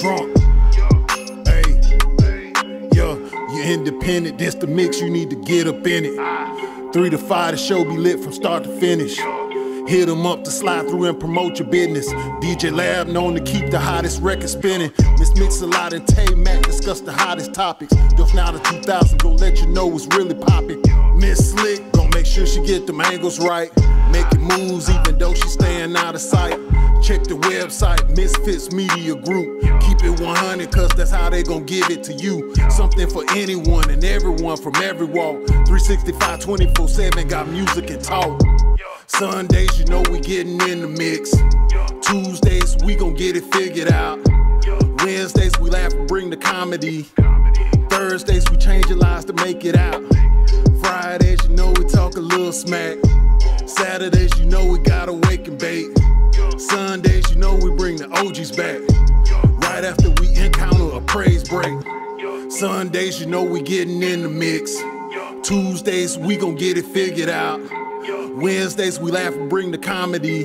Drunk. Hey. Yeah, you're independent. This the mix, you need to get up in it. 3 to 5, the show be lit from start to finish. Hit them up to slide through and promote your business. DJ Lab known to keep the hottest record spinning. Miss Mix-a-Lot and Tay Mac discuss the hottest topics. Just now the 2000 gon' let you know what's really popping. Miss Slick gon' make sure she get them angles right. Making moves even though she staying out of sight. Check the website, Misfits Media Group. Keep it 100 cause that's how they gon' give it to you. Something for anyone and everyone from every walk. 365, 24/7, got music and talk. Sundays, you know we getting in the mix. Tuesdays, we gon' get it figured out. Wednesdays, we laugh and bring the comedy. Thursdays, we change your lives to make it out. Fridays, you know we talk a little smack. Saturdays, you know we gotta wake and bake. Sundays, you know we bring the OGs back. Right after we encounter a praise break. Sundays, you know we getting in the mix. Tuesdays, we gon' get it figured out. Wednesdays, we laugh and bring the comedy.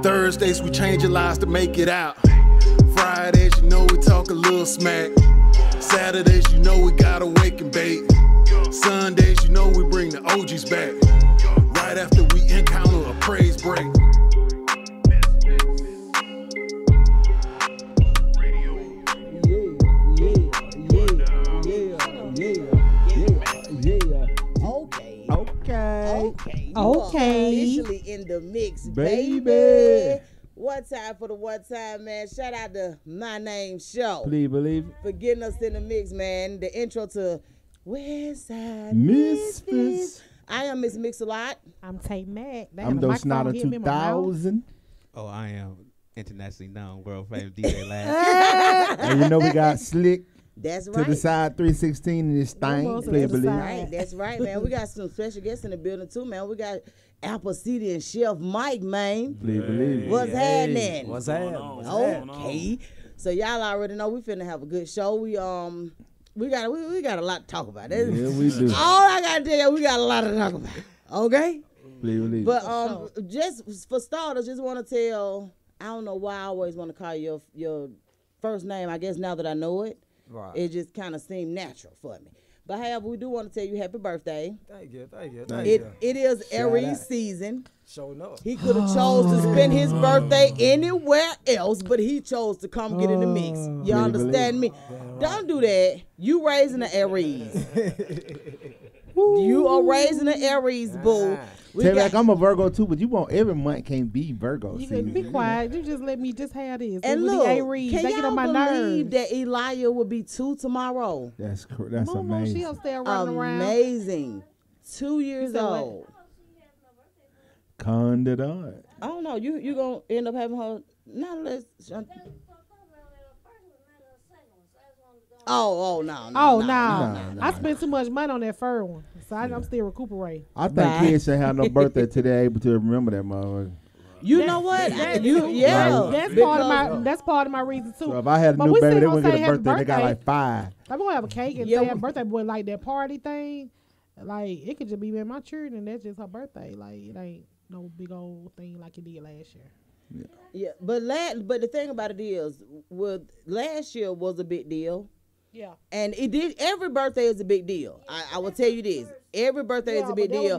Thursdays, we change your lives to make it out. Fridays, you know we talk a little smack. Saturdays, you know we gotta wake and bake. Sundays, you know we bring the OGs back. Right after we encounter a praise break. Okay. Officially in the mix, baby. One time for the one time, man. Shout out to My Name Show. Please believe it. For getting us in the mix, man. The intro to Westside Misfits. I am Miss Mix-a-Lot. I'm ChefMike. I'm those Snotter 2000. Oh, I am internationally known, world famous DJ Lab. And you know we got Slick. That's right. To the side 316 in this thing. Please believe. Right, that's right, man. We got some special guests in the building too, man. We got AppleSeedy and ChefMike, man. Please believe. What's happening? What's happening? Okay. So y'all already know we finna have a good show. We got a lot to talk about. Yeah, we do. All I gotta tell you, we got a lot to talk about. Okay? Please believe. But just for starters, just wanna tell, I don't know why I always wanna call you your first name. I guess now that I know it. Right. It just kind of seemed natural for me. But however, we do want to tell you happy birthday. Thank you. It is Aries season. Showing up. He could have chose to spend his birthday anywhere else, but he chose to come get in the mix. You understand me? Don't do that. You raising an Aries. You are raising an Aries, boo. Like I'm a Virgo too, but you want every month can't be Virgo. You can be quiet. You just let me just have this. And look, Aries, can they get on my believe nerves. that Elijah will be 2 tomorrow? That's amazing. She'll stay running around. Amazing. 2 years old. Condor. I don't know. You gonna end up having her? Not unless. Oh no. I spent too much money on that fur one, so I'm still recuperating. I think kids should have no birthday today, able to remember that motherfucker. You know what? That's part of my reason too. So if I had a new baby, they wouldn't get a birthday. They got like 5. I'm gonna have a cake and say happy birthday, but like that party thing, like it could just be with my children, and that's just her birthday. Like it ain't no big old thing like it did last year. Yeah, but the thing about it is, last year was a big deal. Yeah. And it did. Every birthday is a big deal. I will tell you this. Every birthday is a big deal.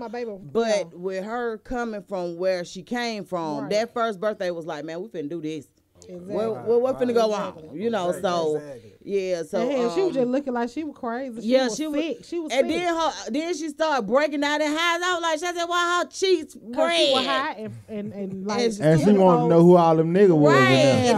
But with her coming from where she came from, that first birthday was like, man, we finna do this. Exactly. What finna go on? You know, so yeah. So she was just looking like she was crazy. She was sick. She was and sick. then she started breaking out in highs. I was like, she said, why her cheeks red? She was high and like. And she wanted to know who all them niggas was. Right.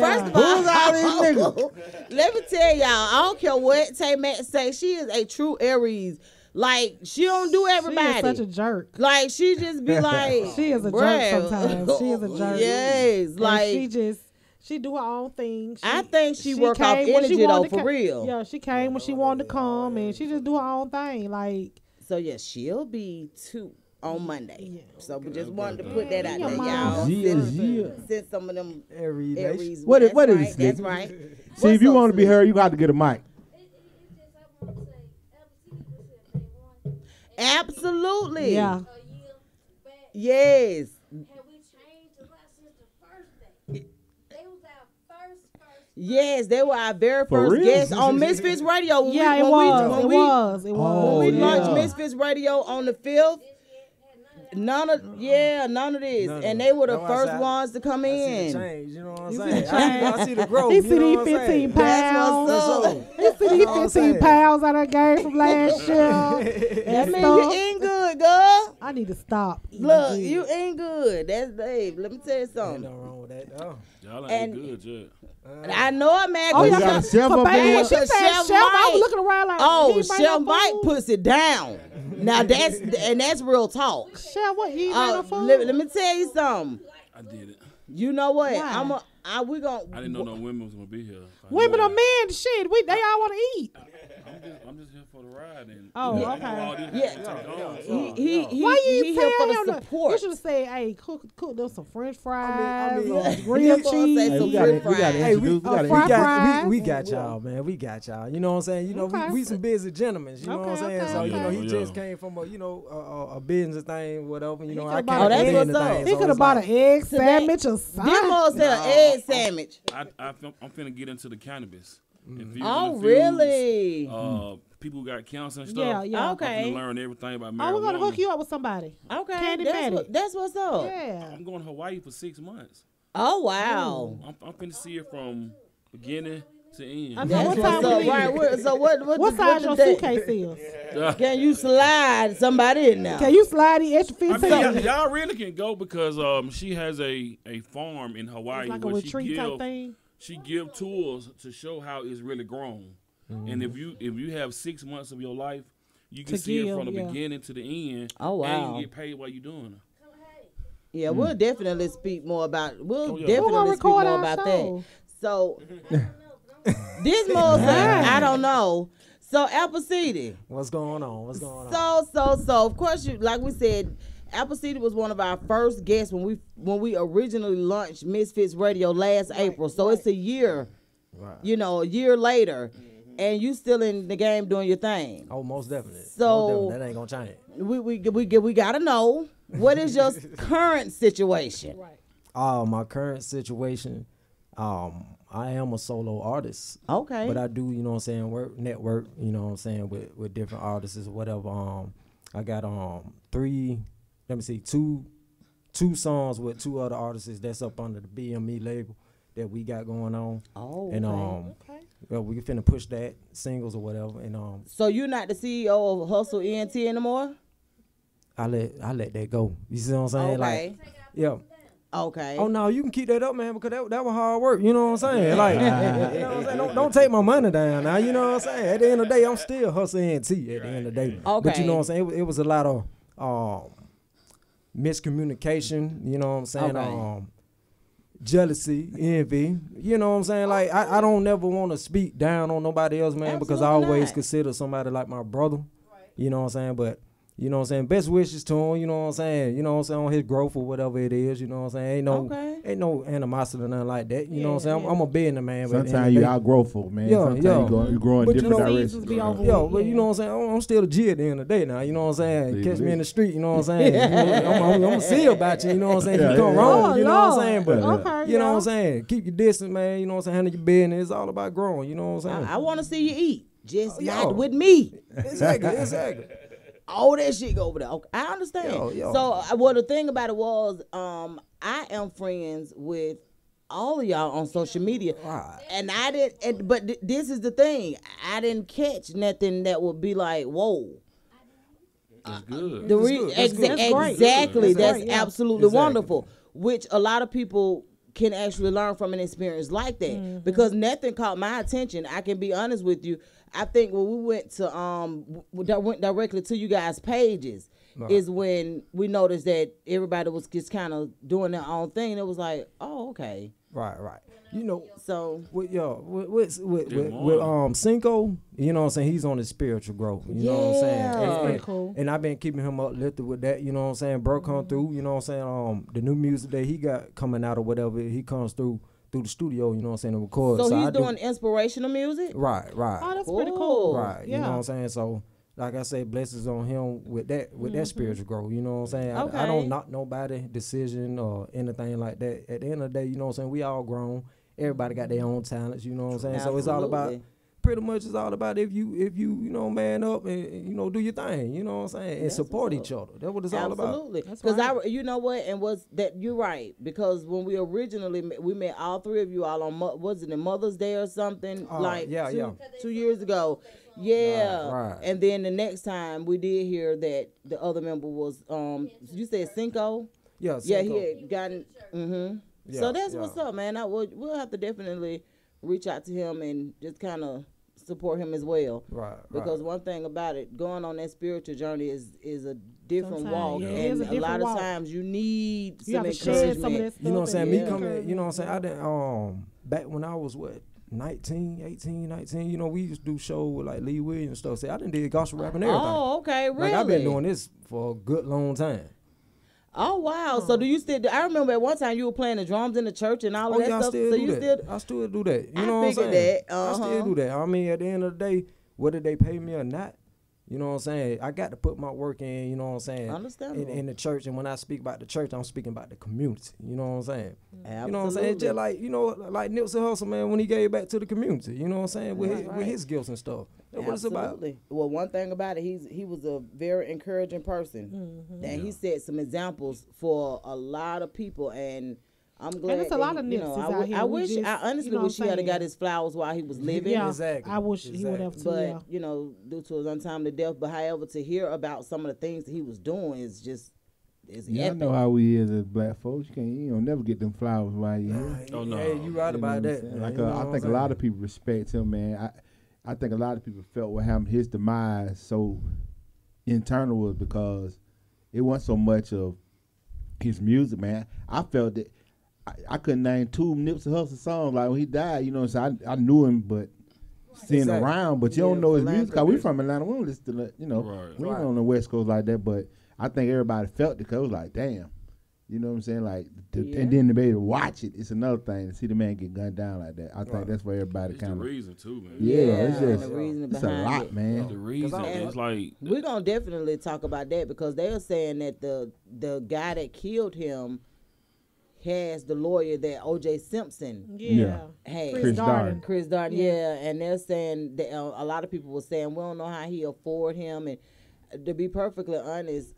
First of all, who's all these niggas? Let me tell y'all, I don't care what ChefMike say. She is a true Aries. Like, she don't do everybody. She is such a jerk. Like, she just be like, she is a jerk sometimes. She is a jerk. Yes, like she do her own thing. I think she work off energy though, for real. Yeah, she came when she wanted to come, and she just do her own thing. Like, so yeah, she'll be 2 on Monday. Yeah. So we just wanted to put that out there, y'all. Send some of them Aries. What is it? That's right. See, if you want to be heard, you got to get a mic. Absolutely. Yeah. Yes. Have we changed a lot since the first day? They was our first Yes, they were our very For first real? guests on Misfits Radio. Yeah, it was. When we yeah. launched Misfits Radio on the 5th, none of this, and they were the first ones to come in. Change, you know what I'm saying? I see the growth. He see these 15 pounds. He see these 15 pounds I done gained from last year. That means you ain't good, girl. I need to stop. Look, you ain't good. That's Dave. Let me tell you Ain't something. nothing wrong with that. Oh. Y'all And- ain't good yet. I know it, man. Oh, You Cause got a chef up baby, there? when she said Chef chef, I Mike. was looking around like, oh, he ain't bring Chef no Mike food? puts it down. Now that's real talk. Chef, what? You ain't bring no food? Let me tell you something. I did it. You know what? Why? We gonna. I didn't know no women was gonna be here. Women or men, shit, they all want to eat. I'm just here for the ride. And Oh, I okay. know all these Yeah. people take on, so- He Why you here for tell the him to? support. You should have said, "Hey, cook them some French fries, I mean, some You grilled supposed to say cheese." Hey, some we gotta French fries. Hey, we introduce. fry We fries. we got y'all, man. We got y'all. You know what I'm saying? You know, Okay. we some busy gentlemen. You know what I'm Okay, saying? okay, So, you know, okay. he just came from a business thing, whatever. You know, I could've can't bought- Oh, that's stand what's the up. thing. He So could have it's bought like, an egg Today- sandwich or Them something. all said an egg sandwich. I'm finna get into the cannabis. Infusing Oh, the foods, really? People who got cancer and stuff. Yeah, yeah. Okay. I'm finna learn everything about marijuana. Oh, we're gonna hook you up with somebody. Okay, Candy that's, Patty. that's what's up. Yeah. I'm going to Hawaii for 6 months. Oh wow, I'm finna see it from beginning to end. I know. that's What what's time up. we leave? Right. So What size your suitcase is? Can you slide somebody in now? Can you slide the extra I 15? mean, y'all really can go because she has a farm in Hawaii It's like a where retreat type thing. she give tours to show how it's really grown. And if you have 6 months of your life, you can To see it give, from the yeah. beginning to the end. Oh, And wow. you get paid while you're doing it. Yeah, we'll definitely speak more about. We'll Oh, yeah. We're definitely gonna speak record more our about show. that. So this more I don't know. So AppleSeedy. what's going on? What's going on? So of course you like we said, AppleSeedy was one of our first guests when we originally launched Misfits Radio last April. So it's a year, Right. you know, a year later, and you still in the game doing your thing. Oh, most definitely. So- Most definitely. That ain't gonna change. We gotta know what is your current situation. My current situation, I am a solo artist. Okay. But I do, you know what I'm saying, network, you know what I'm saying, with different artists or whatever. I got two songs with two other artists that's up under the BME label that we got going on. Oh, And okay. well, we finna push that singles or whatever. And So you're not the CEO of Hustle ENT anymore? I let that go. You see what I'm saying? Okay. Like, yeah. Okay. Oh no, you can keep that up, man, because that was hard work. You know what I'm saying? Like, you know what I'm saying? Don't take my money down now. You know what I'm saying? At the end of the day, I'm still hustling at the end of the day. But Okay. you know what I'm saying? It was a lot of miscommunication. You know what I'm saying? Okay. Jealousy, envy. You know what I'm saying? Like, I don't never want to speak down on nobody else, man, because I Absolutely always not. consider somebody like my brother. You know what I'm saying? But you know what I'm saying? Best wishes to him, you know what I'm saying? You know what I'm saying? On his growth or whatever it is, you know what I'm saying? Ain't no animosity or nothing like that. You know what I'm saying? I'm a business man. but at the end Sometimes of you the day- outgrowful, man. Yeah, Sometimes yeah. you grow in But you different know- directions. Seasons be over. Yo, but you know what I'm saying? I'm still a G at the end of the day now. You know what I'm saying? Leave Catch it me in be. the street, you know what I'm saying? I'm going to see about you, you know what I'm saying? If Yeah, you come yeah, wrong, you know what I'm Lord. saying? But Okay, you know yeah. what I'm saying? Keep your distance, man. You know what I'm saying? Handle your business. It's all about growing, you know what I'm saying? I want to see you eat, just Yo. not with me. Exactly. All that shit go over there. Okay, I understand. Yo. So, well, the thing about it was, I am friends with all of y'all on social media, Right. and I didn't. But this is the thing: I didn't catch nothing that would be like, whoa. That's good. The good. That's good. That's great. Exactly. That's That's great, yeah. absolutely Exactly. wonderful. Which a lot of people can actually learn from an experience like that. Mm-hmm. Because nothing caught my attention. I can be honest with you. I think when we went to went directly to you guys' pages is when we noticed that everybody was just kind of doing their own thing. And it was like, oh, okay. Right. You know, So with Cinco, you know what I'm saying, he's on his spiritual growth, you know what I'm saying, Yeah. and, That's pretty cool. and I've been keeping him uplifted with that, you know what I'm saying. Bro come through, you know what I'm saying, the new music that he got coming out or whatever, he comes through the studio, you know what I'm saying, to record. so he's I doing inspirational music? right Oh, that's pretty Cool. cool. right, you know Yeah. what I'm saying. So like I said, blessings on him with that spiritual growth, you know what I'm saying. I Okay. don't knock nobody decision or anything like that. At the end of the day, you know what I'm saying, we all grown. everybody got their own talents. You know what I'm saying? Absolutely. So it's all about. Pretty much it's all about if you man up and do your thing, you know what I'm saying, and support each other. That's what it's all about. Absolutely. Because you know what, and was that you're right, because when we originally we met all three of you all on was it in Mother's Day or something 2 years ago. Yeah. Right. And then the next time we did hear that the other member was you said Cinco? Yeah, Yeah, Cinco. he had gotten so that's what's up, man. We'll have to definitely reach out to him and just kind of support him as well. Right. Because one thing about it, going on that spiritual journey is a different walk. Yeah, and a lot of times you need some encouragement. Some of that stuff, you know what I'm saying? Yeah. Me coming, you know what I'm saying? I didn't back when I was 18, 19, we used to do shows with like Lee Williams and stuff. So I done did gospel rap and everything. Oh, okay, really? Like I've been doing this for a good long time. Oh wow! So do you still? I remember at one time you were playing the drums in the church and all of that stuff. I still do that. You know what I'm saying? That. I still do that. I mean, at the end of the day, whether they pay me or not, you know what I'm saying? I got to put my work in. You know what I'm saying? Understandable. In the church, and when I speak about the church, I'm speaking about the community. You know what I'm saying? Absolutely. You know what I'm saying? Just like like Nipsey Hussle, man, when he gave back to the community. You know what I'm saying? With his gifts and stuff. That's what it's about. Well, one thing about it, he was a very encouraging person. And he set some examples for a lot of people, and I'm glad. And it's a lot of Nipseys out here. I honestly wish he had got his flowers while he was living. Yeah, exactly. I wish he would have too. But due to his untimely death. But however, to hear about some of the things that he was doing is just epic. I know how we is as black folks. You don't never get them flowers while you here. Oh no, hey, you right about that. Like I think a lot of people respect him, man. I think a lot of people felt what happened, his demise so internal was because it wasn't so much of his music, man. I felt that I couldn't name two Nipsey Hussle songs. Like when he died, you know what I'm saying? I knew him, but seeing him around, but you don't know his music. Cause we from Atlanta, we don't listen to that, we ain't on the West Coast like that. But I think everybody felt it because it was like, damn. You know what I'm saying? Like, and then to be able to watch it, it's another thing to see the man get gunned down like that. I think that's where everybody kind of. the reason too, man. Yeah, it's just the reason it's a lot, it. man. The reason it's like we're gonna definitely talk about that because they are saying that the guy that killed him has the lawyer that O.J. Simpson had. Chris Darden. Chris Darden, yeah. And they're saying that a lot of people were saying we don't know how he afford him, and to be perfectly honest,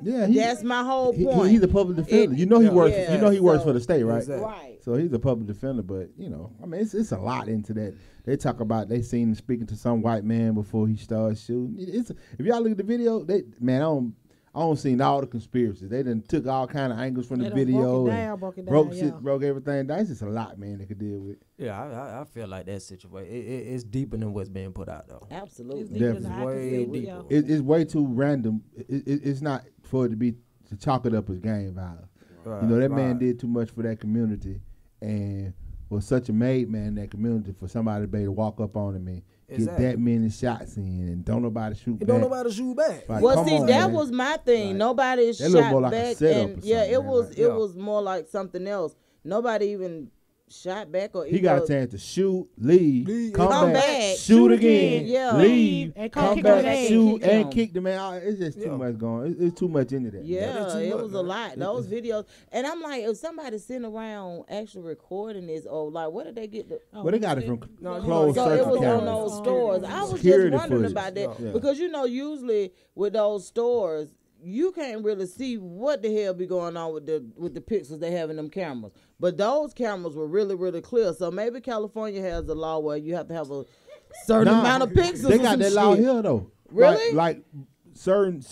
that's my whole point. He's a public defender. He works. He works for the state, right? Exactly. Right. So he's a public defender, but I mean, it's a lot into that. They talk about they seen him speaking to some white man before he started shooting. If y'all look at the video, I don't seen all the conspiracies. They done took all kind of angles from the video, broke everything down. It's just a lot, man, they could deal with. Yeah, I feel like that situation. It's deeper than what's being put out, though. Absolutely, it's way deeper. It's way too random. It's not for it to chalk it up as gang violence. Right, that man did too much for that community, and was such a made man in that community for somebody to be able to walk up on him and get that many shots in, and don't nobody shoot back. Like, well, see, that was my thing. Like, nobody shot back, and it was more like something else. Nobody even shot back or he got a chance to shoot, leave, come back, shoot again, leave, and come back, shoot, and kick the man. It's just too much going. It's too much into that. Yeah, it was a lot. Those videos, and I'm like, if somebody's sitting around actually recording this, or like, where did they get the? Well, they got it from closed circuit it was cameras. on those stores. I was just wondering about that because usually with those stores, you can't really see what the hell be going on with the pixels they have in them cameras. But those cameras were really, really clear. So maybe California has a law where you have to have a certain amount of pixels. They got that law here though. Really? Like certain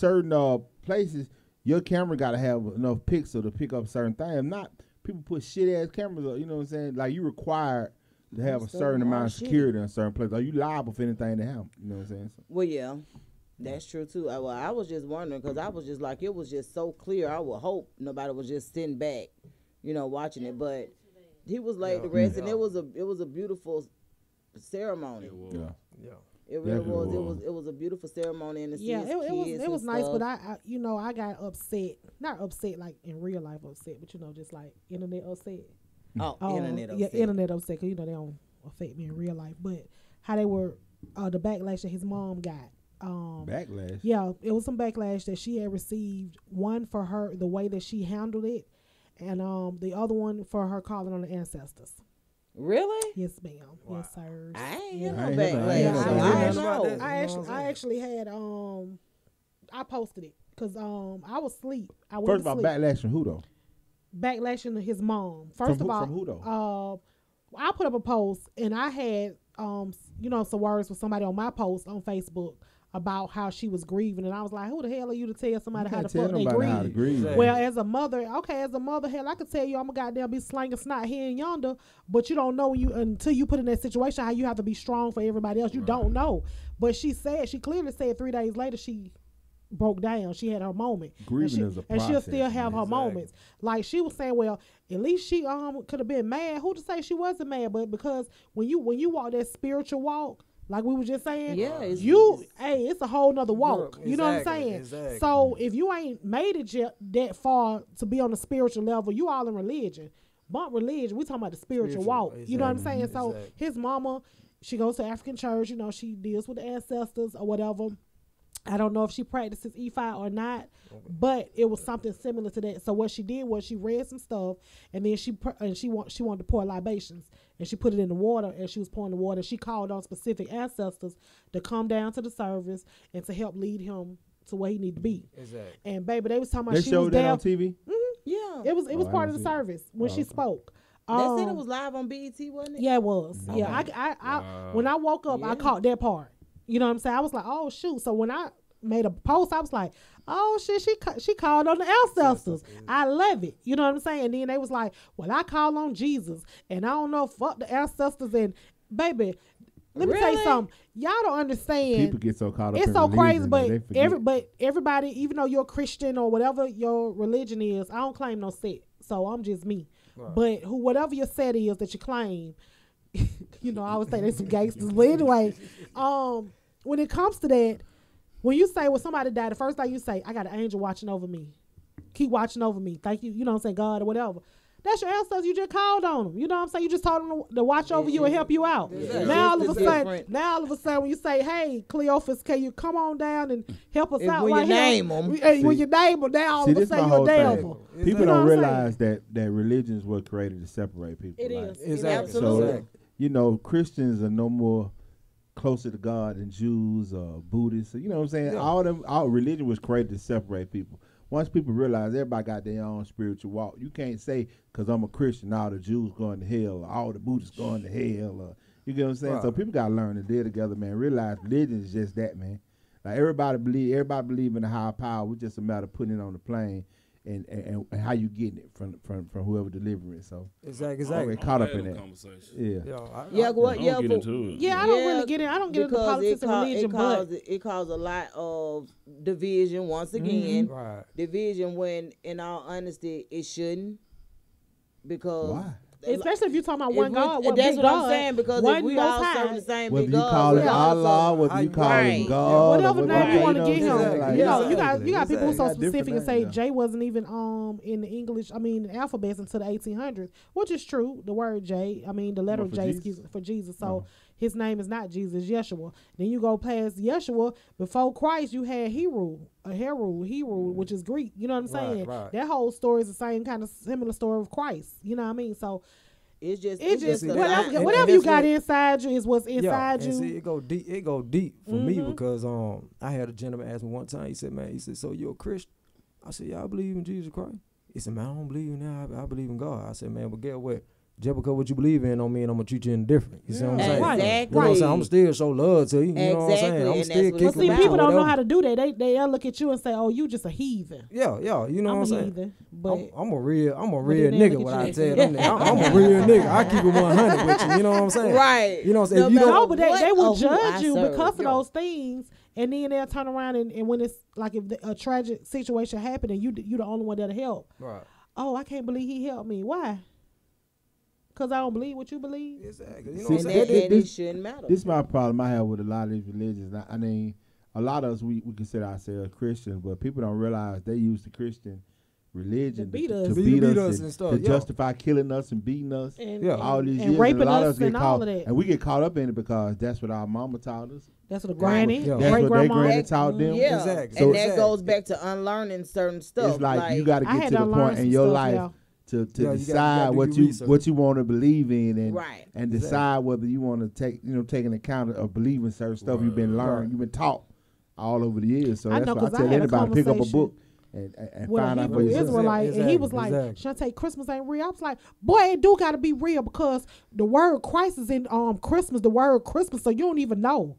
places, your camera got to have enough pixel to pick up certain things. If not, people put shit ass cameras up. You know what I'm saying? Like you required to have a certain amount of security in a certain place. Are you liable for anything to happen? You know what I'm saying? Well, yeah. That's true too. I was just wondering because I was just like, it was just so clear. I would hope nobody was just sitting back, watching it. But he was laid to rest, and it was a beautiful ceremony. It really was. It was a beautiful ceremony, and it was nice. But I got upset. Not upset like in real life upset, but just like internet upset. Internet upset. Yeah, internet upset because they don't affect me in real life. But how they were the backlash that his mom got. Backlash. Yeah, it was some backlash that she had received. One for the way that she handled it, and the other one for her calling on the ancestors. Really? Yes, ma'am. Wow. Yes, sir. I ain't Yeah, no I ain't backlash. heard that. I actually had I posted it because I was asleep. I went First to of all, sleep. backlash from who though? Backlashing to his mom. First From of all, who though? I put up a post and I had some words with somebody on my post on Facebook about how she was grieving, and I was like, who the hell are you to tell somebody how the fuck they grieve? Well, as a mother, hell, I could tell you I'm a goddamn be slanging snot here and yonder, but you don't know until you put in that situation how you have to be strong for everybody else. You don't know. But she clearly said 3 days later she broke down. She had her moment. Grieving is a process, and she'll still have her moments. Like she was saying, well, at least she could have been mad. Who to say she wasn't mad? But because when you walk that spiritual walk, like we were just saying, it's a whole nother walk. You know what I'm saying? Exactly. So if you ain't made it that far to be on the spiritual level, you all in religion. Bump religion, we talking about the spiritual walk. Exactly. You know what I'm saying? So his mama, she goes to African church, she deals with the ancestors or whatever. I don't know if she practices Ifa or not, but it was something similar to that. So what she did was she read some stuff, and then she wanted to pour libations, and she put it in the water. As she was pouring the water, she called on specific ancestors to come down to the service and to help lead him to where he need to be. Exactly. And baby, they was talking about she was there on TV. Mm-hmm. Yeah, it was part of the service when she spoke. They said it was live on BET, wasn't it? Yeah, it was. Okay. Yeah, I when I woke up, I caught that part. You know what I'm saying? I was like, oh shoot. So when I made a post, I was like, oh shit, she called on the ancestors. I love it. You know what I'm saying? And then they was like, well, I call on Jesus, and I don't know, fuck the ancestors. And baby, let me tell you something. Y'all don't understand. People get so caught up. It's so crazy, but everybody, even though you're a Christian or whatever your religion is, I don't claim no set. So I'm just me. Right. But whatever your set is that you claim, I always think there's some gangsters. But anyway, when it comes to that, when you say, well, somebody died, the first thing you say, I got an angel watching over me. Keep watching over me. Thank you. You know what I'm saying? God or whatever. That's your ancestors. You just called on them. You know what I'm saying? You just told them to watch over you and help you out. Yeah. Now all of a sudden, when you say, hey, Cleophas, can you come on down and help us out? When you name them. When you name them, now all of a sudden you're a devil. People don't realize that religions were created to separate people. It is. Exactly. So, Christians are no more closer to God than Jews or Buddhists. You know what I'm saying? Yeah. All religion was created to separate people. Once people realize everybody got their own spiritual walk, you can't say, because I'm a Christian, all the Jews going to hell, or all the Buddhists going to hell. Or, you get what I'm saying? Right. So people got to learn to deal together, man. Realize religion is just that, man. Like everybody believe in a higher power. It's just a matter of putting it on the plane and how you getting it from whoever delivering it. So exactly. We're caught up in that. I don't really get it. I don't get into politics and religion, but it caused a lot of division once again. Mm-hmm. Right. Division when, in all honesty, it shouldn't. Because why? Especially if you're talking about one God. That's what I'm saying, because if we all serve the same big God. Whether you call it Allah, whether you call it God. Whatever name you want to give him. You got people who are so specific and say J wasn't even in the English, alphabets until the 1800s, which is true. The word J, the letter J, for Jesus. So his name is not Jesus, Yeshua. Then you go past Yeshua. Before Christ, you had Heru, which is Greek. You know what I'm saying? Right. That whole story is the same kind of similar story of Christ. You know what I mean? So it's just whatever you got inside you is what's inside you. See, it go deep for me, because I had a gentleman ask me one time. He said, so you're a Christian? I said, yeah, I believe in Jesus Christ. He said, man, I don't believe in that. I believe in God. I said, man, but get what? Just because what you believe in don't mean I'm gonna treat you indifferent. You see what I'm saying? Exactly. You know what I'm saying? I'm still show love to you. You know what I'm saying? I'm still kicking. But see, people don't know how to do that. They'll look at you and say, "Oh, you just a heathen." Yeah. You know what I'm saying? Heathen, but I'm a real nigga. What I tell them, I'm a real nigga. I keep it 100 with you. You know what I'm saying? Right. You know what I'm saying? But they will judge you because of those things. And then they'll turn around and when it's like if a tragic situation happened and you the only one that'll help. Right. Oh, I can't believe he helped me. Why? Because I don't believe what you believe. Exactly. You know what I'm saying? It shouldn't matter. This is my problem I have with a lot of these religions. I mean, a lot of us, we consider ourselves Christians, but people don't realize they use the Christian religion to beat us and stuff, to justify killing us and beating us all these years. Raping and a lot us of us and all of that. And we get caught up in it because that's what our mama taught us. That's what granny, that's what their granny taught them. Yeah, exactly. So and that goes back to unlearning certain stuff. It's like you got to get to the point in your life to decide what you want to believe in and decide whether you want to take into account of believing certain stuff you've been learned, you've been taught all over the years. So that's why I tell anybody pick up a book and find out for yourself. Israelite, and he was like, Shantae, Christmas ain't real. I was like, boy, it do gotta be real because the word Christ is in Christmas, the word Christmas, so you don't even know.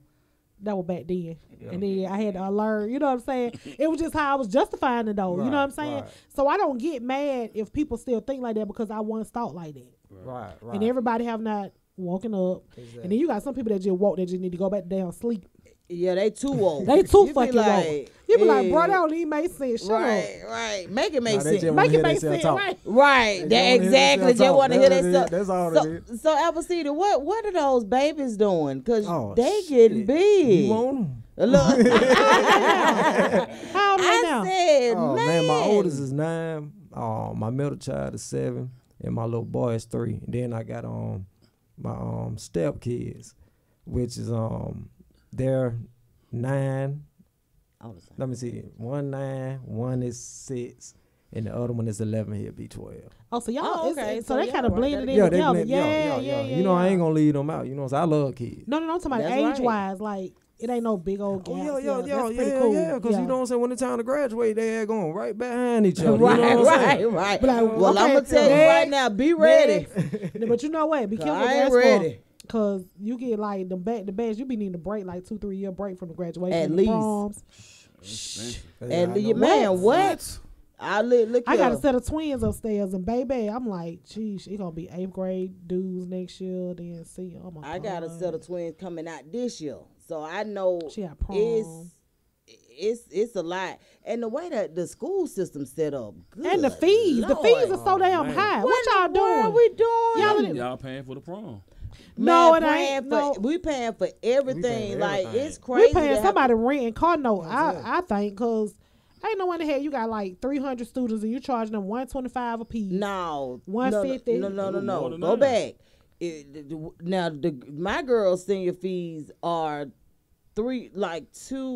That was back then. Yeah. And then I had to learn, you know what I'm saying? It was just how I was justifying it though, you know what I'm saying? So I don't get mad if people still think like that because I once thought like that. Right. And everybody have not woken up. Exactly. And then you got some people that just woke, that just need to go back down sleep. Yeah, they too woke. They too fucking woke. You be like, bro, that don't even make sense. Shut up. Right. Make it make sense. Make it make sense, right? Right. That exactly. They want to hear that stuff. That's all it is. So, AppleSeedy, what are those babies doing? Because they getting big. You want them? Look. How old are they now? Said, man, my oldest is 9. My middle child is 7. And my little boy is 3. And then I got my step kids, which is they're 9. Let me see. 1 9, 1 is 6, and the other one is 11. He'll be 12. Oh, so y'all okay? So they kind of blended in together. Yeah. You know, I ain't gonna leave them out. You know, so I love kids. No, I'm talking about age wise. Like it ain't no big old gap. That's pretty cool. Because you know what I'm saying. When it's time to graduate, they're going right behind each other. Right. But well, I'm gonna tell you right now. Be ready. But you know what? Be careful. I ain't ready. Cause you get like the best, you be needing a break, like 2-3 year break from the graduation. At least. Proms. Man, what? I got a set of twins upstairs, and baby, I'm like, geez, it's gonna be 8th grade dudes next year. Then see, I got a set of twins coming out this year, so I know she got prom. It's a lot, and the way that the school system set up, and the fees are so damn high. What y'all doing? What are we doing? Y'all paying for the prom. No, it ain't. We paying for everything. Like it's crazy. We paying somebody rent and car note. I think because ain't no one in here. You got like 300 students and you charging them $125 a piece. No, $150. No. Go back. My girls' senior fees are $2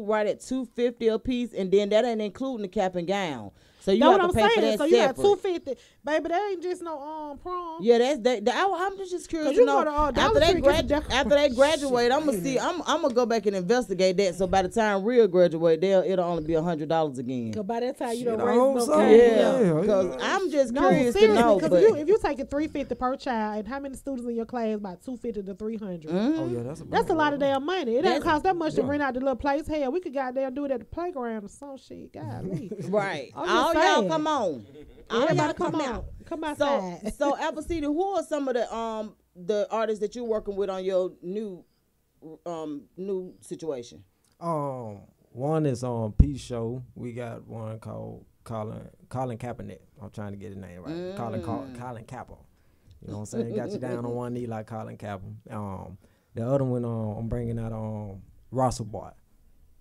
right at $250 a piece, and then that ain't including the cap and gown. So you have to pay for that. So you got $250, baby. That ain't just no prom. Yeah, I'm just curious to know. After they graduate, I'm gonna see. I'm gonna go back and investigate that. So by the time real graduate, it'll only be $100 again. So by that time you don't raise no cash. Because I'm just curious to know. Because if you take $350 per child, and how many students in your class? About 250 to 300. Oh yeah, that's a lot of damn money. It ain't cost that much to rent out the little place. Hell, we could goddamn do it at the playground or some shit. Golly. Right. Y'all come on. Everybody come out. Come outside. So AppleSeedy, who are some of the artists that you're working with on your new situation? One is on Peace Show. We got one called Colin Kaepernick. I'm trying to get his name right. Colin Kappa. You know what I'm saying? Got you down on one knee like Colin Kappa. The other one I'm bringing out Russell Boy.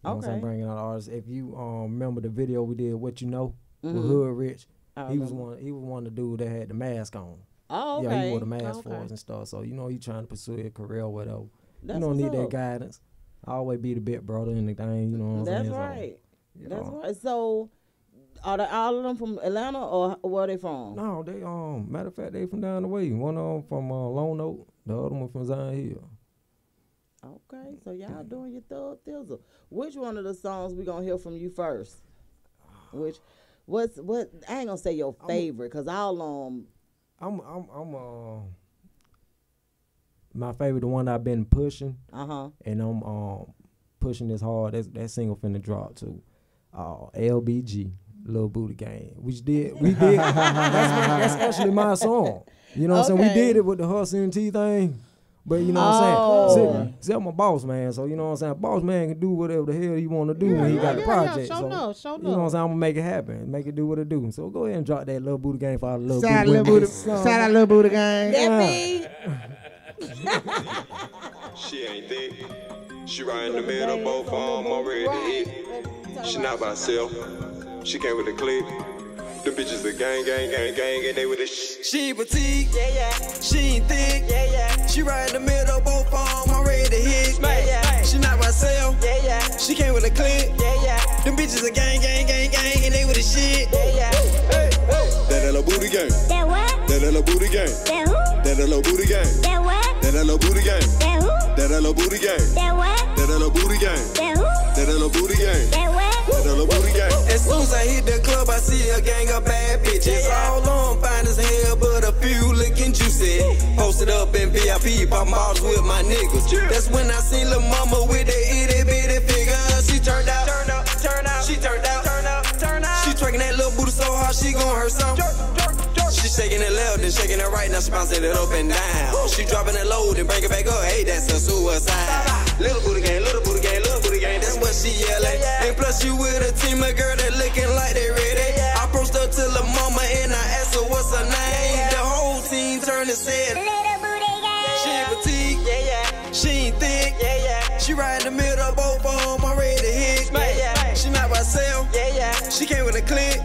You know what I'm bringing out artists. If you remember the video we did, What You Know, with Hood Rich, he was one of the dudes that had the mask on. Oh, okay. Yeah, he wore the mask for us and stuff. So, you know, you trying to pursue a career or whatever. You don't need that guidance. I always be the big brother in the thing, you know what I'm saying? That's right. That's right. So, are all of them from Atlanta or where are they from? No, they matter of fact, they from down the way. One of them from Lone Oak, the other one from Zion Hill. Okay, so y'all doing your thug thizzle. Which one of the songs we gonna hear from you first? What? I ain't gonna say your favorite, cause all my favorite, the one I've been pushing. And I'm pushing this hard. That single finna drop too. LBG, Lil Booty Gang. We did. That's actually my song. You know what I'm saying? We did it with the Hustle and T thing. But you know what I'm saying? See, I'm a boss man, so you know what I'm saying? A boss man can do whatever the hell he want to do when he got a project. Show you know enough. what I'm saying? I'm going to make it happen, make it do what it do. So go ahead and drop that Lil Booty Gang for all the Lil Shout out Lil Booty Gang. She ain't thick. She right in the middle, both arms already hit. She not by herself. She came with a clique. Them bitches the gang, and they with the She ain't petite, she ain't thick, she right in the middle, both arms, I'm ready to hit. She not myself, she came with a clique. Them bitches the gang, and they with the shit. That little booty gang. That what? That little booty gang. That what? That little booty gang. That who? That little booty gang. That what? That little booty gang. That who? That little booty gang. That what? That little booty gang. As soon as I hit the club, I see a gang of bad bitches. All on fine as hell, but a few looking juicy. Posted up in VIP, popping bottles with my niggas. That's when I seen lil' mama with the itty bitty figure. She turned out, she turned out, she twerking that little booty so hard she gon' hurt some. She shaking it left and shaking it right, now she bouncing it up and down. She dropping it low and bring it back up, hey, that's a suicide. Little booty gang, little booty gang, little booty gang, that's what she yelling. And plus you with a team of girl that looking like they ready. I approached her to the mama and I asked her what's her name. The whole team turned and said, Little booty gang. she ain't petite, she ain't thick, she right in the middle of both of them, I'm ready to hit. She not by herself, she came with a clique.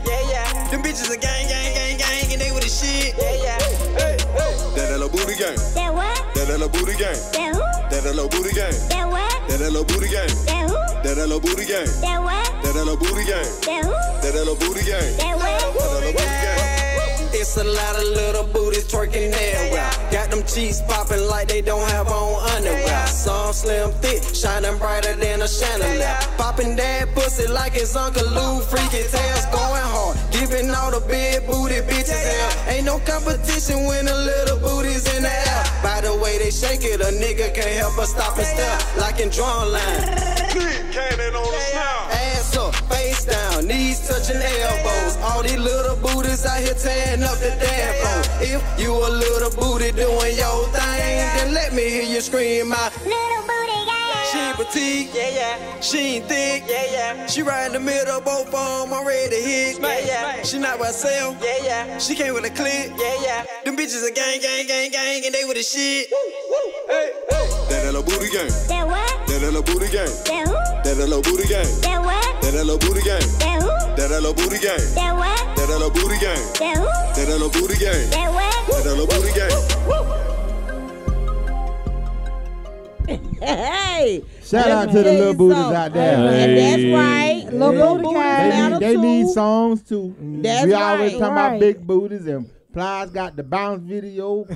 Them bitches a gang, gang, gang, gang, and they with the shit. That little booty gang. That what? That little booty gang. That who? That little booty gang. That what? That little booty gang. That who? That little booty gang. That what? That little booty gang. That who? That little booty gang. That what? That little booty gang. It's a lot of little booties twerking everywhere. Got them cheeks popping like they don't have on underwear. Some slim thick, shining brighter than a chandelier. Popping that pussy like it's Uncle Lou. Freaky tails going hard, giving all the big booty bitches hell. Ain't no competition when the little booties in the air. By the way they shake it, a nigga can't help but stop and stare like in drawing line. Cannon on the sound. Ass up, face down, knees touching elbows. All these little booties out here tearing up the damn phone. If you a little booty doing your thing, then let me hear you scream out. Little booty gang. She ain't petite, she ain't thick, she right in the middle of both of them, I'm ready to hit. She not by herself, she came with a clique. Them bitches a gang, gang, gang, gang, and they with the shit. That little booty gang. That what? That little booty gang. That who? That little booty gang. That what? That little booty gang. That who? That little booty gang. That what? That little booty gang. That who? That little booty gang. That what? That little booty gang. Hey. Shout out to the little booties out there. And that's right. Little booty gang. They need songs too. That's we always right. talking about big booties, and Plies got the bounce video.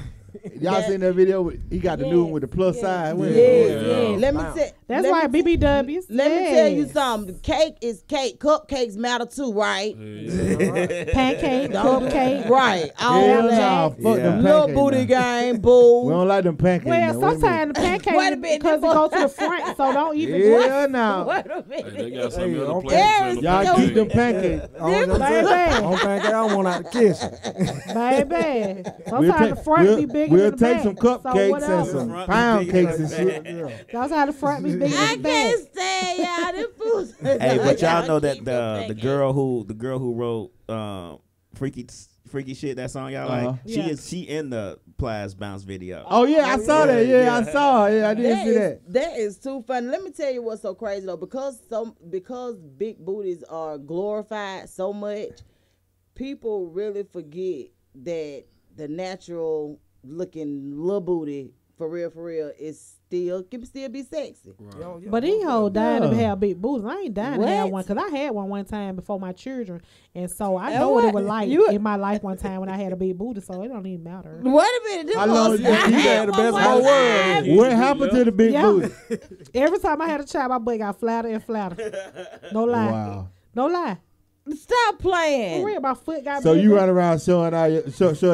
Y'all seen that video? He got the new one with the plus side. Yeah. Let me say. That's why BBWs. Let me tell you something. Cake is cake. Cupcakes matter too, right? Pancake, cupcake. Right. All that. Fuck them Little pancakes booty now. game, boo. We don't like them pancakes. Well, now. Wait a sometimes the pancake Wait a minute, because it go to the front, so don't even. Yeah, now. Wait a Hey, minute. they got some Hey, other okay. plans. Y'all keep them pancakes. On pancake, I want out the kitchen. Baby. Sometimes the front be bigger We'll than the take back. some So cupcakes whatever. and some pound cakes and shit. That's how the front be bigger I than the back. can't stand y'all. Them fools. Hey, but y'all know that Keep them the pancakes. girl who wrote freaky shit, that song y'all like, she in the Plies Bounce video. Oh yeah, I saw that. Yeah, I saw. Yeah, I did see that. That is too funny. Let me tell you what's so crazy though, because big booties are glorified so much, people really forget that the natural looking little booty for real is can still be sexy. Right. But these hoes dying to have big booties. I ain't dying to have What? one because I had one time before my children, and so I And know what it what? was like You- in my life one time when I had a big booty. So it don't even matter. Wait a minute. This How long was- you had the best whole world? What happened to the big Yeah. booty? Every time I had a child, my butt got flatter and flatter. No lie. Wow. No lie. Stop For playing. real, my foot got So bigger. you run around showing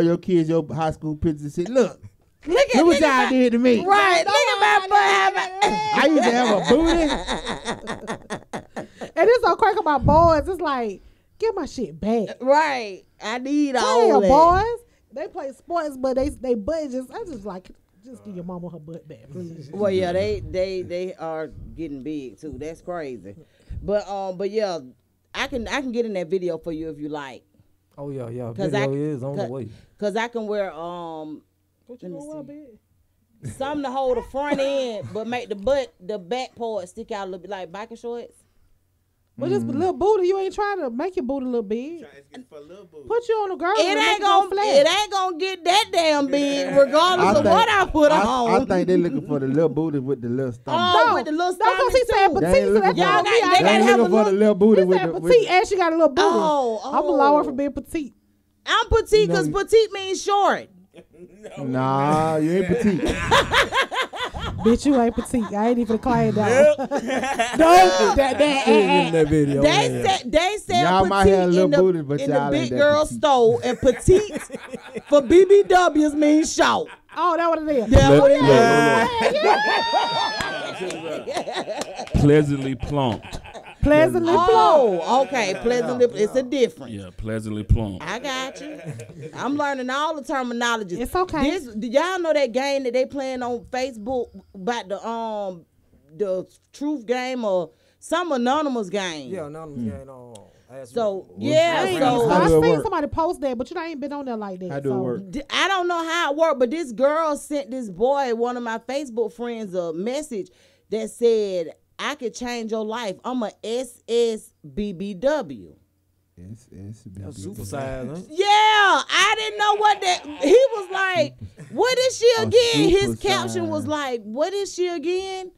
your kids your high school pictures and say, look Look what y'all did to me. Right. Look at my butt. I used to have a booty. And it's so crazy about boys. It's like, get my shit back. Right. I need Hey, all that. boys, they play sports, but they butt just. I just like just give your mama her butt back, please. Well, yeah, they are getting big too. That's crazy. But yeah, I can get in that video for you if you like. Oh yeah. Cause Video is on the way. Cause I can wear What you Let me gonna wear, see. bitch? something to hold the front end, but make the back part stick out a little bit like biker shorts. But this little booty, you ain't trying to make your booty a little big. Put you on a girl. It ain't gonna get that damn big, regardless of what I put on. I think they looking for the little booty with the little stomach. Oh, with the little stomach because he said too. They ain't petite, so looking that's for- y'all They got. gotta They ain't have looking a for the little booty He with said the petite, and she got a little booty. Oh, I'm a lower for being petite. I'm petite because petite means short. Nah, you ain't petite. Bitch, you ain't petite. I ain't even claim that. They said y'all might have a petite little booty, but in y'all the ain't big that girl petite. store, and petite for BBWs means short. Oh, that what it is. Pleasantly plumped. Pleasantly plump. Oh, okay. Pleasantly, it's a difference. Yeah, pleasantly plump. I got you. I'm learning all the terminologies. It's okay. Do y'all know that game that they playing on Facebook about the truth game or some anonymous game? Yeah, anonymous game. So I seen somebody post that, but I ain't been on there like that. How do it work? I don't know how it worked, but this girl sent this boy, one of my Facebook friends, a message that said, I could change your life. I'm a SSBBW. Super size, huh? Yeah, I didn't know what that. He was like, what is she again? His caption was like, what is she again?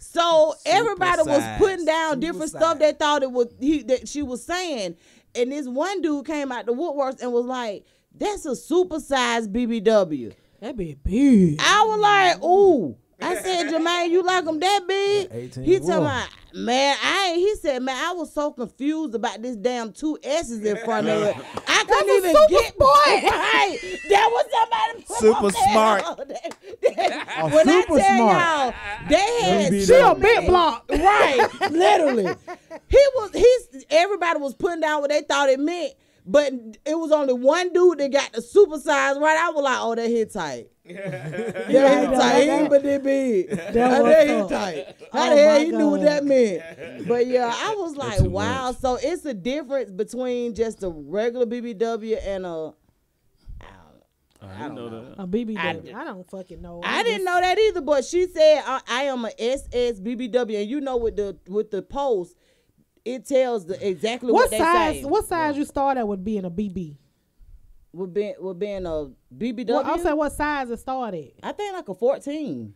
So everybody was putting down different stuff they thought that she was saying. And this one dude came out the woodworks and was like, that's a supersized BBW. That be big. I was like, ooh. I said, Jermaine, you like them that big? He told me, man, he said, man, I was so confused about this damn two S's in front of it. I couldn't even get right. That was somebody super smart. When I tell y'all, they had she a bit block. Right, literally. Everybody was putting down what they thought it meant, but it was only one dude that got the super size right. I was like, oh, that hit tight. That hit tight. He ain't but that big. That hit tight. How the hell he knew what that meant? But yeah, I was like, wow. So it's a difference between just a regular BBW and a. I didn't know that. A BBW. I don't fucking know. I didn't know that either. But she said I am a SSBBW, and you know with the post, it tells exactly what they say. What size you start at would be in a BB? Would being a BBW? Well, I'm saying what size it started. I think like a 14.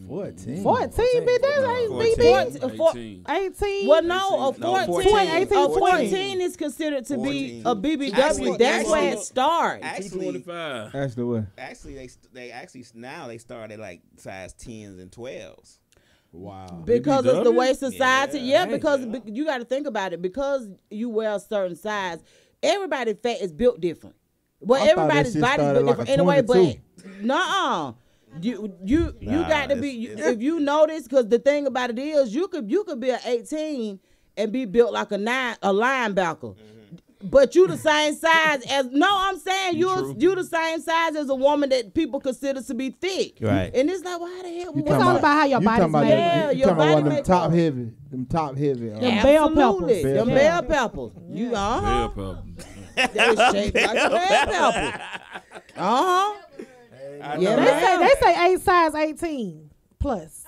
14. 14, bitch. That ain't BB. 18. Well, no, a 14. 18, 14 is considered to be a BBW. That's where it starts. Actually, Actually, what? Actually, they start at like size 10s and 12s. Wow. Because of the way society, because you got to think about it. Because you wear a certain size, everybody's fat is built different. Well, everybody's body's built different anyway, but nuh-uh. You got to be if you notice, because the thing about it is you could be an 18 and be built like a linebacker. But you the same size as I'm saying you the same size as a woman that people consider to be thick. Right. And it's like, why the hell? It's all about how your body's made. Yeah, you talking about them top heavy. Them top heavy. Them bell peppers. Them bell peppers. You Bell pepper. They shaped like a bell pepper. Yeah, they say size 18 plus.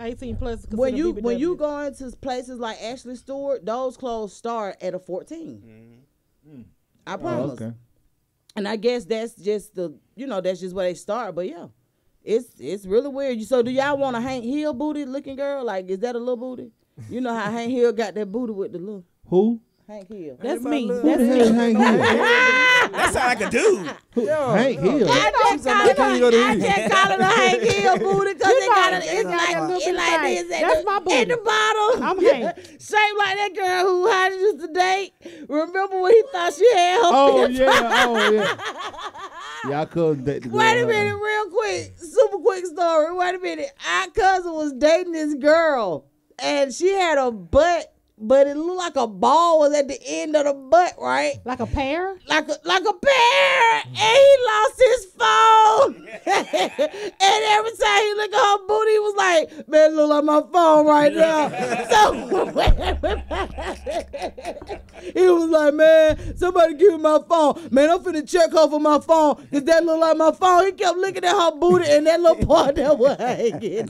18 plus. When you go into places like Ashley Stewart, those clothes start at a 14. I promise. Okay. And I guess that's just that's just where they start. But yeah, it's really weird. So do y'all want a Hank Hill booty looking girl? Like, is that a little booty? You know how Hank Hill got that booty with the little. Who? Hank Hill. That's me. That's me. Hank Hill. That sound like a dude. Hank Hill. I just call it a Hank Hill booty because it's like this That's my booty. at the bottom. I'm Hank. Shaped like that girl who Hodge used to date. Remember when he thought she had her Yeah, I couldn't date the girl. Wait a minute, real quick. Super quick story. Wait a minute. Our cousin was dating this girl and she had a butt, but it looked like a ball was at the end of the butt, right? Like a pear? Like a pear. And he lost his phone. And every time he looked at her booty, he was like, man, it look like my phone right now. So he was like, man, somebody give me my phone. Man, I'm finna check her for my phone because that look like my phone. He kept looking at her booty and that little part that was hanging.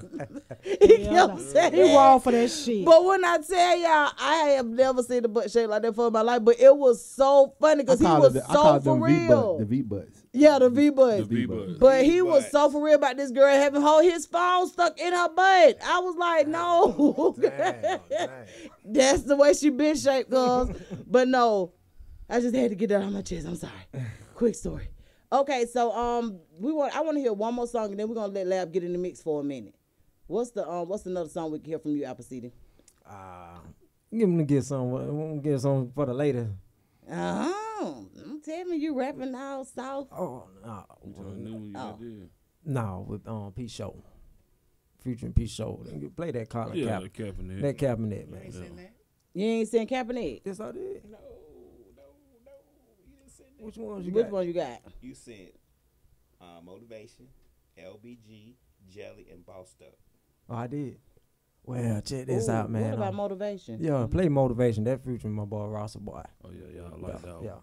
He kept saying he wrong for that shit. But when I tell y'all, I have never seen a butt shape like that for my life, but it was so funny because he was so for real. The V-butts. Yeah, the V-butts. But he was so for real about this girl having his phone stuck in her butt. I was like, no. Damn. That's the way she been shaped, cuz. But no, I just had to get that on my chest. I'm sorry. Quick story. Okay, so I want to hear one more song, and then we're gonna let Lab get in the mix for a minute. What's another song we can hear from you, AppleSeedy? Give him to get some. We'll get some for the later. Oh, tell me you rapping all South. Oh no. Did. No, with Pete Show. Featuring Pete Show. Play that Colin Kaepernick. That Kaepernick, man. You ain't seen Kaepernick? Yes, I did. No. You didn't send that. Which one you got? You sent Motivation, LBG, Jelly, and Bossed Up. Oh, I did. Well, check this out, man. What about Motivation? Yeah, play Motivation. That featuring my boy Rossa Boy. Oh yeah, I like that one. Yeah.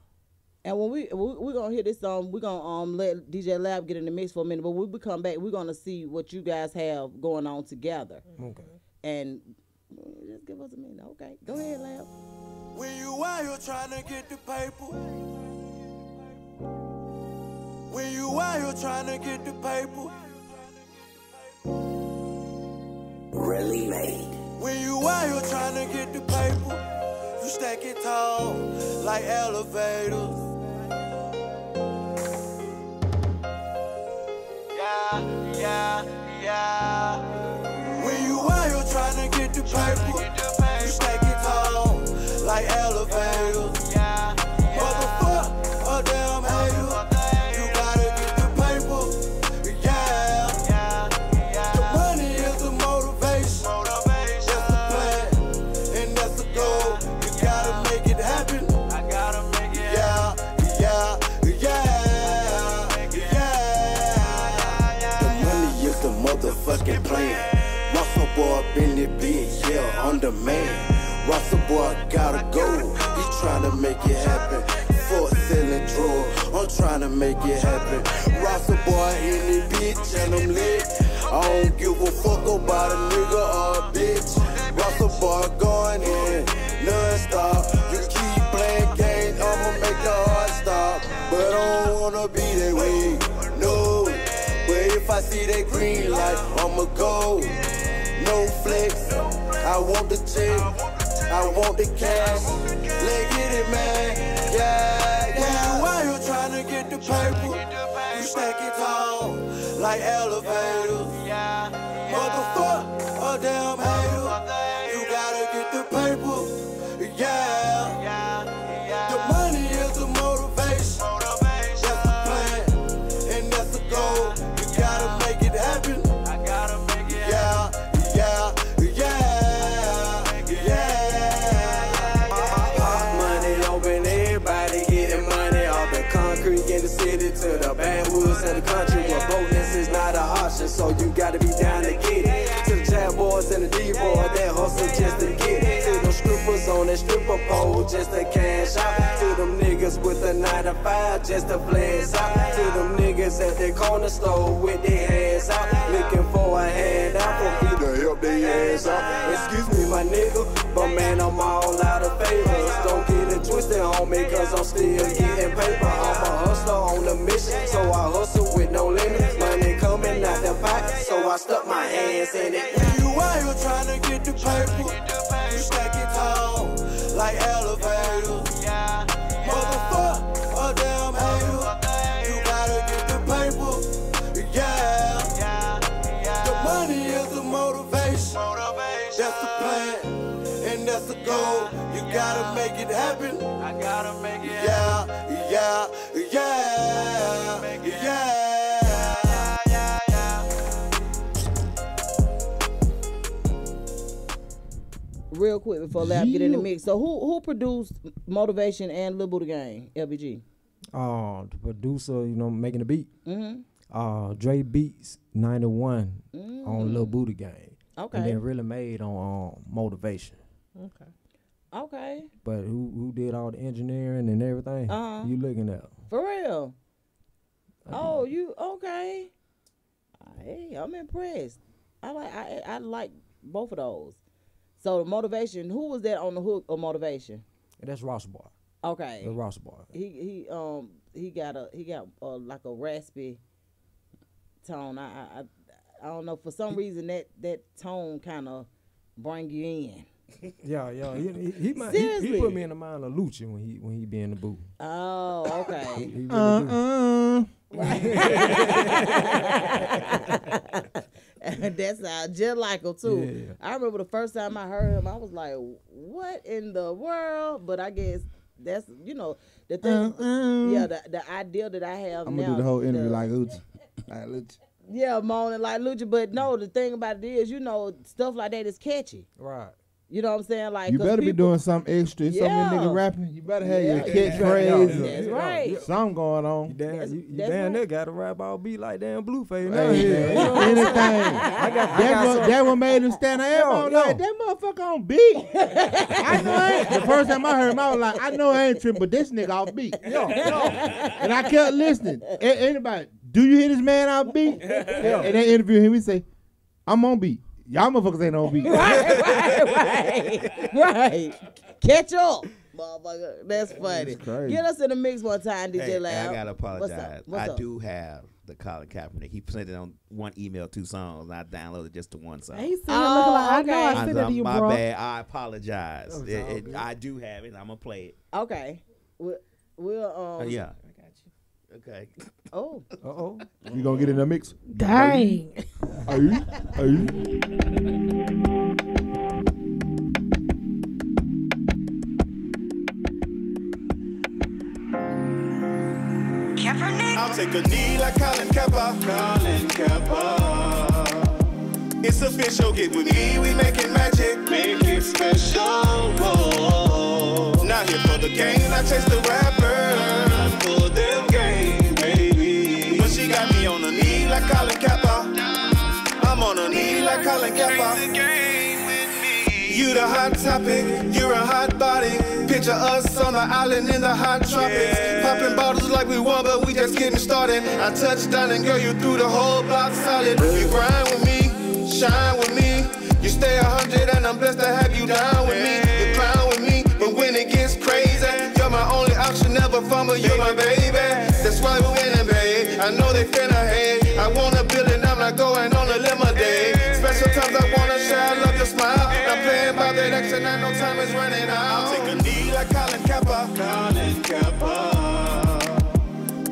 And when we gonna hear this song, we gonna let DJ Lab get in the mix for a minute. But when we come back, we're gonna see what you guys have going on together. Okay. And just give us a minute. Okay, go ahead, Lab. When you out here trying to get the paper. When you out here trying to get the paper. Really made. When you out here trying to get the paper, you stack it tall like elevators. Yeah. When you out here trying to get the paper, you stack it tall like elevators. Motherfucker, a damn hater. You gotta get the paper. Yeah. The money is the motivation. That's the plan, and that's the goal. You gotta make it happen. I gotta make it happen. Yeah. The money is the motherfucking plan. Russell boy been the bitch, yeah, on the man. Russell boy gotta go. He tryna make it happen. For selling drugs, I'm tryna make it happen. Russell boy in the bitch and I'm lit. I don't give a fuck about a nigga or a bitch. Russell boy going in non-stop. You keep playing games, I'ma make the heart stop. But I don't wanna be that way, no. But if I see that green light, I'ma go. No flex, I want the check, I want the cash. Let's get it, man. Yeah. When you out here trying to get the paper, you stack it tall like elevators. Motherfucker, a damn hater. You gotta get the paper. Yeah. The money is the motivation. That's the plan, and that's the goal. You gotta make it happen. I gotta make it happen. Money open, everybody getting money off the concrete in the city to the backwoods of the country where bonus is not an option, so you gotta be down to get it. To the jab boys and the D-boy that hustle just to get it. To them strippers on that stripper pole just to cash out. To them niggas with a 9 to 5 just to flex out. To them niggas at the corner store with their hands out, looking for a handout for me to help their ass out. Excuse me, my nigga, but man, I'm all out of favors. Don't get it twisted, homie, cause I'm still getting paper. I'm a hustler on a mission, so I hustle with no limit. Money coming out the pot, so I stuck my hands in it. When you out here trying to get the paper, you stack it tall like elevators. Motherfucker, a damn hater. You gotta get the paper. Yeah. The money is the motivation. That's the plan, and that's the goal. You gotta make it happen. I gotta make it happen. Yeah. Real quick before Lab get in the mix. So who produced Motivation and Lil Booty Gang, LBG? The producer, making the beat. Mm-hmm. Dre Beats 91 on Lil Booty Gang. Okay. And then Really Made on Motivation. Okay. But who did all the engineering and everything? You looking at? For real? You okay? Hey, I'm impressed. I like both of those. So the Motivation, who was that on the hook of Motivation? That's Ross Boy. Okay. The Ross Boy. He got like a raspy tone. I don't know, for some reason that tone kind of bring you in. Yeah. He put me in the mind of Lucha when he be in the booth. Oh, okay. He really do. That sounds just like him too. Yeah. I remember the first time I heard him, I was like, "What in the world?" But I guess that's the thing. Yeah, the idea that I have I'm now. gonna do the whole interview like Uchi. Like Uchi. Yeah, moaning like Lucha. But no, the thing about it is, stuff like that is catchy. Right. You know what I'm saying? Like, You better be doing something extra. Some of the niggas rapping. You better have your catchphrase. That's right. Something going on. You damn right. nigga got to rap all beat like damn Blueface. Hey, anything. That one made him stand up. Like, that motherfucker on beat. I know the first time I heard him, I was like, I know I ain't tripping, but this nigga off beat. And I kept listening. Anybody, do you hear this man off beat? And they interview him, he say, I'm on beat. Y'all motherfuckers ain't on beat. Right. Catch up, motherfucker. That's funny. Crazy. Get us in the mix one time, DJ Loud. I gotta apologize. What's up? Do have the Colin Kaepernick. He sent it on one email, 2 songs, and I downloaded just the one song. He said, looking like, I know I sent it to you, my bro. bad. I apologize. I do have it. I'm gonna play it. Okay. We'll yeah, I got you. Okay. Oh. Uh-oh. You gonna get in the mix? Dang. Are you? I'll take a knee like Colin Kaepernick. It's official, get with me, we making magic. Make it special. Not here for the game, I chase the rapper. For them game, baby. But she got me on a knee like Colin Kaepernick. I'm on a knee like Colin Kaepernick. You the hot topic, you're a hot body. Picture us on the island in the hot tropics. Popping bottles like we won, but we just getting started. I touched down and girl, you threw the whole block solid. You grind with me, shine with me. You stay 100 and I'm blessed to have you down with me. You crown with me, but when it gets crazy, you're my only option, never fumble, you're my baby. That's why we're winning, babe. I know they finna hate. I wanna build it, I'm not going on a lemonade. Special times I wanna share, I love your smile. I'm playing by that action, I know time is running out. I'll take a knee like Colin Kaepernick.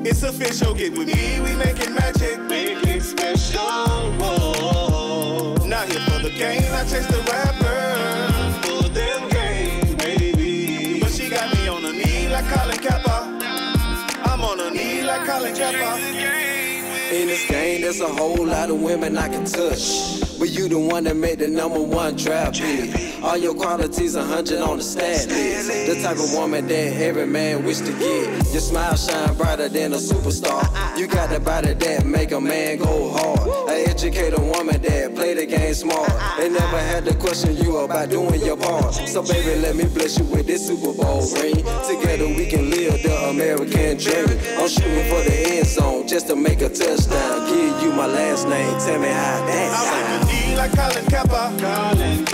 It's official, get with me, we making magic. Make it special. Not here for the game, I chase the rapper. For them game, baby. But she got me on a knee like Colin Kaepernick. I'm on a knee like Colin Kaepernick. In this game, there's a whole lot of women I can touch. But you the one that made the #1 draft pick. All your qualities 100 on the stat list. The type of woman that every man wish to get. Your smile shine brighter than a superstar. You got the body that make a man go hard. An educated woman that play the game smart. They never had to question you about doing your part. So baby, let me bless you with this Super Bowl ring. Together we can live the American dream. I'm shooting for the end zone just to make a touchdown. Give you my last name, tell me how that sounds. Like Colin Kaepernick.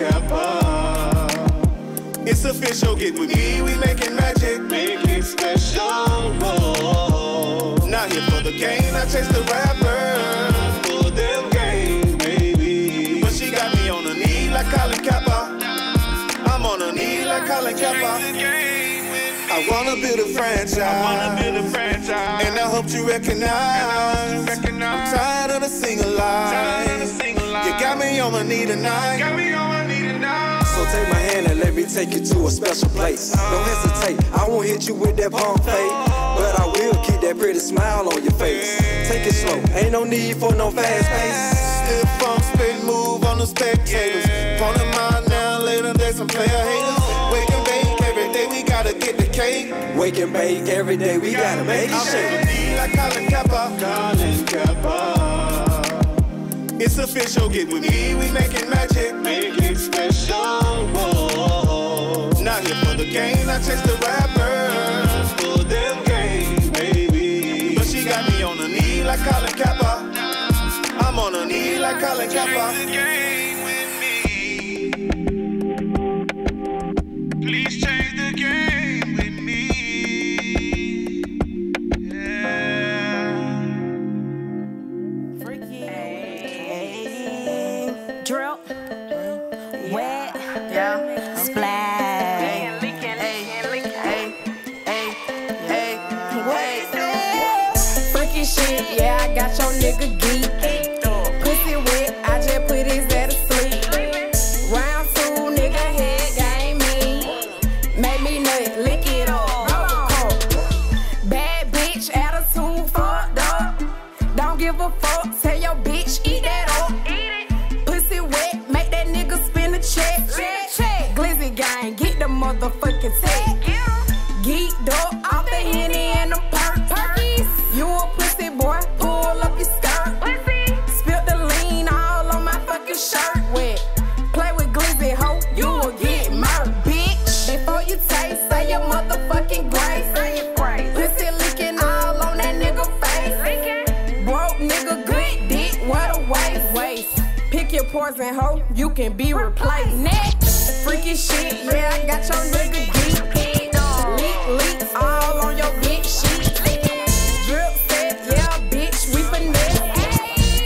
It's official, get with me, we making magic. Make it special. Not here for the game, I chase the rapper. For them game, baby. But she got me on a knee like Colin Kaepernick. I'm on a knee like Colin Kaepernick. I wanna build a franchise. And I hope you recognize. I'm tired of the single life. You got me on my knee tonight. So take my hand and let me take you to a special place. Don't hesitate, I won't hit you with that pump fake. But I will keep that pretty smile on your face. Take it slow, ain't no need for no fast pace. Still funk, spin, move on the spectators. Point them out now, later there's some player haters. Wake and bake every day, we gotta get the cake. Wake and bake every day, we gotta make it shake. Like Colin Kaepernick. It's official, get with me, we making magic. Make it special. Not here for the game, I chase the rapper. For them game, baby. But she got me on a knee like Colin Kaepernick. I'm on a knee like Colin Kaepernick. Please change the game with me. Drill, wet, yeah, splash. Freaky shit, poison hoe, you can be replaced. Next, freaky shit, yeah, I got your nigga geek. Leak, all on your bitch shit. Drip set, yeah, bitch, we finesse.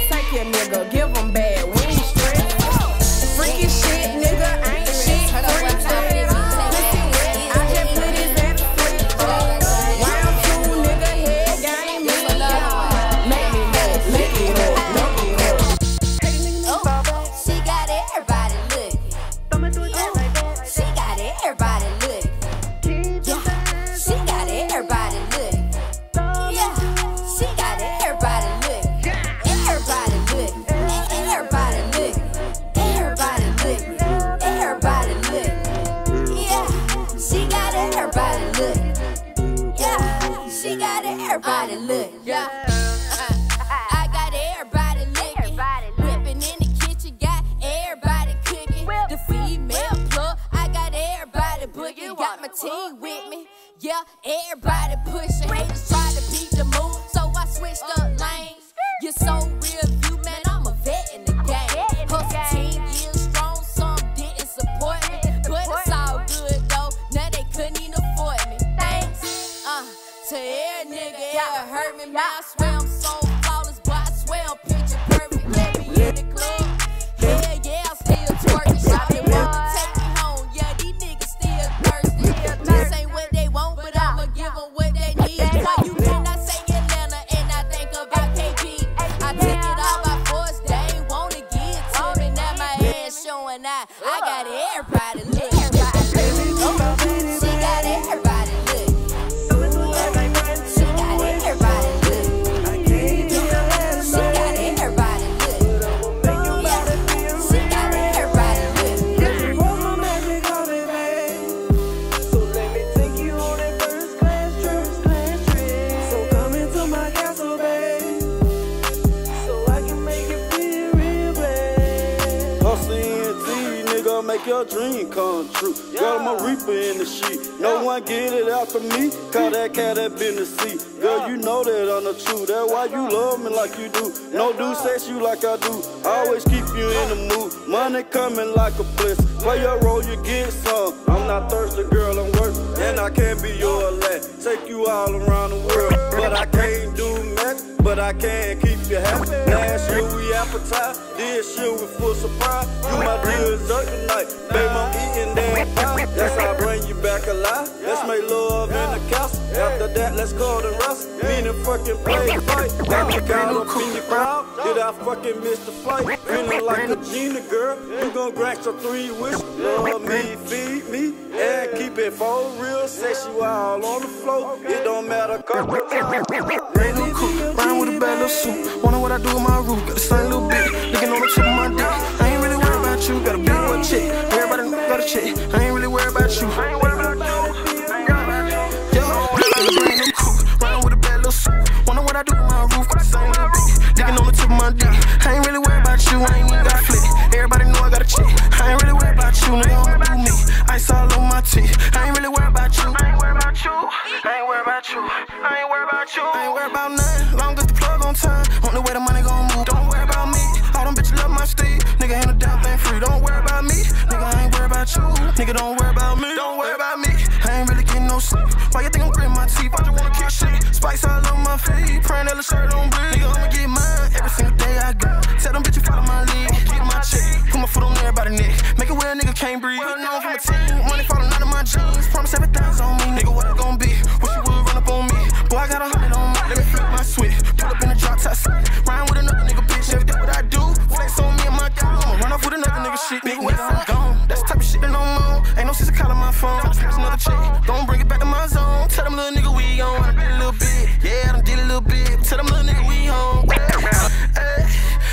Take your nigga, give him bad, we ain't stressed. Freaky shit, nigga, ain't shit. I just put his ass to sleep. Round 2, nigga, head game, me. Make me mad, lick it up. She got everybody looking. She got everybody looking. Yeah, she got everybody looking. Yeah, she got everybody looking. Everybody looking. Everybody looking. Everybody looking. Everybody looking. Yeah, she got everybody looking. Yeah, she got everybody looking. Yeah. I got everybody licking. Whipping in the kitchen, got everybody cooking. The female plug, I got everybody boogie. Got my team with me. Yeah, everybody pushing. Haters try to beat the move, so I switched up lanes. You're so real, you man, I'm a vet in the game. Hustle 10 years strong, some didn't support me, but it's all good though. Now they couldn't even afford me. Thanks, to every nigga ever hurt me, man. I swear I'm so flawless, but I swear I'm picture perfect. Let me in the club. Hell yeah, I'm still twerking. Shawty wanna take me home. Yeah, these niggas still thirsty. This ain't what they want, but I'ma give them what they need. Why you cannot say Atlanta and I think about KB? I took it all by force, they ain't wanna give it to me. Now my ass showing out. I got everybody looking. She got everybody looking. She got everybody looking. She got everybody looking. Yeah, she got everybody looking. So let me take you on that first class trip. So come into my castle, babe, so I can make it feel real bad. Hustle ENT, nigga, make your dream come true. Got my reaper in the sheet. No one get it out for me. Call that cat that been the seat. Girl, you know that I'm the truth. That's why you love me like you do. No do sex you like I do. Always keep you in the mood. Money coming like a bliss. Play your role, you get some. I'm not thirsty, girl, I'm worth it. And I can't be your lad. Take you all around the world. But I can't do much. But I can keep you happy. Last year we appetite. This year we full surprise. You my dessert tonight. Babe, I'm eating that pie. That's how I bring you back alive. Let's make love in the castle. After that, let's call the rest. Meaning fucking play fight. Got me caught up in your crowd. Did I fucking miss the flight? Feeling like a genie, girl. You gon' grant your 3 wishes. Love me, feed me, and keep it for real. Sexual all on the floor. It don't matter, cause Ain't no cook, riding with a bad little suit. Wonder what I do with my roof. Got the same little bitch, looking on the tip of my dick. I ain't really worried about you. Got a big boy chick. Everybody got a chick. I ain't really worried about you. I ain't worried about you. Yo, ain't no cook, riding with a bad little suit. Wonder what I do with my roof. Got the same little bitch, looking on the tip of my dick. I ain't really worried about you. I ain't even got a flick. Everybody know I got a chick. I ain't really worried about you. Nigga, I'ma do me. Ice all on my teeth. I ain't really worried about you. I ain't worried about you. I ain't worried about you. I ain't worried about you. I ain't worried about nothing. Long as the plug on time. On the way the money gon' move. Don't worry about me. All them bitches love my steed. Nigga ain't a damn thing free. Don't worry about me. Nigga, I ain't worried about you. Nigga, don't worry about me. Don't worry about me. I ain't really getting no sleep. Why you think I'm gritting my teeth? I just wanna kick shit. Spice all on my feet. Praying that the shirt don't bleed. Nigga, I'ma get mine every single day I go. Tell them bitches follow my lead. Get my check. Put my foot on everybody's neck. Make it where a nigga can't breathe. Well known from a team. Money falling out of my jeans. Promise everything's on me. Nigga, what it gon' be? Wish you would run up on me. Boy, I got 100 on me. Let me flip my switch. Pull up in the drop top seat. Rhyme with another nigga, bitch. Every day what I do. Flex on me and my guy. I'ma run off with another nigga shit. Nigga, when I'm gone. That's the type of shit that no more. Ain't no sense of calling my phone. There's another check. Gon' bring it back to my zone. Tell them little nigga we on. I done did a little bit. Yeah, I done did a little bit. Tell them little nigga we home. Hey,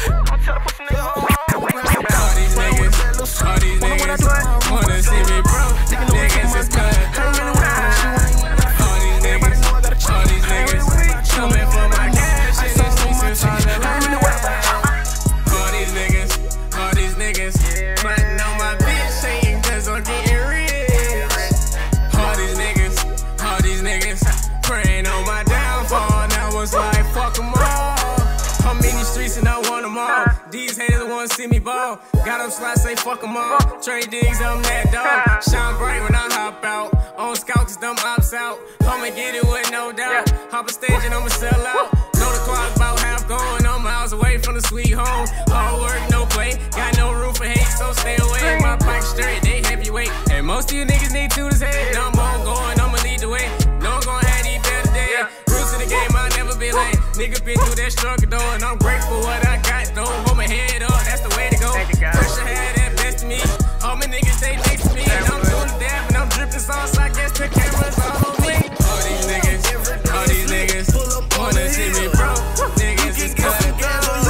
I'ma tell the pussy nigga home. All these niggas wanna see me broke. Niggas is cut. All these niggas coming for my cash in the streets and trying to lie. All these niggas plotting on my These haters wanna see me ball. Got up slide, say fuck them all. Trey Diggs, I'm that dog. Shine bright when I hop out. On scout, cause them ops out. I'ma get it with no doubt. Hop a stage and I'ma sell out. Know the clock about half gone. I'm miles away from the sweet home. All work, no play. Got no room for hate, so stay away. My bike straight, they heavyweight. And most of you niggas need to this head. Now I'm on going, I'ma lead the way. No, I'm gonna have these better days. Roots in the game, I'll never be late. Nigga been through that struggle though, and I'm grateful what I got though. Hold my head up, that's the way to go. Pressure had that best of me. All my niggas stay next to me. And I'm doing the dab and I'm dripping sauce. I guess the camera's all on me. All these niggas wanna see me broke. Niggas is cutting down. All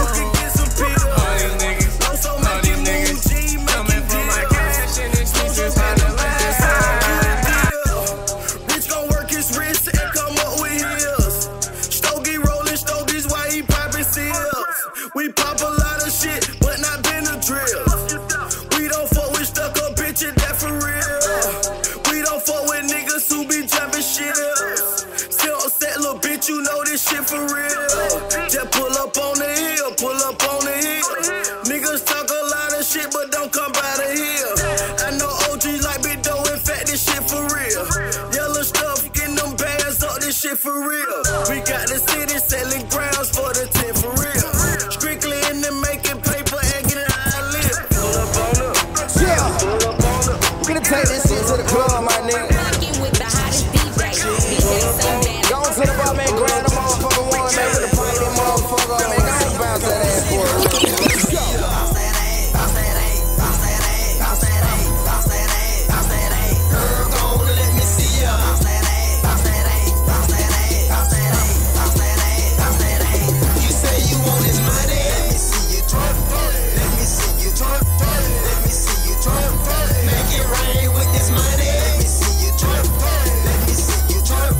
these niggas coming for my cash and excuses on the last. Bitch gon' work his wrist and come up with heels. Stogie rolling stogies while he popping seals. We pop a lot of shit, but not Benadryl. We don't fuck with stuck up bitches, that for real. We don't fuck with niggas who be jumping shit up. Still upset, little bitch, you know this shit for real. Just pull up on the hill, pull up on the hill. Niggas talk a lot of shit, but don't come by the hill. I know OG like Big Doe, in fact, this shit for real. Yellow stuff, getting them bands up, this shit for real. We got the city selling grounds for the 10 for real. Strictly in the making paper and getting high lip. Pull up on up. Yeah. Pull up on up. We gonna take this shit to the club, my nigga. Rockin' with the hottest DJ. Go on to the bar, man, grab the motherfucker one, man, with the party, that motherfucker, man, go and bounce that ass for it. Let's go. Girl, go on and let me see ya. You say you want this money. Let me see you twerk. Let me see you twerk. Let me see you twerk. Make it rain with this money. Let me see you twerk. Let me see you twerk.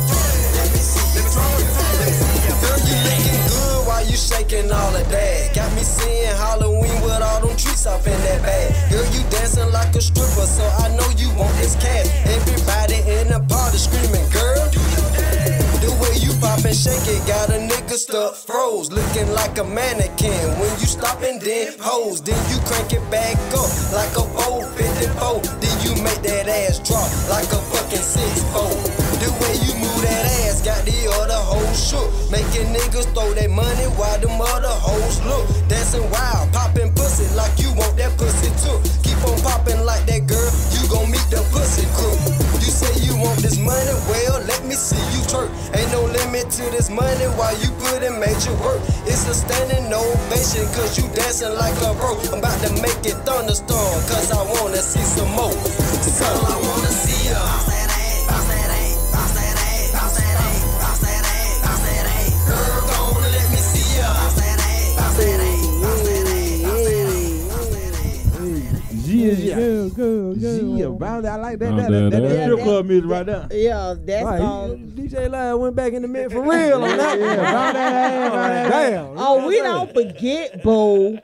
Let me see you twerk. Girl, you looking good while you shaking all of that. Got me seeing Halloween with all them treats off in that bag. Girl, you dancing like a stripper, so I know you want this cash. Everybody in the party screaming, girl, do your thing. The way you pop and shake it, got a nigga stuck froze, looking like a mannequin. When you stop and then pose, then you crank it back up like a 454. Then you make that ass drop like a fucking 6-4. The way you move that ass got the other hoes shook, making niggas throw their money while them other hoes look. Dancing wild, popping pussy like you want that pussy too. Keep on popping like that, girl, you gon' meet the pussy crew. You say you want this money, well, let me see you twerk. Ain't no limit to this money while you put in major work. It's a standing ovation cause you dancing like a bro. I'm about to make it thunderstorm cause I wanna see some more. So I wanna see ya. Girl, go on and let me see ya. Yeah, round. I like that. That strip club music right there. Yeah, that's right. DJ Live went back in the mid for real on that. Round that ass. Damn. Oh, we don't forget, boo.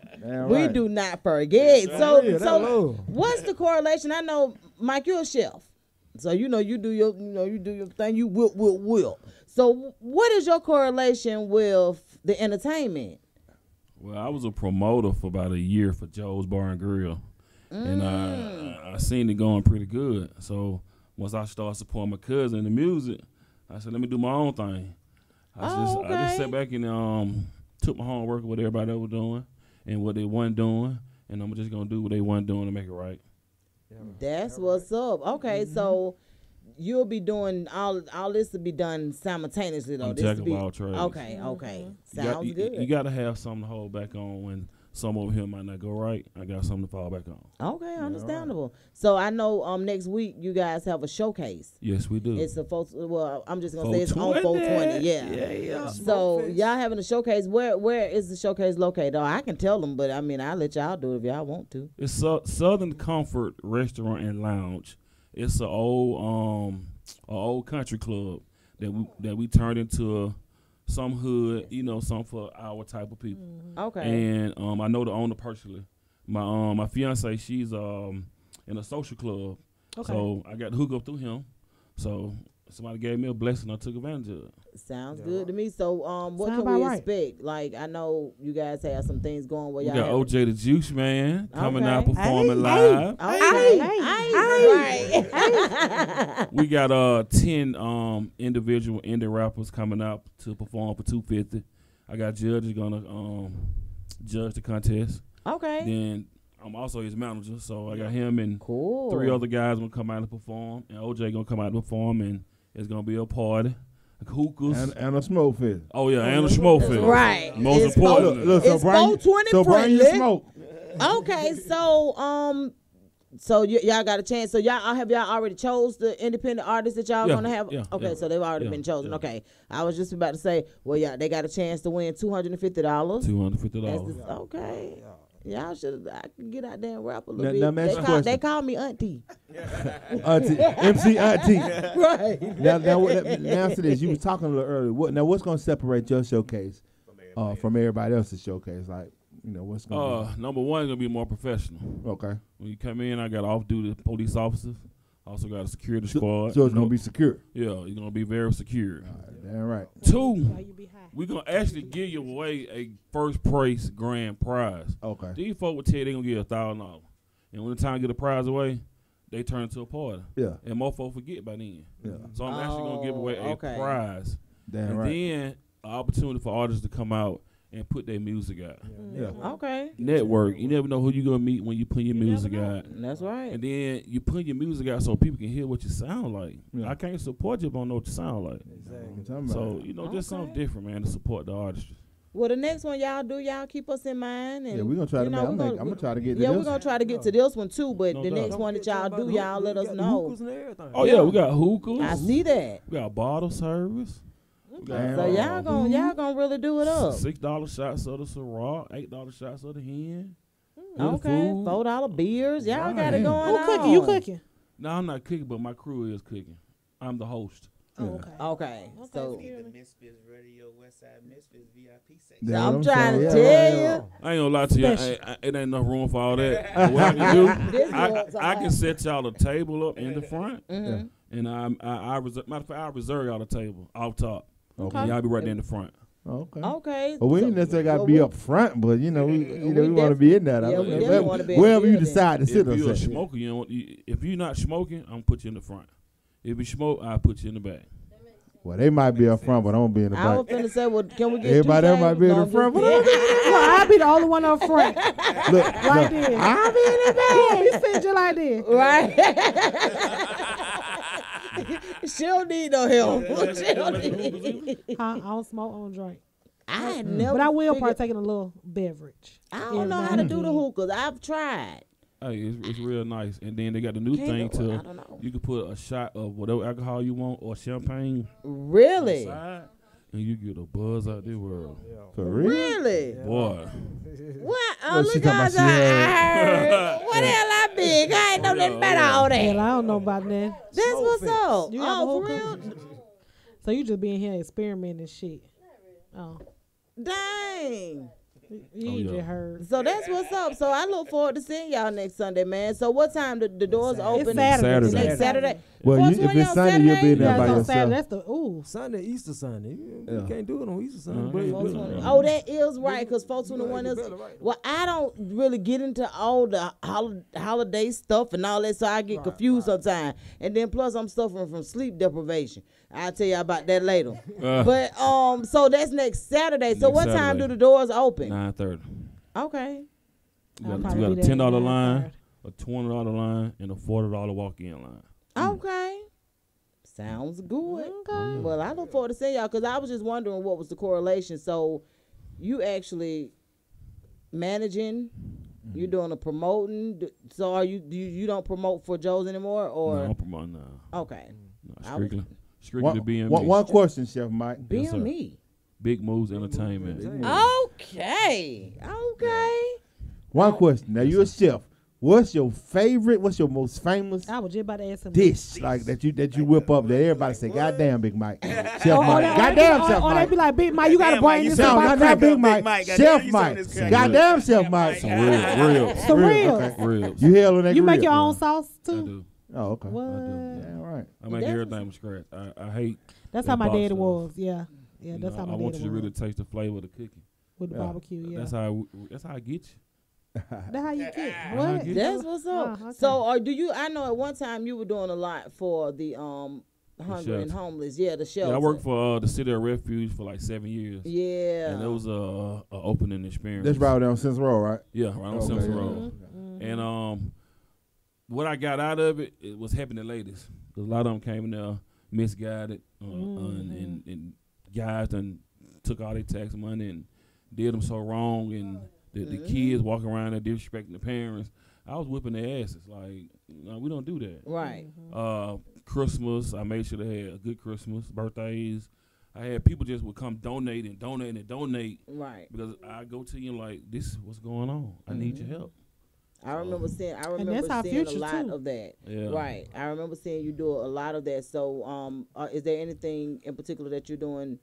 We do not forget. So what's the correlation? I know, Mike, you're a chef. So you do your thing. You will. So what is your correlation with the entertainment? Well, I was a promoter for about a year for Joe's Bar and Grill. And I seen it going pretty good. So once I started supporting my cousin in the music, I said, let me do my own thing. I just sat back and took my homework of what everybody else was doing and what they wasn't doing, and I'm just gonna do what they wasn't doing to make it right. That's what's up. Okay, so you'll be doing all this to be done simultaneously though. I'm jack of all trades. Okay. Sounds good. You gotta have something to hold back on when some over here might not go right. I got something to fall back on. Okay, understandable. Right. So I know next week you guys have a showcase. Yes, we do. It's I'm just gonna say it's on 420. Yeah. So y'all having a showcase. Where is the showcase located? Oh, I can tell them, but I mean I'll let y'all do it if y'all want to. It's Southern Comfort Restaurant and Lounge. It's an old country club that we turned into some hood, some for our type of people. Okay. And I know the owner personally. My fiance, she's in a social club. Okay. So I got to hook up through him. So somebody gave me a blessing. I took advantage of it. Sounds good to me. So, what can we expect? Like, I know you guys have some things going where We y'all got OJ the Juice Man coming Okay. out performing live. Right. We got 10 individual indie rappers coming out to perform for $250. I got judges gonna judge the contest. Okay. Then I'm also his manager, so I got him and Cool. 3 other guys gonna come out and perform, and OJ gonna come out and perform, and it's gonna be a party. Hookahs and a smoke fest. Oh yeah, and a smoke fest. Right. Most It's important. Look, It's 420 so bring your friendly. smoke. Okay, so y'all got a chance. So y'all already chose the independent artists that y'all gonna have? Okay, so they've already been chosen. Yeah. Okay, I was just about to say, well, yeah, they got a chance to win $250. $250. Okay. Y'all should. I can get out there and rap a Now- little now, bit. They call me Auntie. Auntie, MC Auntie. Right. Now to this, you was talking a little earlier. What's going to separate your showcase from everybody else's showcase? Like, what's going to Number one is gonna be more professional. Okay. When you come in, I got off-duty police officers. Also got a security squad. So it's gonna be secure. Yeah, it's gonna be very secure. Damn right. 2, we're gonna actually give you away a first place grand prize. Okay. These folks will tell you they're gonna give $1,000, and when the time to get the prize away, they turn into a party. Yeah. And more folks forget by then. Yeah. So I'm actually gonna give away a prize. Damn and right. then an opportunity for artists to come out and put their music out. Yeah. Okay. Network. You never know who you're gonna meet when you put your music out. That's right. And then you put your music out so people can hear what you sound like. I can't support you if I don't know what you sound like. Exactly. So, just something different, man, to support the artistry. Well, the next one y'all do, y'all keep us in mind. And Yeah, we're gonna try to. I'm gonna try to get to this. we're gonna try to get to this one too. But No the doubt. next one that y'all do, y'all let us know. Oh yeah, we got hookahs. I see that. We got bottle service. So y'all gonna really do it up. $6 shots of the Ciroc, $8 shots of the hen. Okay, $4 beers. Y'all got it Right. going Who on. cooking? You cooking? No, I'm not cooking, but my crew is cooking. I'm the host. Okay. So The Misfits Radio Westside Misfits VIP section. That's I'm what trying to saying. tell you. I ain't gonna lie to you. It ain't enough room for all that. But what I can do, I can set y'all a table up in the front, and I reserve. Matter of fact, I reserve y'all a table off top. Okay. And y'all be right there in the front. Okay. Okay. Well, we ain't necessarily got to be up front, but we want to be in that. Yeah, we definitely wanna be in wherever the you building. decide to sit If you're a on. smoker, if you're not smoking, I'm gonna put you in the front. If you smoke, I'll put you in the back. Well, they might be up front, but I'm gonna be in the I was back. finna say, well, can we get Everybody two else might be in the tables? front, but No, I'll be the only one up front. Look, Right there. I'll be in the back. He said you like that. Right. She don't need no help. She don't need. I don't smoke, I don't drink. I had never. But I will figured- partake in a little beverage. I don't know how to do the hookahs. I've tried. Hey, it's real nice. And then they got the new Can't thing do it. I to don't know. you can put a shot of whatever alcohol you want or champagne. Really? Inside, and you get a buzz out the world. For real? Really? Boy. What? Well, Oh, she look talking guys, about she I had- heard. What the hell I big? I ain't know nothing about all that. Hell, I don't know about that. That's what's up. You have a Oh, for hookah? real? So you just being here experimenting and shit. Oh. Dang. You just heard. So that's what's up. So I look forward to seeing y'all next Sunday, man. So what time the doors open? It's Saturday. Next Saturday. Well, if 420 it's on Sunday, you'll be in there Yeah, by it's on yourself. Saturday. That's the Sunday, Easter Sunday. You Yeah. can't do it on Easter Sunday. but 420. Oh, that is right, because 421 is. Well, I don't really get into all the holiday stuff and all that, so I get confused sometimes. And then plus, I'm suffering from sleep deprivation. I'll tell you about that later. But so that's next Saturday. So Next what time Saturday. do the doors open? 9:30. Okay. We I'll got probably a be there at $10 line, 9:30. a $20 line, and a $40 walk-in line. Okay. Sounds good. Okay. Well, I look forward to seeing y'all because I was just wondering what was the correlation. So you actually managing, you're doing a promoting. So are you don't promote for Joe's anymore or? No, I'm promoting now. Okay. No, strictly the BME. One question, Chef Mike. Yes, sir. BME. Big Moves Entertainment. Okay. Okay. One question. Now you're a chef. What's your favorite? What's your most famous I was just about to ask him. dish like that you whip up that everybody say, "Goddamn, Big Mike, Chef Or Mike, they- goddamn, or- Chef or they Mike." be like, Big Mike, you got to bring this No, up. not that Big Mike, Chef Mike, goddamn, Chef Mike. Some real. Some real. Okay. You hell on that You grill. make your own sauce I too? do. Oh, okay. What? I do. Yeah, right. I make everything from scratch. I hate. That's how my daddy stuff. was. Yeah. Yeah, You that's know, how my I daddy want was. you to really taste the flavor of the cookie. With the barbecue, yeah. That's how I get you. That's how you get. How I What? get That's what's up. Okay. So, do you? I know at one time you were doing a lot for the hungry and homeless. Yeah, the shelter. Yeah, I worked for the City of Refuge for like 7 years. Yeah. And it was a opening experience. That's right on Simpson Road, right? Yeah, right on Simpson Road. And what I got out of it was helping the ladies. 'Cause a lot of them came in there misguided, and guys done took all their tax money and did them so wrong, and the kids walking around there disrespecting the parents. I was whipping their asses. Like, no, we don't do that. Right. Christmas, I made sure they had a good Christmas. Birthdays, I had people just would come donate. Right. Because I go to you like, this is what's going on. I need your help. I remember seeing a lot of that. Yeah. Right. I remember seeing you do a lot of that. So, is there anything in particular that you're doing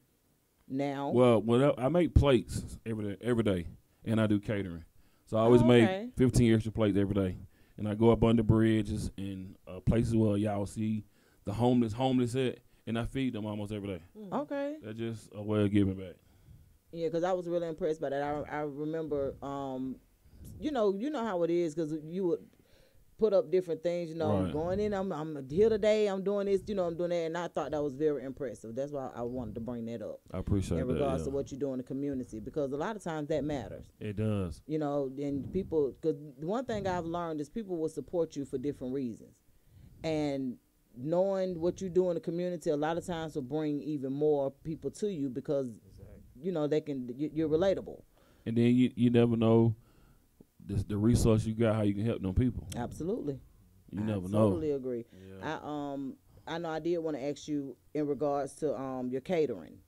now? Well, I make plates every day, and I do catering. So I always make 15 extra plates every day, and I go up under bridges and places where y'all see the homeless at, and I feed them almost every day. Okay. That's just a way of giving back. Yeah, because I was really impressed by that. I remember, you know how it is, because you would put up different things, Right. going in, I'm here today, I'm doing this, I'm doing that, and I thought that was very impressive. That's why I wanted to bring that up. I appreciate that. In regards to what you do in the community, because a lot of times that matters. It does. And people, because one thing I've learned is people will support you for different reasons. And knowing what you do in the community a lot of times will bring even more people to you because, you're relatable. And then you never know the resource you got, how you can help them people. Absolutely. You never know. I totally agree. Yeah. I know I did want to ask you in regards to your catering.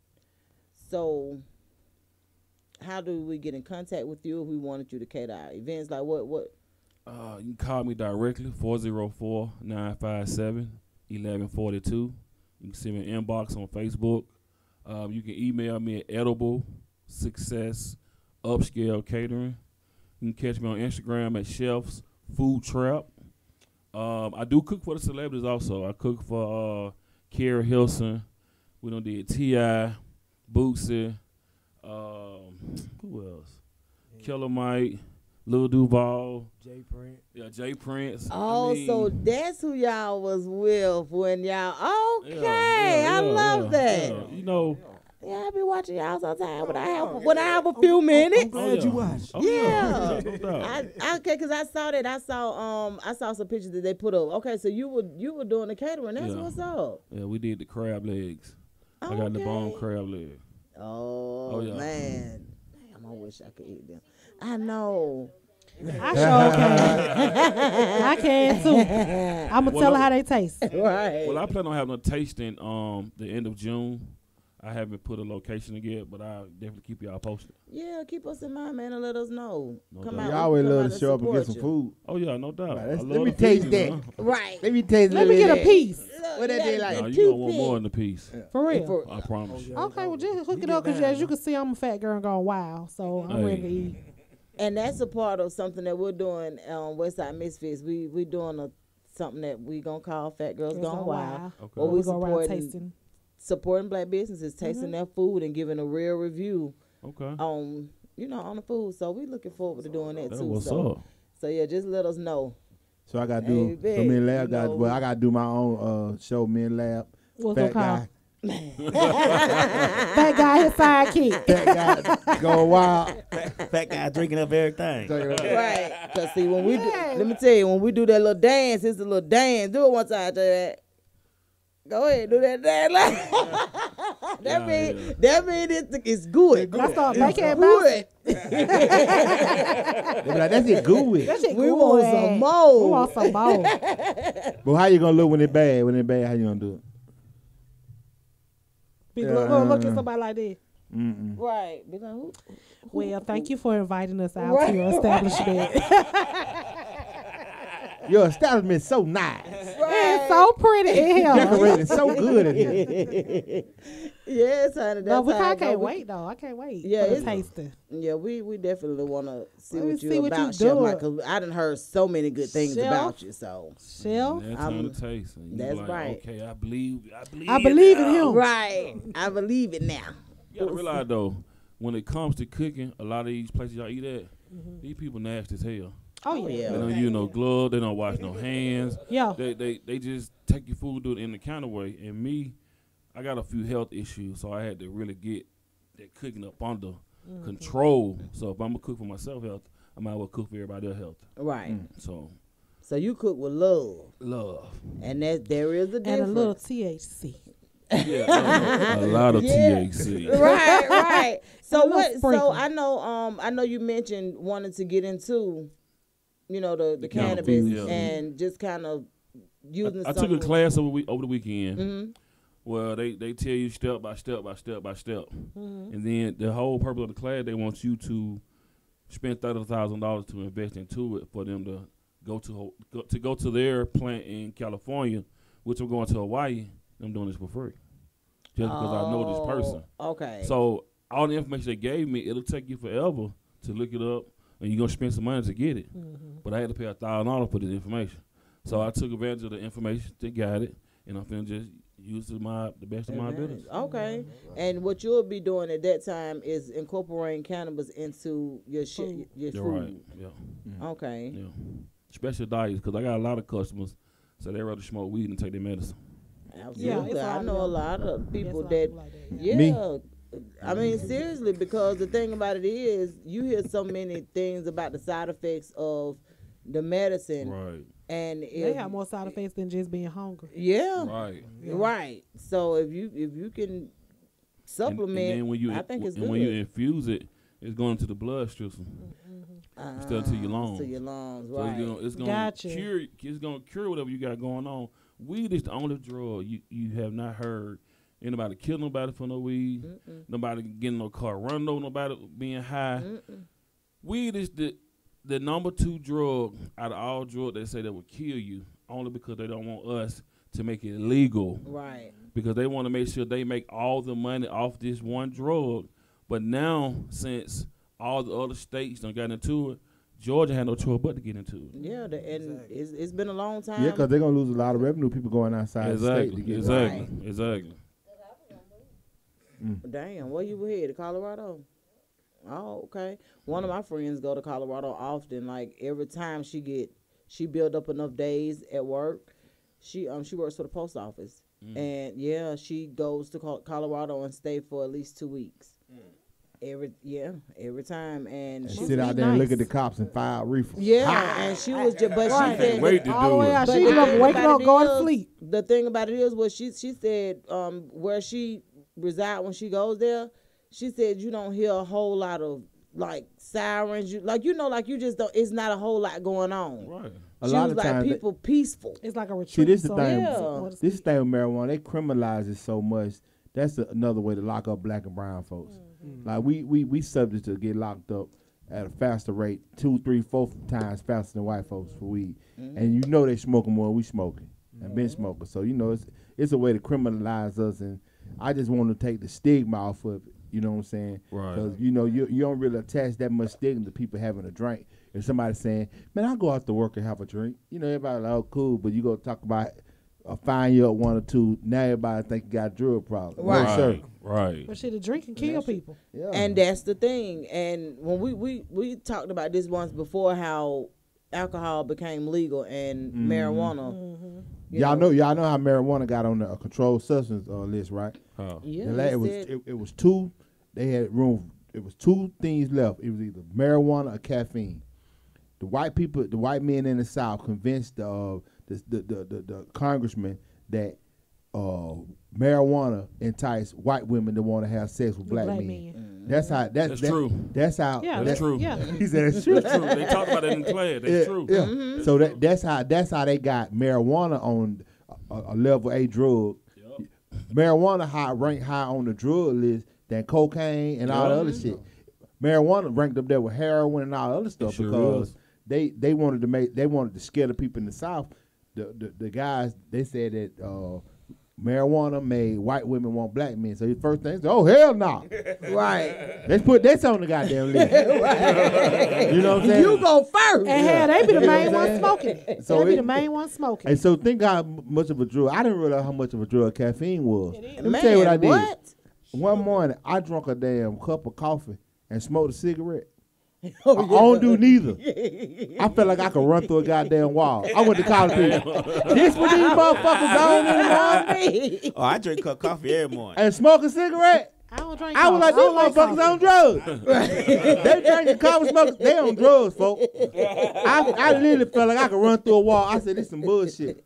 So how do we get in contact with you if we wanted you to cater our events? Like what? You can call me directly, 404-957-1142. You can send me an inbox on Facebook. You can email me at Edible Success Upscale Catering. You can catch me on Instagram at Chef's Food Trap. I do cook for the celebrities also. I cook for Kara Hilson. We done did T.I., Bootsy, who else? Killer Mike, Lil Duval. Jay Prince. Yeah, Jay Prince. Oh, so that's who y'all was with when y'all, okay, I love that. Yeah, Yeah, I be watching y'all sometimes when I have a few minutes. I'm glad you watched. Yeah. No doubt. Okay, because I saw that. I saw some pictures that they put up. Okay, so you were doing the catering. That's what's up. Yeah, we did the crab legs. I got the bone crab leg. Oh yeah. Man. Damn, I wish I could eat them. I know. I sure can. I can too. I'm gonna tell her how they taste. Right. Well, I plan on having a tasting the end of June. I haven't put a location yet, but I'll definitely keep y'all posted. Yeah, keep us in mind, man, and let us know. We always love to show up and get some food. Oh yeah, no doubt. Right, let me taste that. Right. Let me taste. Let me get a piece. What that they like? No, you gonna want more than a piece. Yeah. For real. I promise you. Okay, well just hook it up because as you can see, I'm a fat girl going wild, so I'm ready to eat. And that's a part of something that we're doing on Westside Misfits. We doing something that we gonna call Fat Girls Gone Wild. Okay. Where we go around supporting black businesses, tasting their food and giving a real review. Okay. On the food. So we looking forward to doing that too. What's up? So yeah, just let us know. So I gotta do Men Lab. I gotta do my own show, Men Lab. What's Fat guy. Fat guy, his sidekick. Fat guy going wild. Fat guy drinking up everything. Right. Cause see when we let me tell you, when we do that little dance, it's a little dance. Do it one time, Jay. Go ahead, do that dance. That mean it's good. I start making it good. That's it good. We want some more. We want some more. But how you gonna look when it's bad? When it's bad, how you gonna do it? Be look at somebody like that. Right. Be like, who? Well, thank you for inviting us out to your establishment. Your establishment's so nice. Right. It's so pretty in here. Decorated so good in here. Yes, honey. No, That's how I I can't go. wait though. I can't wait. Yeah, for the tasting. Yeah, we definitely want to see Let me what see you what about, you Chef doing. Mike. 'Cause I done heard so many good things Chef. about you. So, Chef, That's time to taste. And you That's like, right. Okay, I believe in him. Right, I believe it now. You gotta realize though, when it comes to cooking, a lot of these places y'all eat at, these people nasty as hell. Oh yeah. They don't use no gloves. They don't wash no hands. Yeah. They just take your food, do it in the counter way. And me, I got a few health issues, so I had to really get that cooking up under control. So if I'm gonna cook for myself health, I might as well cook for everybody else health. Right. So you cook with love. Love. And there is a difference. And a little THC. Yeah, a lot of THC. Right. So what? So sprinkle. I know you mentioned wanting to get into, the cannabis and just kind of using. I took a class over the weekend. Mm-hmm. Well, they tell you step by step by step by step, and then the whole purpose of the class, they want you to spend $30,000 to invest into it for them to go to their plant in California, which I'm going to Hawaii. I'm doing this for free, just because I know this person. Okay. So all the information they gave me, it'll take you forever to look it up, and you're gonna spend some money to get it. But I had to pay $1,000 for this information, so I took advantage of the information they got it, and I'm finna just use the best of my ability. Okay. And what you'll be doing at that time is incorporating cannabis into your food. Right. Yeah. Okay. Yeah. Special diets, because I got a lot of customers, so they rather smoke weed and take their medicine. Absolutely. I know a lot of people that. Me? I mean, seriously, because the thing about it is, you hear so many things about the side effects of the medicine. Right. And they have more side effects than just being hungry. Yeah. Right. Right. So if you can supplement, and then when you, I think it's good. when you infuse it, it's going into the blood system instead of to your lungs. To your lungs, so right. It's going to cure whatever you got going on. Weed is the only drug you have not heard anybody kill nobody for no weed. Nobody getting no car run over nobody being high. Weed is the number 2 drug out of all drugs they say that will kill you, only because they don't want us to make it legal. Right. Because they want to make sure they make all the money off this one drug. But now, since all the other states done got into it, Georgia had no choice but to get into it. Yeah, and it's been a long time. Yeah, because they're going to lose a lot of revenue, people going outside the state to get Exactly. Damn, where you headed? Colorado? Oh, okay. One of my friends go to Colorado often. Like every time she build up enough days at work, she works for the post office, and she goes to Colorado and stay for at least 2 weeks. Every time, and she sit out there and look at the cops and file reefer. Yeah, and she was just, but she said, wait to do it. She waking up, going to sleep. The thing about it is, what she said, where she reside when she goes there, she said you don't hear a whole lot of like sirens. You just don't. It's not a whole lot going on. Right. A lot of times, people peaceful. It's like a retreat. See, this is the thing. Yeah. This thing with marijuana, they criminalize it so much. That's another way to lock up black and brown folks. Like we subject to get locked up at a faster rate, 2, 3, 4 times faster than white folks for weed, and they smoking more than we smoking and been smoking. So it's a way to criminalize us, and I just want to take the stigma off of it. You know what I'm saying? Right. Because you don't really attach that much stigma to people having a drink. If somebody's saying, "Man, I go out to work and have a drink," everybody like, "Oh, cool," but you go talk about fine you up 1 or 2. Now everybody think you got a drug problem. Right. No, sir. Right. But shit, drink can kill people. Yeah. And that's the thing. And when we talked about this once before, how alcohol became legal and marijuana. Y'all know how marijuana got on the controlled substance list, right? Yeah. It was 2. They had room. It was 2 things left. It was either marijuana or caffeine. The white men in the South convinced the congressman that marijuana entice white women to want to have sex with black men. That's true. That's how. Yeah, that's true. Yeah. He said that's true. That's true. They talked about it in class. That's true. Yeah. Mm-hmm. So that's how they got marijuana on a level A drug. Yep. Marijuana ranked high on the drug list than cocaine and all the other shit. Marijuana ranked up there with heroin and all the other stuff because they wanted to scare the people in the South. The guys, they said that marijuana made white women want black men. So his first thing is, oh, hell no. Right. Let's put this on the goddamn list. Right. You know what I'm saying? You go first. And hell, they be the main one smoking. So They be the main one smoking. And so think how much of a drug. I didn't realize how much of a drug caffeine was. Let me Man, tell you what I did. what? One morning, I drank a damn cup of coffee and smoked a cigarette. Oh, I don't do neither. I felt like I could run through a goddamn wall. I went to college people. This what these motherfuckers on in the morning. Oh, I drink coffee every morning. And smoke a cigarette. I don't drink I was like, coffee. these motherfuckers on drugs. They drinking coffee, smoking. They on drugs, folks. I literally felt like I could run through a wall. I said, this some bullshit.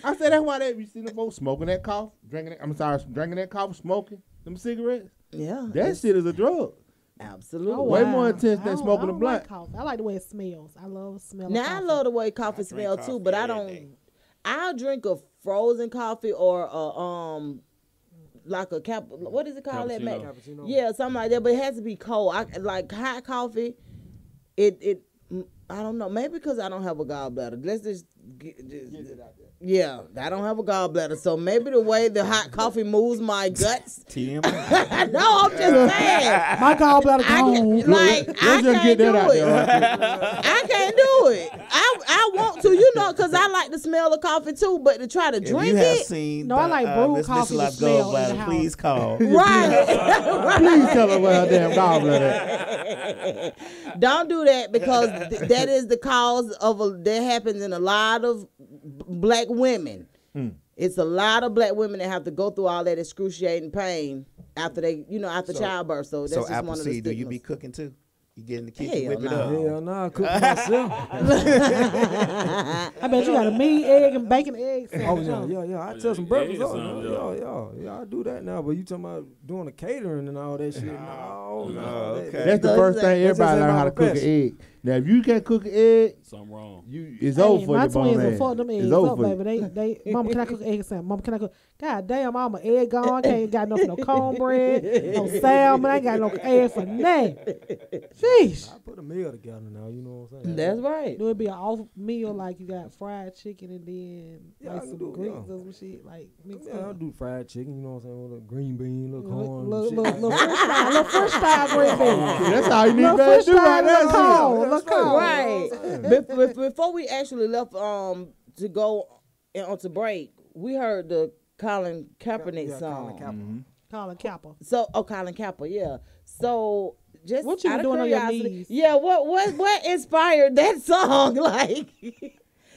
I said, that's why they be seeing the folks smoking that coffee, drinking that coffee, smoking them cigarettes. Yeah. That shit is a drug. Absolutely. Way more intense than smoking a I blunt. like coffee. I like the way it smells. I love the smell of Now coffee. I love the way coffee smells too, but I don't. I'll drink a frozen coffee or a like a what is it called? That Cappuccino. Yeah, something like that. But it has to be cold. I like hot coffee. It I don't know. Maybe because I don't have a gallbladder. Let's just get it out there. Yeah, I don't have a gallbladder, so maybe the way the hot coffee moves my guts. TM. No, I'm just saying. My gallbladder gone. I can't do it. I can't do it. I want to, because I like the smell of coffee too, but to try to drink If you have it. seen No, I like brewed Miss coffee to Life's smell in the gallbladder, house. please call. Right. Please tell her where her damn gallbladder. Don't do that because that is the cause of that happens in a lot of black women. It's a lot of black women that have to go through all that excruciating pain after they, after childbirth. So that's just one of the AppleSeedy, do you stigmas. be cooking too? You get in the kitchen, Hell whip it no. up. Hell nah, I cook for myself. I bet you got a meat, egg, and bacon eggs. Oh yeah. I tell some breakfast. Yeah, Yeah, I do that now. But you talking about doing the catering and all that shit? No. Okay. That's the first thing everybody learn how to cook an egg. Now, if you can't cook an egg, something wrong. It's over for my you, twins bum will fuck them eggs It's over up, for you. baby. They, Mama, can I cook egg sandwich? Mama, can I cook? God damn, I'm an egg gone. Can't got nothing, no cornbread, no salmon. I ain't got no egg for nothing. Sheesh. I put a meal together now. You know what I'm saying? That's right. Do it be an off meal like you got fried chicken and then Yeah, I like can some do it, greens yeah. or some shit like mixed Yeah, I'll up. do fried chicken. You know what I'm saying? With a green bean, little corn. Little French style green bean. That's all you need Little to French do right style, there. little corn. Right. Before we actually left to go onto break, we heard the Colin Kaepernick song. Colin Kappa. So, Colin Kappa, yeah. So, just What you out been of doing on your curiosity, knees? yeah. What inspired that song? Like,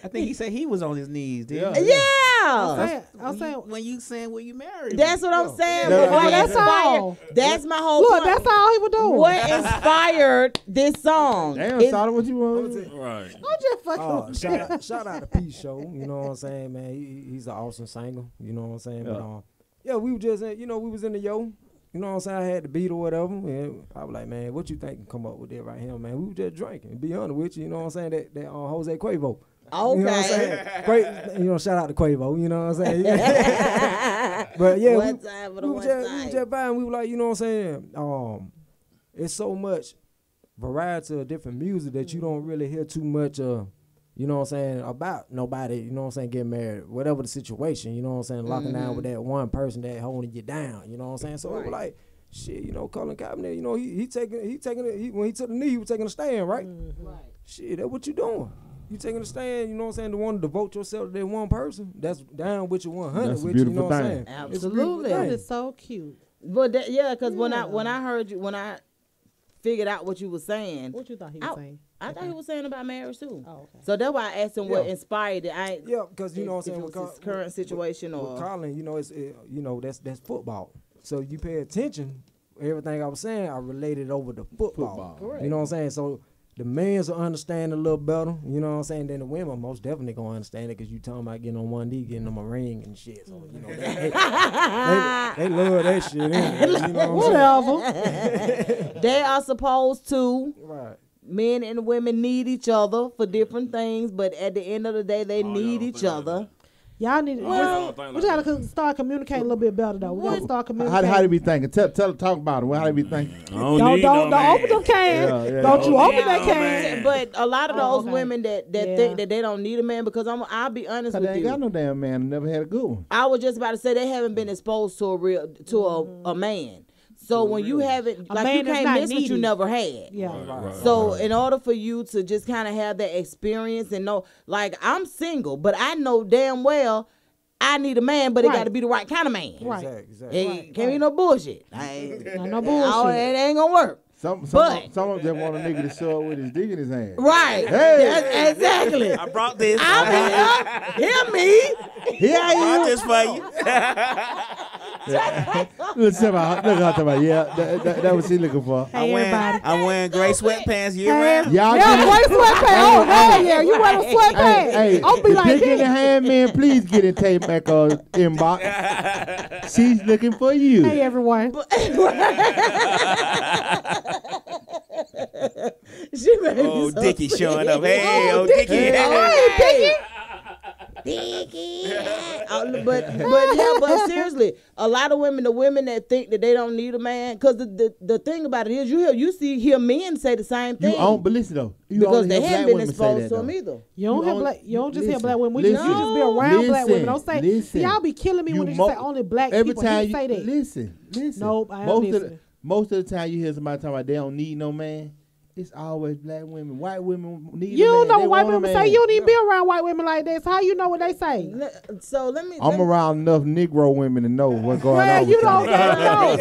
I think he said he was on his knees, didn't yeah. he? I'm saying When you saying will you marry me? That's what I'm saying. No, But what that's inspired? all. That's my whole Look, point. that's all he was doing. What inspired this song? Damn, It- Sada, what you want? Right. I'm just fucking. Shout out to Peace Show. You know what I'm saying, man? He's an awesome singer. You know what I'm saying? But we were just, we was in the yo. You know what I'm saying? I had the beat or whatever. And I was like, man, what you think can come up with that right here, man? We were just drinking. Be honest with you, you know what I'm saying? That Jose Quavo. Okay. You know what I'm saying? Great, shout out to Quavo, you know what I'm saying? But yeah, One time for the we one was time. just buying, we were like, you know what I'm saying? It's so much variety of different music that you don't really hear too much you know what I'm saying, about nobody, you know what I'm saying, getting married, whatever the situation, you know what I'm saying, locking down with that one person that holding you down, you know what I'm saying? So it was like, shit, Colin Kaepernick, he taking it, when he took the knee, he was taking a stand, right? Right. Shit, that's what you doing. You taking a stand, you know what I'm saying, to want to devote yourself to that one person, that's down with you 100 That's a with you, you know beautiful what I'm thing. saying? Absolutely. That is so cute. But because when I heard you, when I figured out what you were saying, What you thought he was saying? I thought he was saying about marriage too. Oh, okay. So that's why I asked him what inspired it. Yeah, because you know what I'm saying, if it was his current situation with or Colin, that's football. So you pay attention. Everything I was saying, I related over to football. Correct. You know what I'm saying? So the men's will understand a little better. You know what I'm saying? Then the women most definitely gonna understand it because you talking about getting on one knee, getting them a ring and shit. So they love that shit. You know what I'm whatever. They are supposed to. Right. Men and women need each other for different things, but at the end of the day, they need each other. Y'all need Well, we gotta start communicating a little bit better though. We gotta start communicating. How do we thinking? Talk about it. How do we thinking? Don't open them cans. Don't you open that can. But a lot of those women that think that they don't need a man, because I'll be honest with you. They ain't got no damn man. Never had a good one. I was just about to say they haven't been exposed to a man. So when you haven't, like, you can't miss what you never had. Yeah. So in order for you to just kind of have that experience and know, like, I'm single, but I know damn well I need a man, but it got to be the right kind of man. Right. Exactly. It can't be no bullshit. No bullshit. It ain't gonna work. Some of them just want a nigga to show up with his dick in his hand. Right. Hey. Exactly. I brought this. Hear me. Here I brought this for you. Look about that was he looking for. Hey, everybody. I'm wearing gray sweatpants year round. Y'all gray sweatpants. Oh, hell yeah. You wearing a sweatpants. Hey, I'll be the like dick in this. the hand, man, please get in Tape Mac inbox. She's looking for you. Hey, everyone. Dickie showing up. Hey, Dickie. Hey, Dickie. But seriously, a lot of women, the women that think that they don't need a man, because the thing about it is, you hear men say the same thing. But listen though, because they haven't been exposed to them either. You don't just hear black women. You just be around black women. Don't say. See, y'all be killing me when you say only black people. Every time you say that. Listen. Nope, I am listening. Most of the time you hear somebody talking about they don't need no man. It's always black women. White women need a man. You don't know what white women say. You don't even be around white women like that. So how you know what they say? So let me. I'm around enough Negro women to know what's going on. Well, you don't know.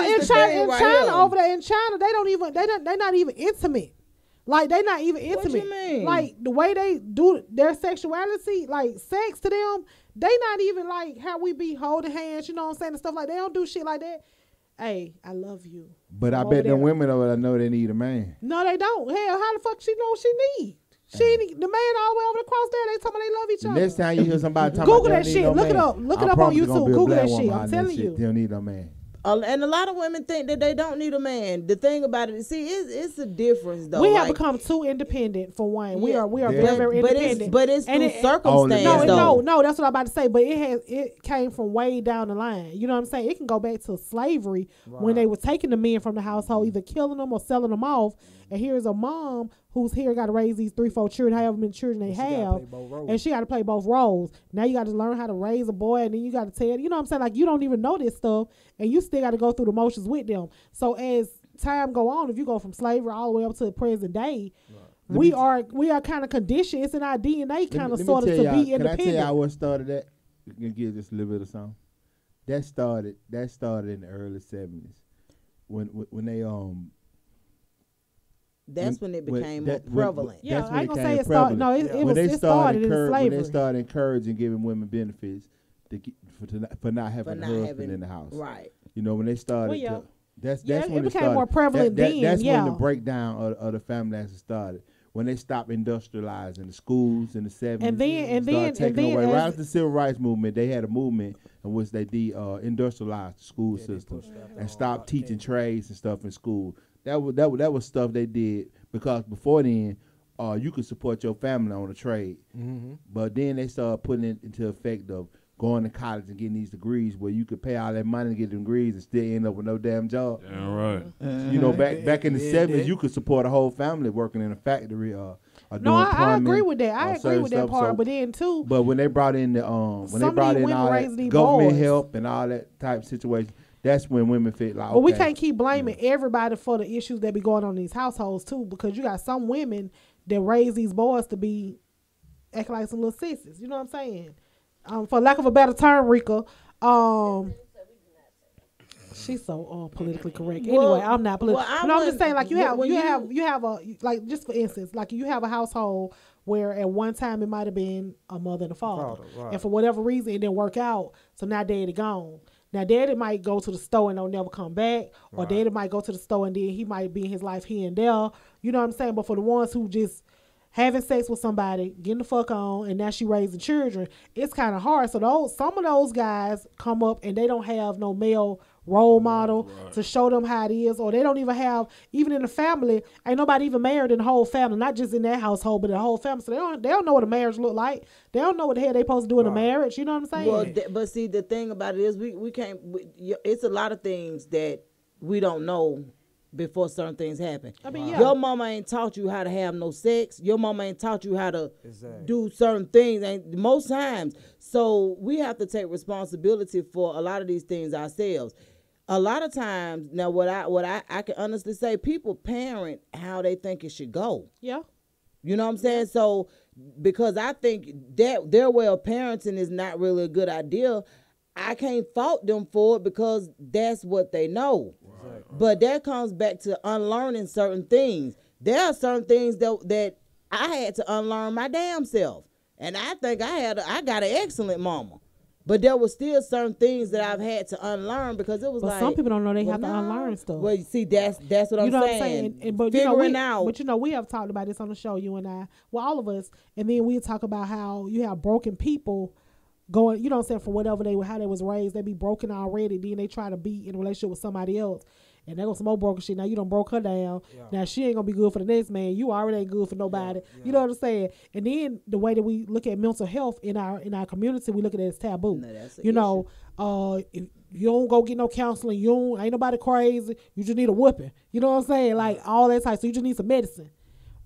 In China over there in China, they're not even intimate. Like they not even intimate. What you mean? Like the way they do their sexuality, like sex to them, they not even like how we be holding hands. You know what I'm saying, and stuff like that. They don't do shit like that. Hey, I love you. But I bet them women over there know they need a man. No, they don't. Hell, how the fuck she know she need? The man all the way over the cross there. They talking about they love each other. Next time you hear somebody talking Google about that shit. Look it up. Look it up on YouTube. Google that shit. I'm telling you. They don't need a man. And a lot of women think that they don't need a man. The thing about it, see, it's a difference though. We have become too independent for one. We are very, very independent. But it's through circumstance. No, that's what I'm about to say. But it came from way down the line. You know what I'm saying? It can go back to slavery when they were taking the men from the household, either killing them or selling them off. And here's a mom who's here got to raise these 3-4 children, however many children they have, and she got to play both roles. Now you got to learn how to raise a boy, and then you got to tell, you know what I'm saying? Like, you don't even know this stuff, and you still got to go through the motions with them. So as time go on, if you go from slavery all the way up to the present day, we are kind of conditioned. It's in our DNA kind of sort of to be independent. Can I tell y'all what started that? You can give just a little bit of something. That started in the early 70s when they That's when it became more prevalent. I ain't gonna say it started. No, it started in slavery. When they started encouraging giving women benefits for not having a husband in the house. Right. You know, when they started. That's when it became started. more prevalent then. That's when the breakdown of the family has started. When they stopped industrializing the schools in the 70s. And then taking away. Right after the civil rights movement, they had a movement in which they industrialized the school system and stopped teaching trades and stuff in school. That was stuff they did because before then, you could support your family on a trade. Mm-hmm. But then they started putting it into effect of going to college and getting these degrees where you could pay all that money to get degrees and still end up with no damn job. Yeah, right. You know, back in the 70s, you could support a whole family working in a factory. I agree with that. I agree with that part. But then too. But when they brought in the all that government help and all that type of situation. That's when women feel like, but we can't keep blaming everybody for the issues that be going on in these households too, because you got some women that raise these boys to be acting like some little sissies. You know what I'm saying? For lack of a better term, Rika, she's so politically correct. Anyway, I'm not political. I'm just saying, like you have a like, just for instance, like you have a household where at one time it might have been a mother and a father, and for whatever reason it didn't work out, so now daddy gone. Now, daddy might go to the store and don't never come back, or daddy might go to the store and then he might be in his life here and there. You know what I'm saying? But for the ones who just having sex with somebody, getting the fuck on, and now she raising children, it's kind of hard. So some of those guys come up and they don't have no male role model to show them how it is, or they don't even have, even in the family, ain't nobody even married in the whole family, not just in their household, but in the whole family. So they don't know what a marriage look like. They don't know what the hell they supposed to do in a marriage. You know what I'm saying? Well, but see, the thing about it is we can't. It's a lot of things that we don't know before certain things happen. I mean, your mama ain't taught you how to have no sex. Your mama ain't taught you how to do certain things, and most times. So we have to take responsibility for a lot of these things ourselves. A lot of times, now what I can honestly say, people parent how they think it should go. Yeah. You know what I'm saying? So because I think that their way of parenting is not really a good idea, I can't fault them for it because that's what they know. Right. But that comes back to unlearning certain things. There are certain things that I had to unlearn my damn self. And I think I got an excellent mama. But there was still certain things that I've had to unlearn because it was but some people don't know they have to unlearn stuff. Well, you see, that's what I'm saying. And, but figuring out. But we have talked about this on the show, you and I, well, all of us, and then we talk about how you have broken people going, you know what I'm saying, for whatever how they was raised, they be broken already, then they try to be in a relationship with somebody else. And there goes some more broken shit. Now you done broke her down. Yeah. Now she ain't gonna be good for the next man. You already ain't good for nobody. Yeah. You know what I'm saying? And then the way that we look at mental health in our community, we look at it as taboo. No, you know, if you don't go get no counseling, ain't nobody crazy. You just need a whooping. You know what I'm saying? Like all that type. So you just need some medicine.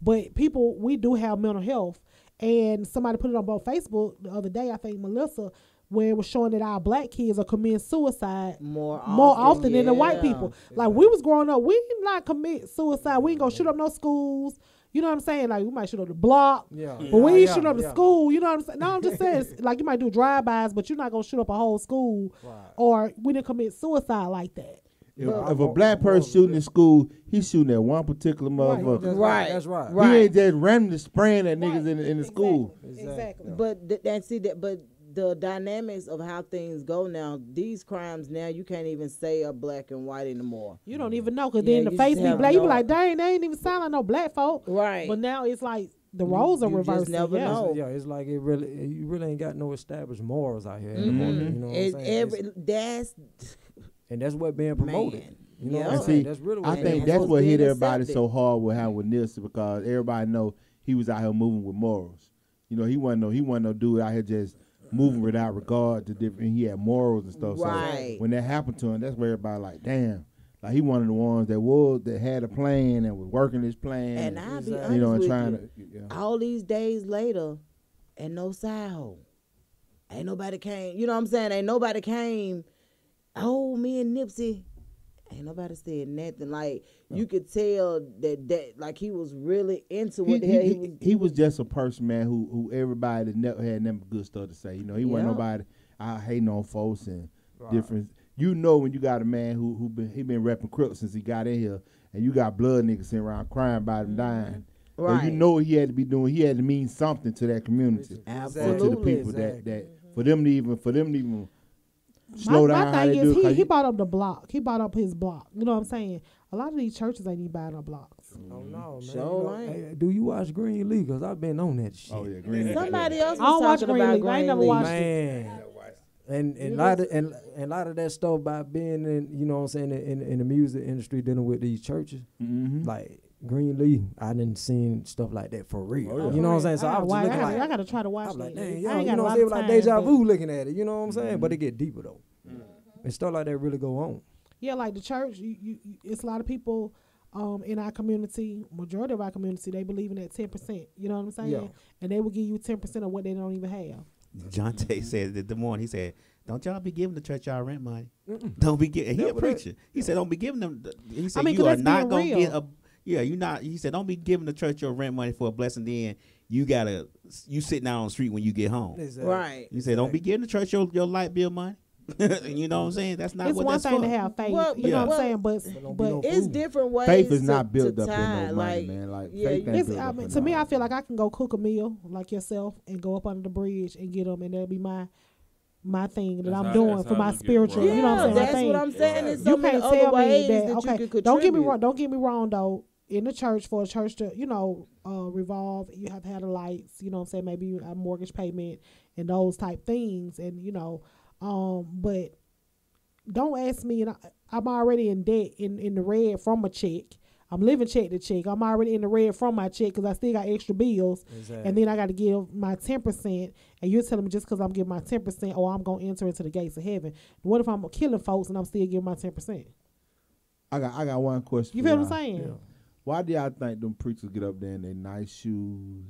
But people, we do have mental health. And somebody put it on both Facebook the other day, I think Melissa, where it was showing that our black kids are committing suicide more often than the white people. Like we was growing up, we did not commit suicide. We ain't gonna shoot up no schools. You know what I'm saying? Like we might shoot up the block, but we ain't shoot up the school. You know what I'm saying? No, I'm just saying, like you might do drive-bys, but you're not gonna shoot up a whole school, or we didn't commit suicide like that. If a black person shooting in school, he's shooting at one particular motherfucker. Right. That's right. He ain't just randomly spraying at niggas in the school. Exactly. But the dynamics of how things go now, these crimes now, you can't even say are black and white anymore. You don't even know, because then the face be black. You be like, dang, they ain't even sound like no black folk. Right. But now it's like the roles are reversed. Just never know. Yeah, it's like you really ain't got no established morals out here anymore. You know what I'm saying? And that's what being promoted. Man. You know what I'm saying? That's really what I think that's what hit everybody so hard with Nipsey, because everybody know he was out here moving with morals. You know, he wasn't no dude out here just moving without regard to different. He had morals and stuff. Right. So when that happened to him, that's where everybody like, damn. Like he one of the ones that had a plan and was working his plan. And I'll be honest with you, all these days later, and no side ain't nobody came. You know what I'm saying? Ain't nobody came. Oh, me and Nipsey, ain't nobody said nothing. Like you could tell that like he was really into what the hell he was. He was just a person, man, who everybody never had nothing good stuff to say. You know, he wasn't nobody out hating on folks and different. You know, when you got a man who been repping Crip since he got in here, and you got blood niggas sitting around crying about him dying. Right. So you know what he had to be doing. He had to mean something to that community. Absolutely. To the people that for them to even. Slow down. My thing is he bought up the block. He bought up his block. You know what I'm saying? A lot of these churches ain't even buying up blocks. Oh no, man. Hey, do you watch Green League? Because I've been on that shit. Oh yeah, Green League. Somebody else was talking about Green League. I ain't never watched it. And a lot of that stuff about being in, you know what I'm saying, in the music industry, dealing with these churches, like Green League, I didn't seen stuff like that for real. Oh, yeah. You know what I'm saying? So I was just looking like, I gotta try to watch. I was like, dang, you know, it was like deja vu looking at it. You know what I'm saying? But it get deeper though, and stuff like that really go on. Yeah, like the church, it's a lot of people in our community, majority of our community, they believe in that 10%. You know what I'm saying? Yeah. And they will give you 10% of what they don't even have. John Tay said that the morning, he said, don't y'all be giving the church y'all rent money. Don't be giving. He a preacher. He said, don't be giving them. He said, you are not going to get a. Yeah, you not. He said, don't be giving the church your rent money for a blessing. Then you sitting out on the street when you get home. Exactly. Right. He said, don't be giving the church your light bill money. You know what I'm saying? That's not it's what one that's thing for. to have faith. You know what I'm saying? But it's different ways. Faith is not built up in no money, man. Like faith ain't built up to me, I feel like I can go cook a meal like yourself and go up under the bridge and get them, and that'll be my thing that I'm doing for my spiritual. Right. You know what I'm saying? That's what I'm saying. There's so you many can't other tell ways me that. that Okay, you could don't get me contribute. wrong. Don't get me wrong though. In the church, for a church to revolve, you have to have the lights. You know what I'm saying? Maybe a mortgage payment and those type things, and but don't ask me. And I'm already in debt in the red from a check. I'm living check to check. I'm already in the red from my check because I still got extra bills. Exactly. And then I got to give my 10%. And you're telling me just because I'm giving my 10%, I'm going to enter into the gates of heaven. What if I'm killing folks and I'm still giving my 10%? I got one question. You feel what I'm saying? Yeah. Why do y'all think them preachers get up there in their nice shoes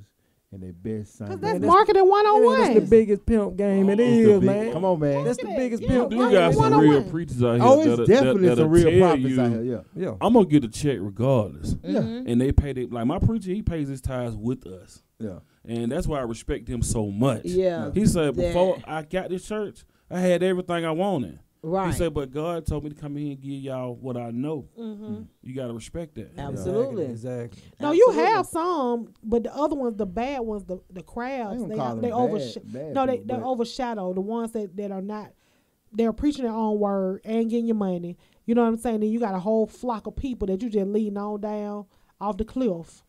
and their best son? Because that's marketing 101. That's the biggest pimp game it is, man. Come on, man. That's the biggest pimp. You got some real preachers out here. Oh, it's definitely some real prophets out here. Yeah. I'm going to get a check regardless. Yeah. And they pay like my preacher, he pays his tithes with us. Yeah. And that's why I respect him so much. Yeah. He said, before I got this church, I had everything I wanted. Right. He said, but God told me to come in and give y'all what I know. You got to respect that. Absolutely. Exactly. No, you have some, but the other ones, the bad ones, the crowds, they overshadow the ones that are not. They're preaching their own word and getting your money. You know what I'm saying? Then you got a whole flock of people that you just leading on down off the cliff.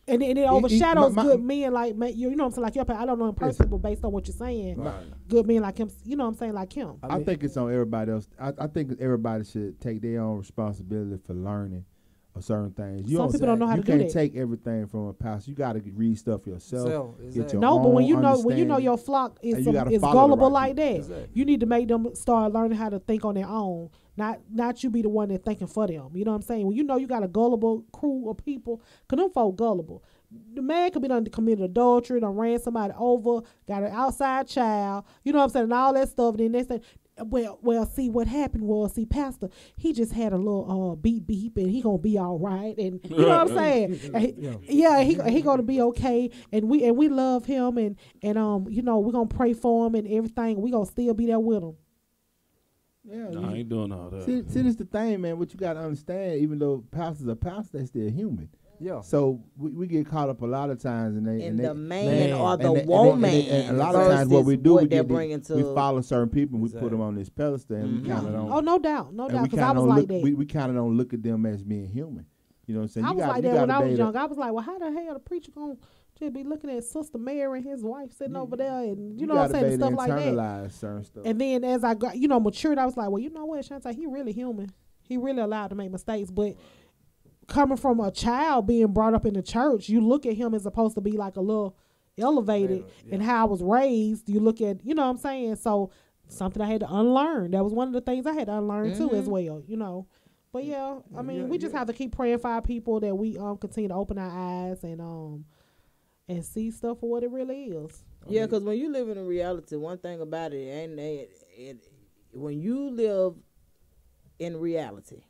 And it overshadows good men like you know what I'm saying, like your I don't know him personally, but based on what you're saying, good men like him, you know what I'm saying, like him. I think it's on everybody else. I think everybody should take their own responsibility for learning of certain things. Some people don't know how to do that. You can't take everything from a pastor. You got to read stuff yourself. Get your own but when you know your flock is gullible like that, you need to make them start learning how to think on their own. Not you be the one that's thinking for them. You know what I'm saying? When you know you got a gullible crew of people, because them folk gullible. The man could be done committed adultery, done ran somebody over, got an outside child, you know what I'm saying, and all that stuff. And then they say, well, see, what happened was, pastor, he just had a little beep, and he gonna be all right, and you know what I'm saying? He gonna be okay, and we love him, and you know, we're gonna pray for him and everything. We gonna still be there with him. Yeah, no, I ain't doing all that. See, this the thing, man. What you got to understand, even though pastors are pastors, they're still human. Yeah. So we get caught up a lot of times, and the man or the woman. And a lot of times, what we do, we follow certain people, and we put them on this pedestal, and we kind of don't. Oh, no doubt, because I was like that. We kind of don't look at them as being human. You know what I'm saying? I was like that when I was young. I was like, well, how the hell the preacher gonna just be looking at Sister Mary and his wife sitting over there, and you know what I'm saying, stuff like that. Certain stuff. And then as I got, matured, I was like, well, you know what, Shantae, he really human. He really allowed to make mistakes. But coming from a child being brought up in the church, you look at him as supposed to be like a little elevated. And how I was raised, you look at, you know what I'm saying. So something I had to unlearn. That was one of the things I had to unlearn too, as well. You know. But yeah, I mean, we just have to keep praying for our people that we continue to open our eyes and see stuff for what it really is. Yeah, because when you live in a reality, one thing about it, and when you live in reality,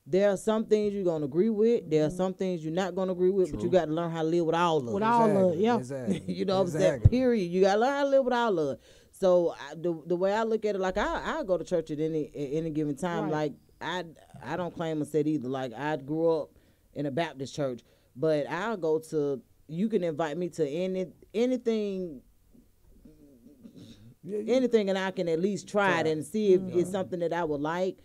there are some things you're going to agree with. There are some things you're not going to agree with, but you got to learn how to live with all of it. With all of it, yeah. Exactly. You know what I'm saying? Period. You got to learn how to live with all of it. So the way I look at it, like I go to church at any given time. Right. Like I don't claim a set either. Like I grew up in a Baptist church, but I'll go to. You can invite me to anything, and I can at least try it and see if it's something that I would like.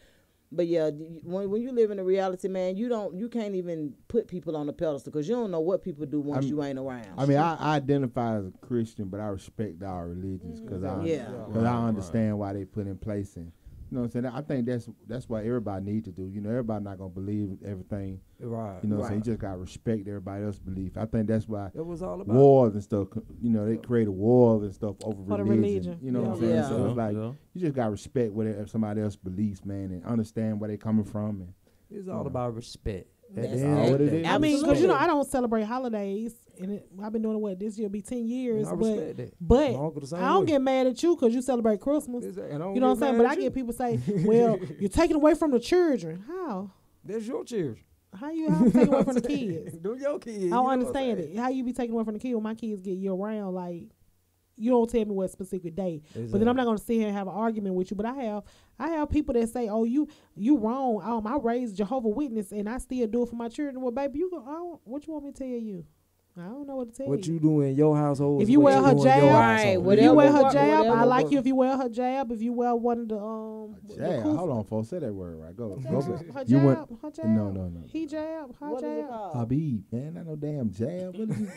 But yeah, when you live in a reality, man, you can't even put people on the pedestal because you don't know what people do once you ain't around. I mean, I identify as a Christian, but I respect our religions because I understand why they put in place and. You know what I'm saying? I think that's what everybody needs to do. You know, everybody not gonna believe everything. Right. You know what I'm saying? You just gotta respect everybody else's belief. I think that's why it was all about wars and stuff. You know, they created wars and stuff over religion. You know what I'm saying? Yeah. So it's like you just gotta respect what somebody else believes, man, and understand where they coming from. And it's all about respect. That's all it is. I mean, because I don't celebrate holidays, and I've been doing this year will be 10 years. But I don't get mad at you because you celebrate Christmas. You know what I'm saying? But I get people say, "Well, you're taking away from the children." How? That's your children. How you taking away from the kids? Do your kids? I don't understand it. How you be taking away from the kids when my kids get year round? Like, you don't tell me what specific day. Exactly. But then I'm not gonna sit here and have an argument with you. But I have people that say, "Oh, you wrong." I raised Jehovah's Witness and I still do it for my children. Well, baby, what you want me to tell you? I don't know what to tell What you do in your household? If you wear her jab, right? If you wear her jab, I like you. If you wear her jab, if you wear one of the jab. Hold on, folks. Say that word right. Go. Her jab. Her jab. No. He jab. Her jab. Habib, man, not no damn jab. What is it?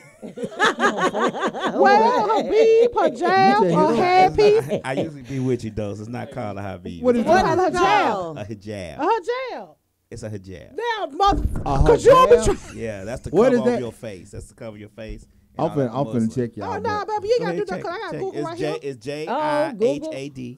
Well, Habib, her jab, her hand piece. I usually be with you though. So it's not called a Habib. What is it? Her jab. A hijab. Her jab. It's a hijab. Damn, mother. Cause you always try. Yeah, that's to cover over your face. That's to cover your face. I'm finna check y'all. Oh no, baby, you ain't gotta do that. Cause I got Google right here. It's JIHAD.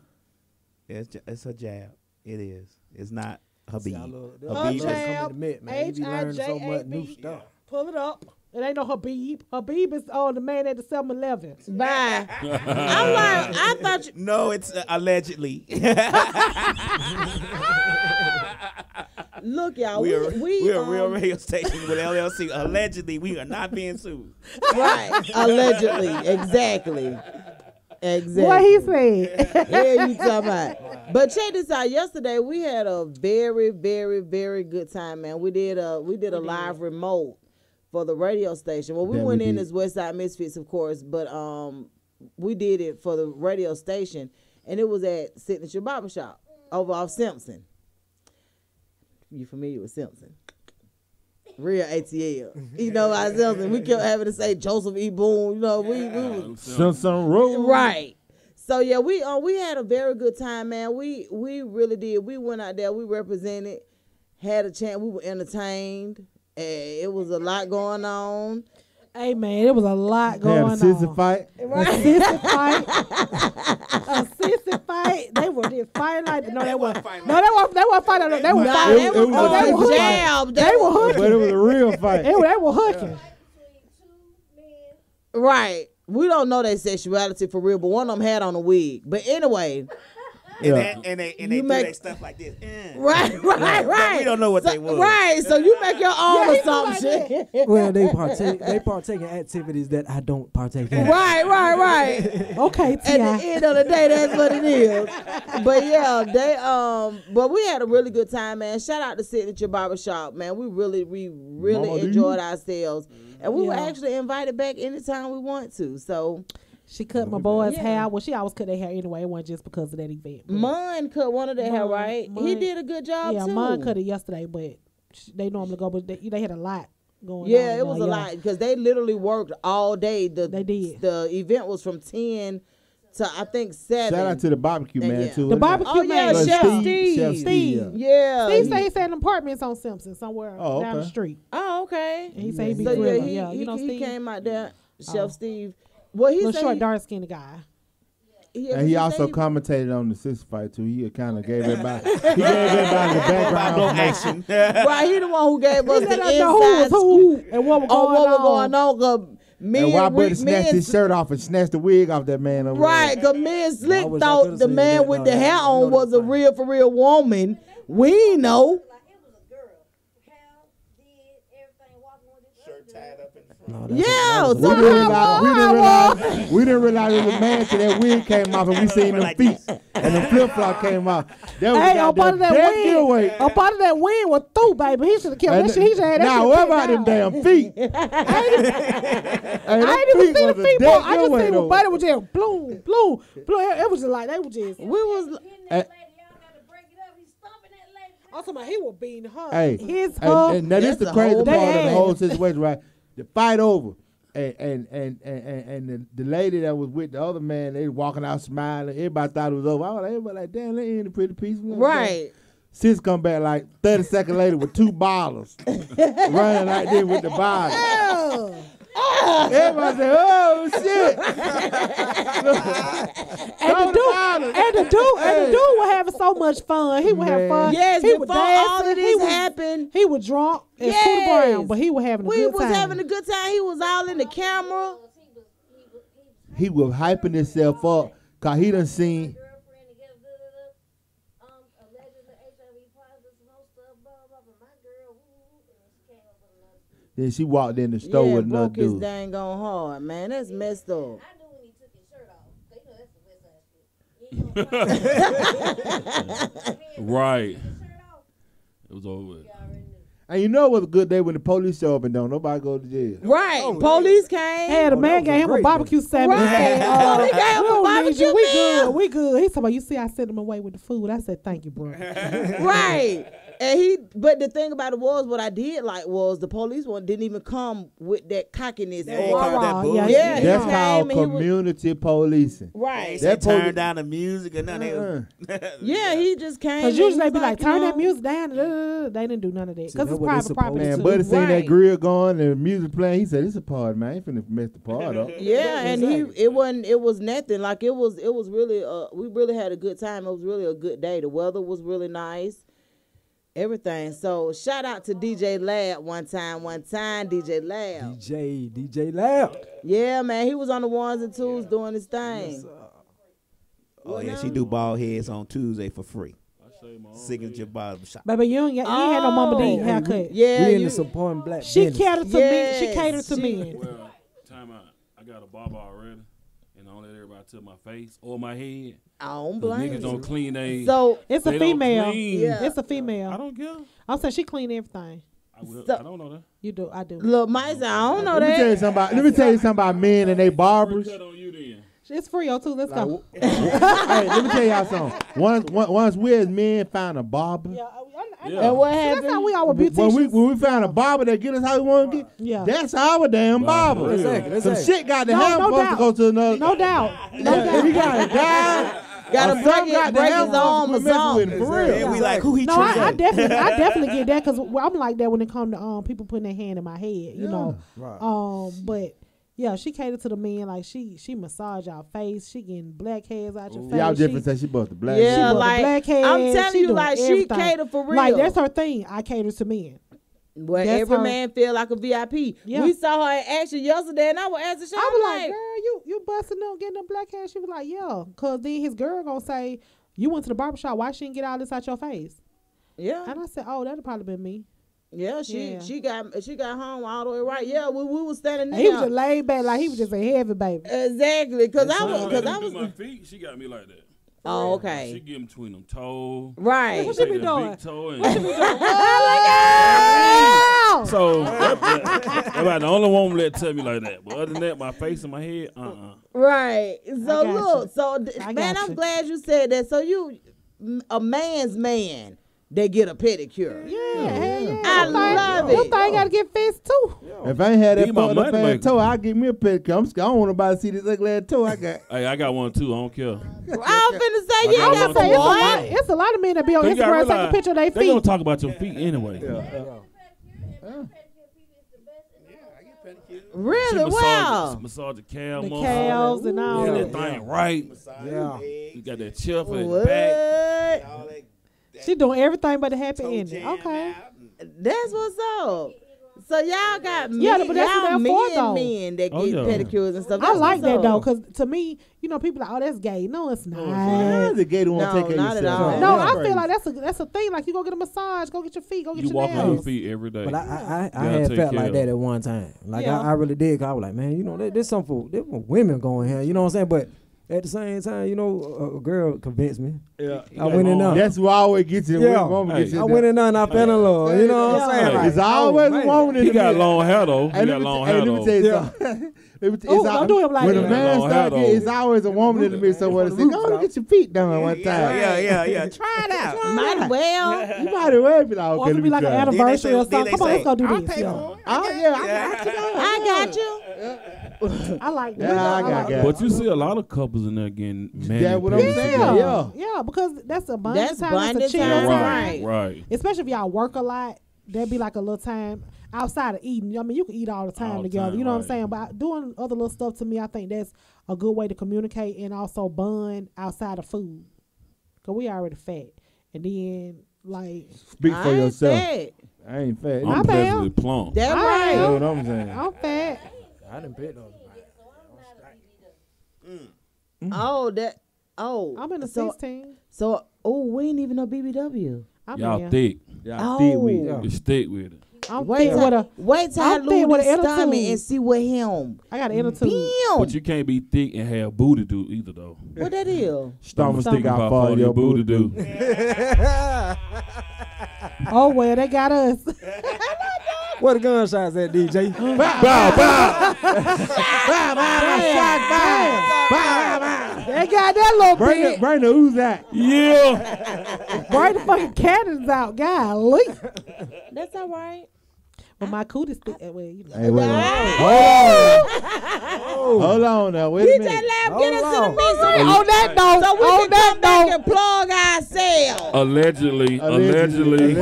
It's a jab. It is. It's not Habib. Habib jab. HIJAB. Pull it up. It ain't no Habib. Habib is the man at the 7-Eleven. Bye. I'm like, I thought you. No, it's allegedly. Look, y'all, we're a real radio station with LLC. Allegedly, we are not being sued. Right. Allegedly. Exactly. What he said. Yeah, you talking about. But check this out. Yesterday, we had a very, very, very good time, man. We did a live remote for the radio station. Well, we went in as Westside Misfits, of course, but we did it for the radio station, and it was at Signature Barbershop over off Simpson. You familiar with Simpson? Real ATL. You know, Simpson. We kept having to say Joseph E. Boone. You know, we was Simpson Road. Right. So yeah, we had a very good time, man. We really did. We went out there. We represented. Had a chance. We were entertained. It was a lot going on. Hey man, it was a lot going on. Had a sissy fight. Right. A sissy fight. A sissy fight. They were just fighting like that. No, they weren't fighting. No, they weren't fighting. They were fighting. They were jabbed. They were hooking. But it was a real fight. They were hooking. Right. We don't know their sexuality for real, but one of them had on a wig. But anyway. And they do their stuff like this. Right. We don't know what they were. Right, so you make your own assumption. Well, they partake in activities that I don't partake in. Right. Okay, At the end of the day, that's what it is. But yeah, but we had a really good time, man. Shout out to Signature Barbershop, man. We really enjoyed ourselves. And we were actually invited back anytime we want to. So she cut my boy's hair. Well, she always cut their hair anyway. It wasn't just because of that event. Mon cut one of their hair, right? He did a good job, too. Yeah, Mon cut it yesterday, but they normally go, but they had a lot going on. Yeah, it was a lot because they literally worked all day. They did. The event was from 10 to, I think, 7. Shout out to the barbecue man, too. The barbecue man. Chef Steve. Yeah. Steve said he said apartments on Simpson somewhere down the street. Oh, okay. And he said he'd be grilling. Yeah, he came out there, Chef Steve. Well, he said short, dark skinned guy. And he also commentated on the six fight too. He kind of gave everybody. He gave everybody the background action. Right, he the one who gave us the inside scoop and what was going on. And why Buddy snatched his shirt off and snatched the wig off that man over right, because me and Slick thought the man with the hair on was a real for real woman. We ain't know. We didn't realize it was a man till that wig came off and we seen them feet and the flip flop came off. Hey, a part of that wig was through, baby. He should have killed that shit. He should have had that. Now what about them damn feet? I ain't even seen the feet. I just seen the body was just bloom. It was just like they were just. We was. Also, he was beating her. Hey, and now this the crazy part of the whole situation, right? The fight over, and the lady that was with the other man, they walking out smiling. Everybody thought it was over. I was like, everybody like, damn, they ain't a pretty piece. Right. Sis come back like 30 seconds later with 2 bottles, running like this with the bottle. Everybody said, "Oh shit!" and the dude was having so much fun. He was having fun. Yes, he before all of this happened, he was drunk as Scooter Brown, but he was having a good time. We was having a good time. He was all in the camera. He was hyping himself up because he done seen. Then she walked in the store with another dude. Broke his dang on hard, man. That's messed up. I knew when he took his shirt off. Right. It was over with. And you know it was a good day when the police show up and don't nobody go to jail. Right. Police came. Hey, the man gave him a barbecue sandwich. Right. Police gave him a barbecue meal. We good. He said, you see, I sent him away with the food. I said, thank you, bro. Right. And but the thing about it was, what I did like was the police one didn't even come with that cockiness. That's called community policing. Right. They turned down the music or nothing. Yeah, he just came. Because usually they be like, turn that music down. They didn't do none of that. Because it's private property. Man, Buddy seen that grill going and the music playing. He said, "It's a party, man. I ain't finna mess the party up." Yeah, and it was nothing. Like it was really we really had a good time. It was really a good day. The weather was really nice. Everything. So shout out to DJ Lab one time, DJ Lab. DJ Lab. Yeah, man, he was on the ones and twos doing his thing. Yes, oh yeah, she do bald heads on Tuesday for free. Signature barber shop. Baby, you ain't had no Mama D haircut. Yeah, we in the supporting black. She catered to men. She catered to men. Well, time out. I got a barber already, and I don't let everybody touch my face or my head. I don't blame niggas don't clean they. So it's a female. Yeah. It's a female. I don't care. I'm saying she clean everything. I don't know that. You do. I do. Look, Mike, I don't know Let me tell you something about men and they barbers. Cut on you then. It's free too. Let's go. Hey, let me tell y'all something. Once we as men found a barber. And what happened? That's how we all were beauticians. When we found a barber that get us how we want to get, that's our damn barber. Exactly. Some shit got to happen for us to go to another. No doubt. No doubt. He got a guy. Got to break his arm or something. For real. And we like, who he No, I definitely get that because I'm like that when it comes to people putting their hand in my head, you know. Right. But yeah, she catered to the men. Like she massage our face. She getting black hairs out your face. Y'all different say she bought the black. Yeah, she like black hairs. I'm telling you, like everything. she catered for real. Like that's her thing. I cater to men. Well, That's every her. man feel like a VIP. Yeah. We saw her in action yesterday, and I was asking, I was like, girl, you busting up, getting them black hair. She was like, yeah, because then his girl gonna say, you went to the barbershop. Why she didn't get all this out your face? Yeah. And I said, oh, that'd probably been me. Yeah, she got home all the way right. Yeah, we was standing there. He was just laid back like he was just a heavy baby. Exactly, because I do was my feet. She got me like that. Oh, okay. She get between them toes. Right. What she be doing? Big toe and What she be doing? So about the only woman that tell me like that. But other than that, my face and my head, Right. So look, I man, got I'm you. glad you said that. So you, a man's man, they get a pedicure. Yeah, hell yeah. I love it. Your thing gotta get fixed too. If I ain't had that Be my fucked up money ass toe, I'll get me a pedicure. I don't want nobody to see this ugly ass toe I got. Hey, I got one too. I don't care. I was finna say you got got one some too. what? It's a lot of men that be on So you gotta Instagram taking a realize, picture of their They gonna feet. talk about your feet anyway. Really? Wow. Massage the calf, The muscle. calves and all Get that. that thing right. Yeah. You got that chip in the back. What? She doing everything but the happy ending. Okay. That's what's up. So y'all got men, Yeah, but that's what y'all they're for, though. men that Oh, get yeah. pedicures and stuff. I That's like what's that though, up. because to me, you know, people like, oh, that's gay. No, it's not. How's the gay to want to No, take care not of at yourself? all. No, That's I crazy. feel like that's a thing. Like you go get a massage, go get your feet, go get You your walk on your nails. feet every day. But I Gotta had take felt care like of that it. at one time. Like Yeah. I really did. 'Cause I was like, man, you know, there's something for women going here. You know what I'm saying? But at the same time, you know, a girl convinced me. Yeah, I went in there. That's what always gets you. Yeah. Woman gets you I went in there and I fell in love. You know what I'm saying? Hey. It's always a woman in He the got middle. long hair though. He Hey, got long hair let me though. tell you Yeah. something. Ooh, don't do him like when that. a man Long start hair, getting, though. it's always a woman in the middle somewhere to say, go and get your feet done one time. Yeah. Try it out. Might as well. You might as well be like, Or okay, it let could me be like an try. anniversary or Then something. they Come on, let's say, go do I'll this. pay Yeah. for it. Oh, yeah, I got you. I got you. I like that. Yeah, I like got that. that. But you see a lot of couples in there getting mad. That's what I'm saying. Yeah. Yeah, because that's a bonding That's time. bonding That's a chill time. time. Right. Especially if y'all work a lot, there'd be like a little time outside of eating. I mean, you can eat all the time All the together. time, You know what I'm right. saying? But doing other little stuff to me, I think that's a good way to communicate and also bond outside of food. Because we already fat. And then, like, Speak for yourself. Fat. I ain't fat. I'm bad. pleasantly plump. That's I right. That's am. what I'm saying. I'm fat. I didn't pick those. Oh, that. Oh, I'm in the so, 16. So, we ain't even know BBW. I'm Y'all in. thick. Y'all thick with it. Oh. You stick with it. I'm Wait thick with a. till I I'm thick lose with this an stomach attitude. and see what him. I got an attitude. Damn. But you can't be thick and have booty do either though. What that is? Stomach stick out How far far your booty do. do. Oh, well, they got us. Where the gunshots at, DJ? Bow, bow. They got that little bit. Bring the ooze out. Yeah. Bring the fucking cannons out, golly. That's all right. But my cootie stick that way. You know. Hey, wait a minute. Hold on now. Wait a minute. DJ Lab, get us in the mix. On that note, So we can come back and plug ourselves. Allegedly. Right, allegedly.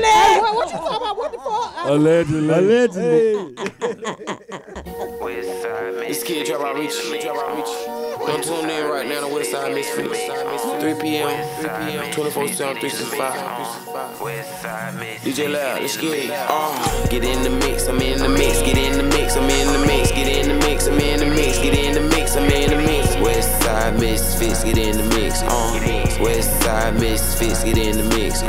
Hey, what you talking about? What the fuck? Allegedly. This kid drop out reach. Don't tune in right now to Westside Misfits. 3 p.m. 24/7, 365. DJ Loud, let's get it. Get in the mix, I'm in the mix. Get in the mix, I'm in the mix. Get in the mix, I'm in the mix. Get in the mix, I'm in the mix. Westside Misfits, get in the mix. Westside Misfits, get in the mix.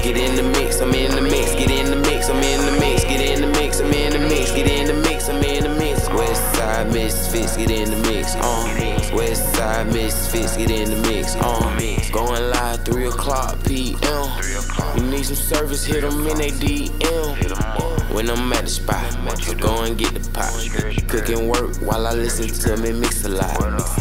Get in the mix, I'm in the mix. Get in the mix, I'm in the mix. Get in the mix, I'm in the mix. Get in the mix, I'm in the mix. Westside Misfits, get in the mix. Westside Misfits, get in the mix. Going live 3 o'clock p.m. You need some service, hit them in they DM. When I'm at the spot, go and get the pot. Cooking work while I listen to me mix a lot.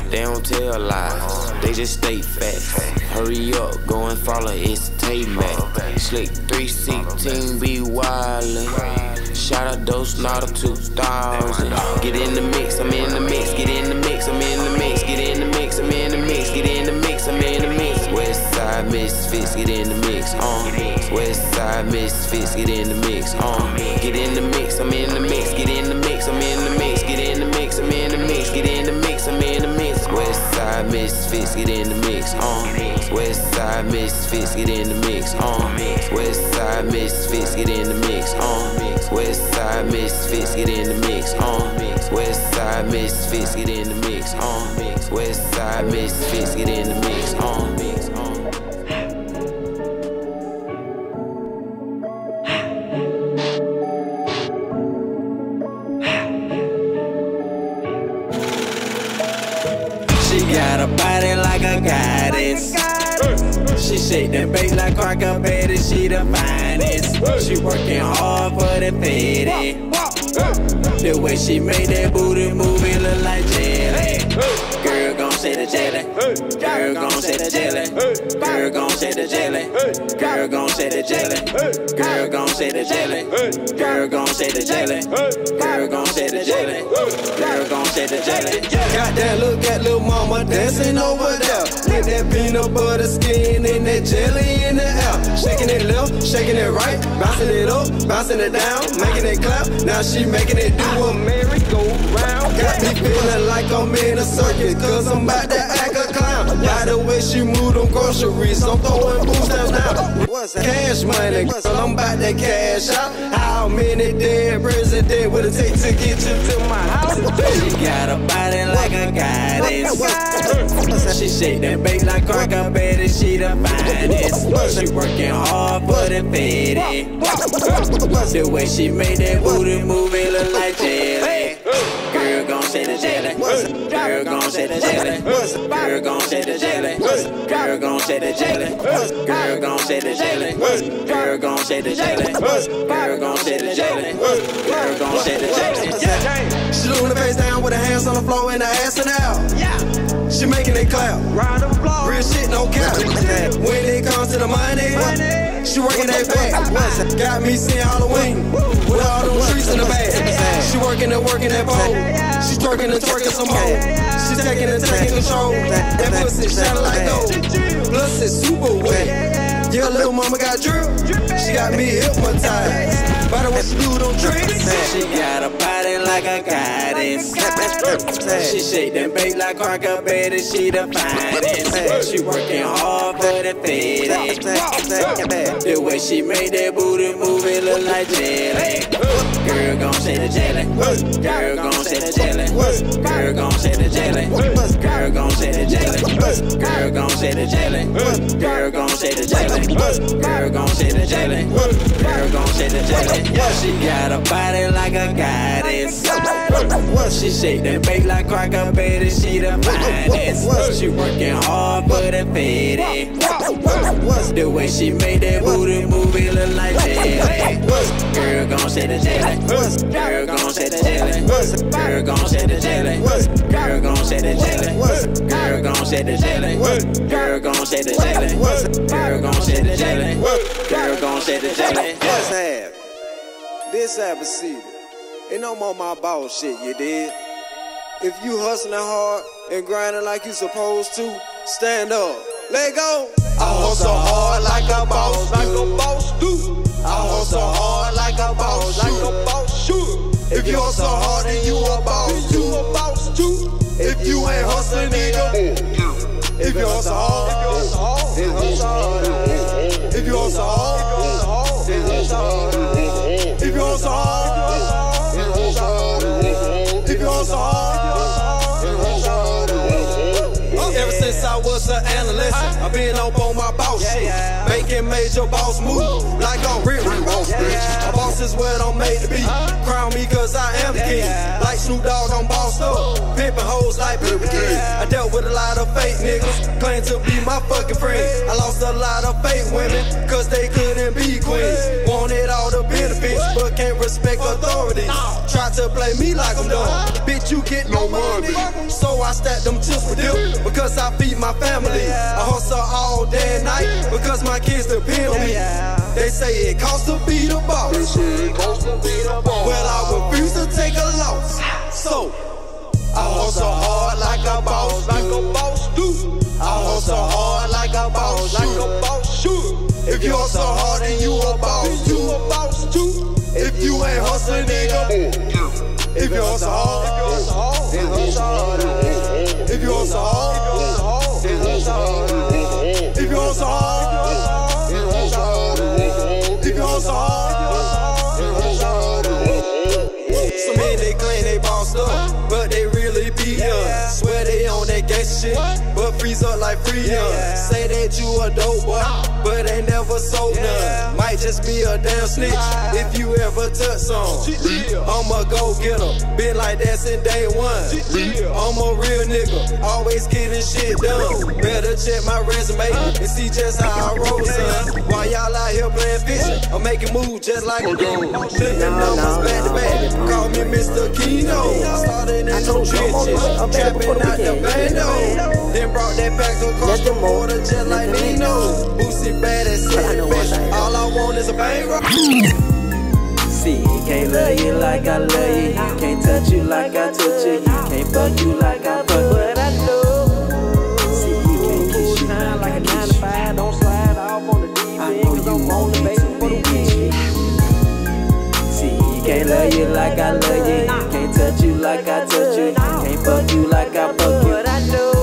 They don't tell lies, they just stay facts. Hurry up, go and follow, it's Tay-Mac. Slick 316, be wildin'. Shout out those not a 2000. Get in the mix, I'm in the mix. Get in the mix, I'm in the mix. Get in the mix, I'm in the mix. Get in the mix, I'm in the mix. Westside Misfits, get in the mix. Westside Misfits, get in the mix. Get in the mix, I'm in the mix. Get in the mix, I'm in the mix. Get in the mix, I'm in the mix. Get in the mix, I'm in the mix. Westside Misfits, get in the mix. Westside Misfits, get in the mix. Westside Misfits, get in the mix. Westside Misfits, get in the mix. Westside Misfits, get in the mix. Westside Misfits, get in the mix. She got a body like a goddess. She shake that bait like Crocker Betty, she the finest. She working hard for the petty. The way she made that booty move, it look like jelly. Girl gon' say the jelly. Girl gon' say the jelly. Girl gon' say the jelly. Girl gon' say the jelly. Girl gon' say the jelly. Girl gon' say the jelly. Girl gon' say the jelly. Girl gon' say the jelly. Got that look at little mama dancing over there. With that peanut butter skin and that jelly in the air. Shaking it left, shaking it right, bouncing it up, bouncing it down, making it clap. Now she making it do a merry-go-round. Got me feeling like I'm in a circus, cause I'm about to act a clown. By the way she move them groceries, I'm throwing booze down now. Cash money, girl, I'm about to cash out. How many dead presidents would it take to get you to my house? She got a body like a goddess. She shake that bait like Crocker Betty, she the finest. She working hard for the petty. The way she made that booty move, it look like jelly. Girl gon' say the jelly. Girl gon' say the jelly. Girl gon' say the jelly. Girl gon' say the jelly. Girl gon' say the jelly. Girl gon' say the jelly. Girl gon' say the jelly. Girl gon' say the jelly. She doing the face down with her hands on the floor and her ass and out. She making it clap. Round of applause. Real shit, no cap. When it comes to the money, she working that back. Got me seeing Halloween with all them trees in the bag. She working and working that pole. She twerking and twerking some more. She taking and taking control. That pussy shining like gold. Plus it's super wet. Yeah, little mama got drip. She got me hypnotized. By the way she do them tricks. She got a body like a goddess. She shake that bait like Crocker Betty, she the finest. She working hard for the petty. The way she made that booty move, it look like jelly. Girl gon' say the jelly. Girl gon' say the jelly. Girl gon' say the jelly. Girl gon' say the jelly. Girl gon' say the jelly. Girl gon' say the jelly. Girl gon' say the jelly. Girl gon' say the jelly. She got a body like a goddess. She shake that bake like cracker, baby, she the finest. She working hard for the fatty. The way she made that booty move, it look like jelly. Girl gon' shake the jelly. Girl gon' shake the jelly. Girl gon' shake the jelly. Girl gon' shake the jelly. Girl gon' shake the jelly. Girl gon' shake the jelly. Girl gon' shake the jelly. Girl gon' shake the jelly. What's happening? This AppleSeedy. Ain't no more my boss shit, you did. If you hustling hard and grinding like you supposed to, stand up. Let go. I hustle hard like a boss, do. I hustle hard like a boss, should. If you hustle hard, then you a boss, too. If you ain't hustling, nigga. If you hustle hard, then hustle hard. If you hustle hard, then hustle hard. If you hustle hard, then hustle hard. If you hustle hard, then hustle hard. Ever since I was an adolescent, I've been up on my boss shit, making major boss moves like I'm real boss bitch. A boss is what I'm made to be. Crown me cause I am the king. Like Snoop Dogg, I'm bossed up. Pimpin' hoes like Pippa King. I dealt with a lot of fake niggas, claim to be my fucking friends. I lost a lot of fake women, cause they couldn't be queens. Wanted all the benefits, but can't respect authorities. Try to play me like I'm dumb. Bitch, you get no money. So I stack them chips with them, because I feed my family. I hustle all day and night, because my kids depend on me. They say it costs to be the boss. Well, I refuse to take a loss. So I hustle hard like a boss, do. I hustle hard like a boss, should. If you hustle hard, then you a boss, too. If you ain't hustling, nigga. If you hustle hard, then hustle hard. If you hustle hard, then hustle hard. If you hustle hard, then hustle hard. If you hustle hard, then hustle hard. So many they claim they bossed up, but they really be us. Swear they on that gangsta shit, but freeze up like freedom. Say that you a dope boy, but ain't never sold none. Might just be a damn snitch if you ever touch some. I'm a go-getter, been like that since day one. I'm a real nigga, always getting shit done. Better check my resume and see just how I roll, son. While y'all out here playing fiction, I'm making moves just like a gun. Flipping numbers back to back, call me Mr. Kino. Started in the trenches, trapping out the bando. Then brought that back across the border just like Nino. Boosie bad as bitch. All I want is a bang rock. See, can't love you like I love you. Can't touch you like I touch you. Can't fuck you like I fuck you. But I know. See, you can't kiss you like a 9 to 5. Don't slide off on the deep end, cause I'm on the base for the weekend. See, can't love you like I love you. Can't touch you like I touch you. Can't fuck you like I fuck you. But I know.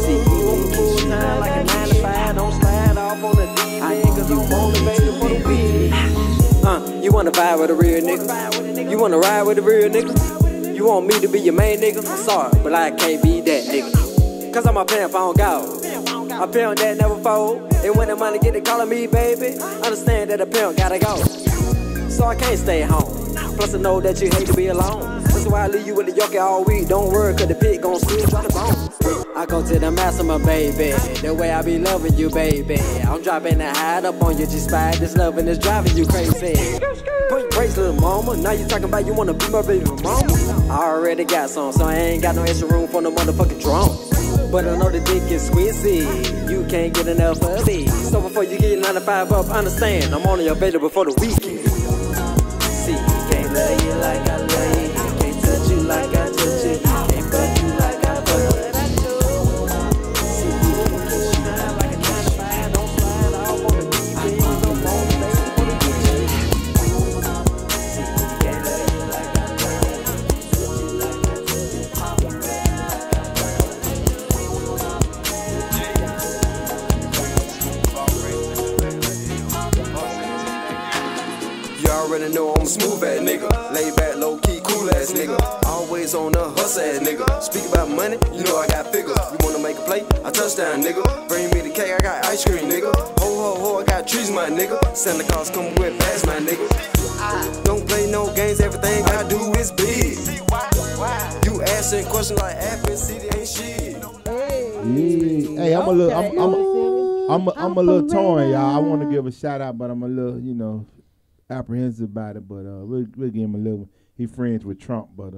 See, you can't kiss you like a 9 to 5. Don't slide off on the deep end, cause I'm on the base for the weekend. You wanna vibe with a real nigga? You wanna ride with a real nigga? You want me to be your main nigga? Sorry, but I can't be that nigga. Cause I'm a pimp on God. A pimp that never fold. And when the money get to calling me baby, understand that a pimp gotta go. So I can't stay home. Plus I know that you hate to be alone. That's why I leave you with the yoke all week. Don't worry, cause the pig gon' still drop the bones. I go to the master, my baby. The way I be loving you, baby. I'm dropping that hide up on your G-Spide. This loving is driving you crazy. Put your brakes, little mama. Now you talking about you wanna be my baby mama. I already got some, so I ain't got no extra room for no motherfucking drone. But I know the dick is squeezy. You can't get enough of it. So before you get 9 to 5 up, understand I'm only available for the weekend. See, can't love you like I love you. Can't touch you like I touch you. Can't fuck you like I fuck you. Already know I'm a smooth ass nigga, laid back, low key, cool ass nigga. Always on the hustle ass nigga. Speak about money, you know I got figures. You wanna make a play? I touchdown nigga. Bring me the cake, I got ice cream nigga. Ho, I got trees my nigga. Santa Claus come with fast my nigga. Don't play no games, everything I do is big. Innocent question like AppleSeedy ain't shit. Yeah. Hey, I'm a little torn, y'all. I want to give a shout out, but I'm a little, apprehensive about it. But we'll give him a little. He friends with Trump, but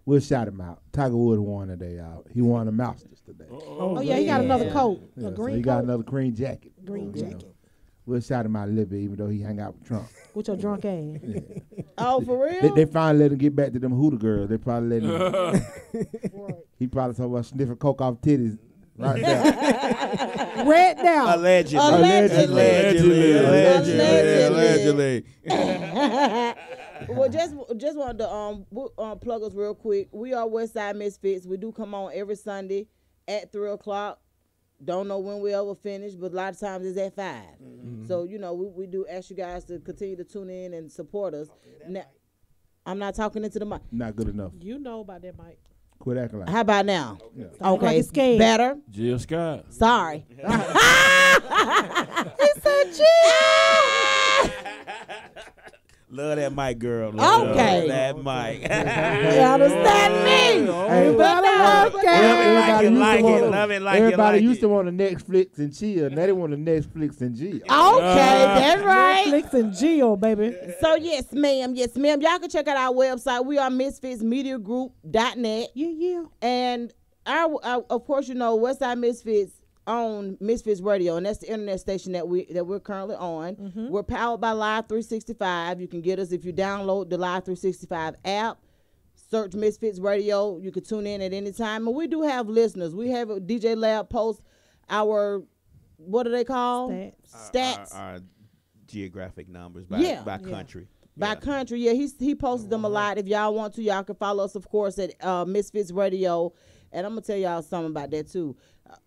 we'll shout him out. Tiger Woods won today, y'all. He won the Masters today. Oh yeah, he got another coat, a green. So he coat. got another green jacket. Green jacket. We'll shout him out a little bit, even though he hung out with Trump. With your drunk ass. Yeah. Oh, for real? They finally let him get back to them Hooter girls. They probably let him. He probably talking about sniffing coke off titties right there. Red down. Allegedly. Well, just wanted to plug us real quick. We are Westside Misfits. We do come on every Sunday at 3:00. Don't know when we ever finish, but a lot of times it's at 5. Mm-hmm. So, we do ask you guys to continue to tune in and support us. Now, I'm not talking into the mic. Not good enough. You know about that mic. Quit acting like How about now? Yeah. Okay, it's scared. Better? Jill Scott. Sorry. He said, Jill. Love that mic, girl. Okay. Love that mic. You understand me? Everybody used to want to Netflix and chill. Now they want to Netflix and chill. Okay, that's right. Netflix and Geo, baby. So yes, ma'am. Y'all can check out our website. We are MisfitsMediaGroup.net. Yeah. And our of course, Westside Misfits on Misfits Radio, and that's the internet station that we're currently on. Mm-hmm. We're powered by Live 365. You can get us if you download the Live 365 app. Search Misfits Radio. You can tune in at any time. And we do have listeners. We have a DJ Lab post our, what do they call? Stats. Our geographic numbers by country. By country, yeah. He posted them a lot. If y'all want to, y'all can follow us, of course, at Misfits Radio. And I'm going to tell y'all something about that, too.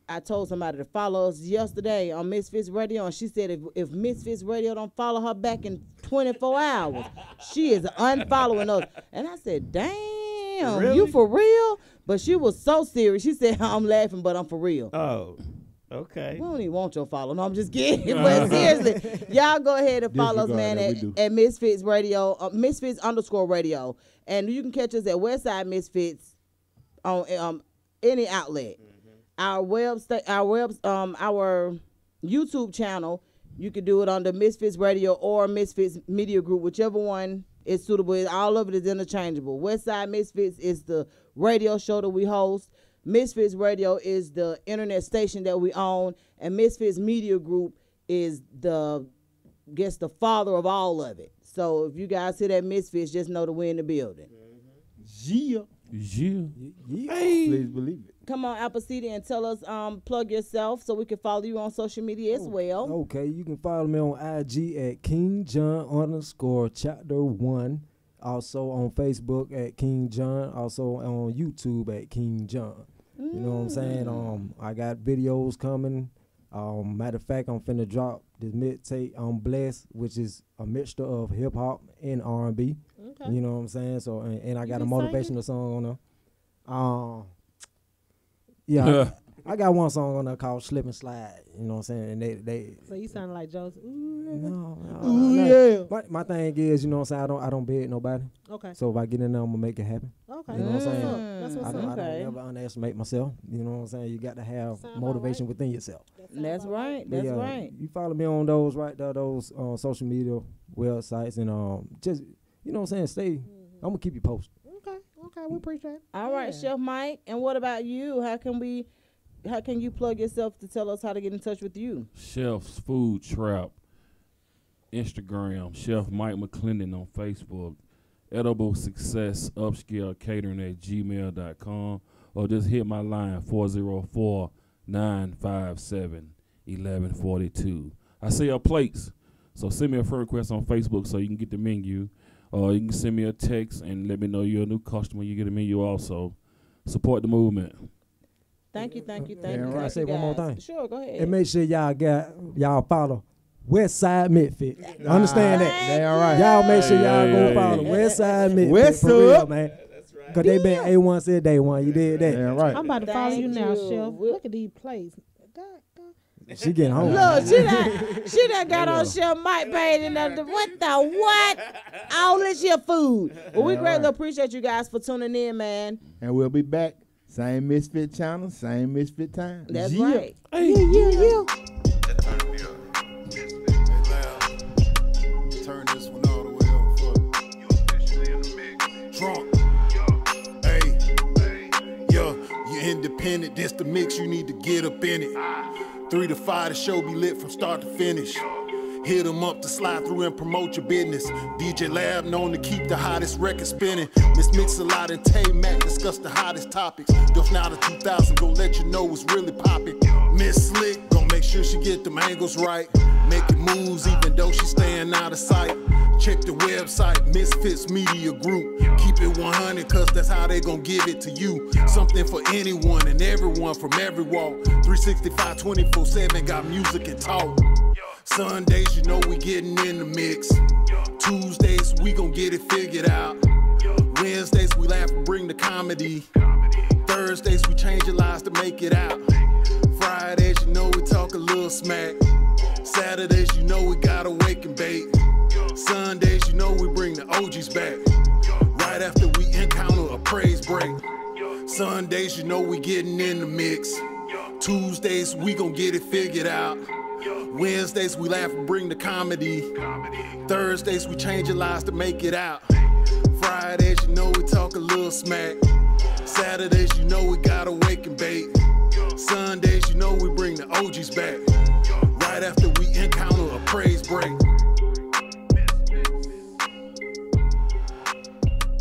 I told somebody to follow us yesterday on Misfits Radio, and she said if Misfits Radio don't follow her back in 24 hours, she is unfollowing us. And I said, damn, really? You for real? But she was so serious. She said, I'm laughing, but I'm for real. Oh, okay. We don't even want your follow. No, I'm just kidding. But seriously, y'all go ahead and follow us, man, at Misfits Radio, Misfits_radio. And you can catch us at Westside Misfits on any outlet. Our YouTube channel, you can do it on the Misfits Radio or Misfits Media Group, whichever one is suitable. All of it is interchangeable. Westside Misfits is the radio show that we host. Misfits Radio is the internet station that we own, and Misfits Media Group is the father of all of it. So if you guys see that Misfits, just know that we're in the building. Yeah. Please believe it. Come on, AppleSeedy, and tell us, plug yourself so we can follow you on social media as well. Okay, you can follow me on IG at KingJohn_chapter1. Also on Facebook at King John. Also on YouTube at King John. You know what I'm saying? I got videos coming. Matter of fact, I'm finna drop this mixtape on Blessed, which is a mixture of hip hop and R&B. Okay. You know what I'm saying? So and I got a motivational song on there. Yeah, I got one song on there called Slip and Slide. You know what I'm saying? And they So you sound like Joseph. No. Yeah. My thing is, you know what I'm saying, I don't beg nobody. Okay. So if I get in there, I'm gonna make it happen. Okay. You know what I'm saying? That's what's I don't ever underestimate myself. You know what I'm saying? You got to have motivation within yourself. That's right. That's right. You follow me on those those social media websites, and just, you know what I'm saying, I'm gonna keep you posted. Okay, we appreciate it. All right, Chef Mike. And what about you? How can you plug yourself to tell us how to get in touch with you? Chef's Food Trap, Instagram, Chef Mike McClendon on Facebook, Edible Success Upscale Catering at gmail.com, or just hit my line 404-957-1142. I sell plates, so send me a friend request on Facebook so you can get the menu. Or you can send me a text and let me know you're a new customer. You get a menu also. Support the movement. Thank you. I say one more thing. Sure, go ahead. And make sure y'all follow Westside Misfits. Understand that? Damn right. Y'all make sure y'all go follow Westside Misfits. For real, man. Because they been A1 since day one. You did that. Damn right. I'm about to follow you now, Chef. Look at these plays. She getting home. Look, she done got on ChefMike page and what the what? All this your food. Well, we greatly appreciate you guys for tuning in, man. And we'll be back. Same Misfit channel, same Misfit time. That's right. Hey. Yeah. Turn this one all the way up for you. Officially in the mix. Drunk. Hey. Yo, you're independent. This the mix. You need to get up in it. 3 to 5, the show be lit from start to finish. Hit them up to slide through and promote your business. DJ Lab known to keep the hottest record spinning. Miss Mix-a-Lot and Tay Mac discuss the hottest topics. Duff now the 2000 gon' let you know what's really popping. Miss Slick gon' make sure she get them angles right. Making moves even though she staying out of sight. Check the website, Misfits Media Group. Keep it 100 cause that's how they gon' give it to you. Something for anyone and everyone from every walk. 365, 24/7, got music and talk. Sundays, you know we getting in the mix. Tuesdays, we gon' get it figured out. Wednesdays, we laugh and bring the comedy. Thursdays, we change your lives to make it out. Fridays, you know we talk a little smack. Saturdays, you know we gotta wake and bake. Sundays, you know we bring the OGs back. Right after we encounter a praise break. Sundays, you know we getting in the mix. Tuesdays, we gon' get it figured out. Wednesdays, we laugh and bring the comedy. Thursdays, we change your lives to make it out. Fridays, you know we talk a little smack. Saturdays, you know we gotta wake and bake. Sundays, you know we bring the OGs back. Right after we encounter a praise break.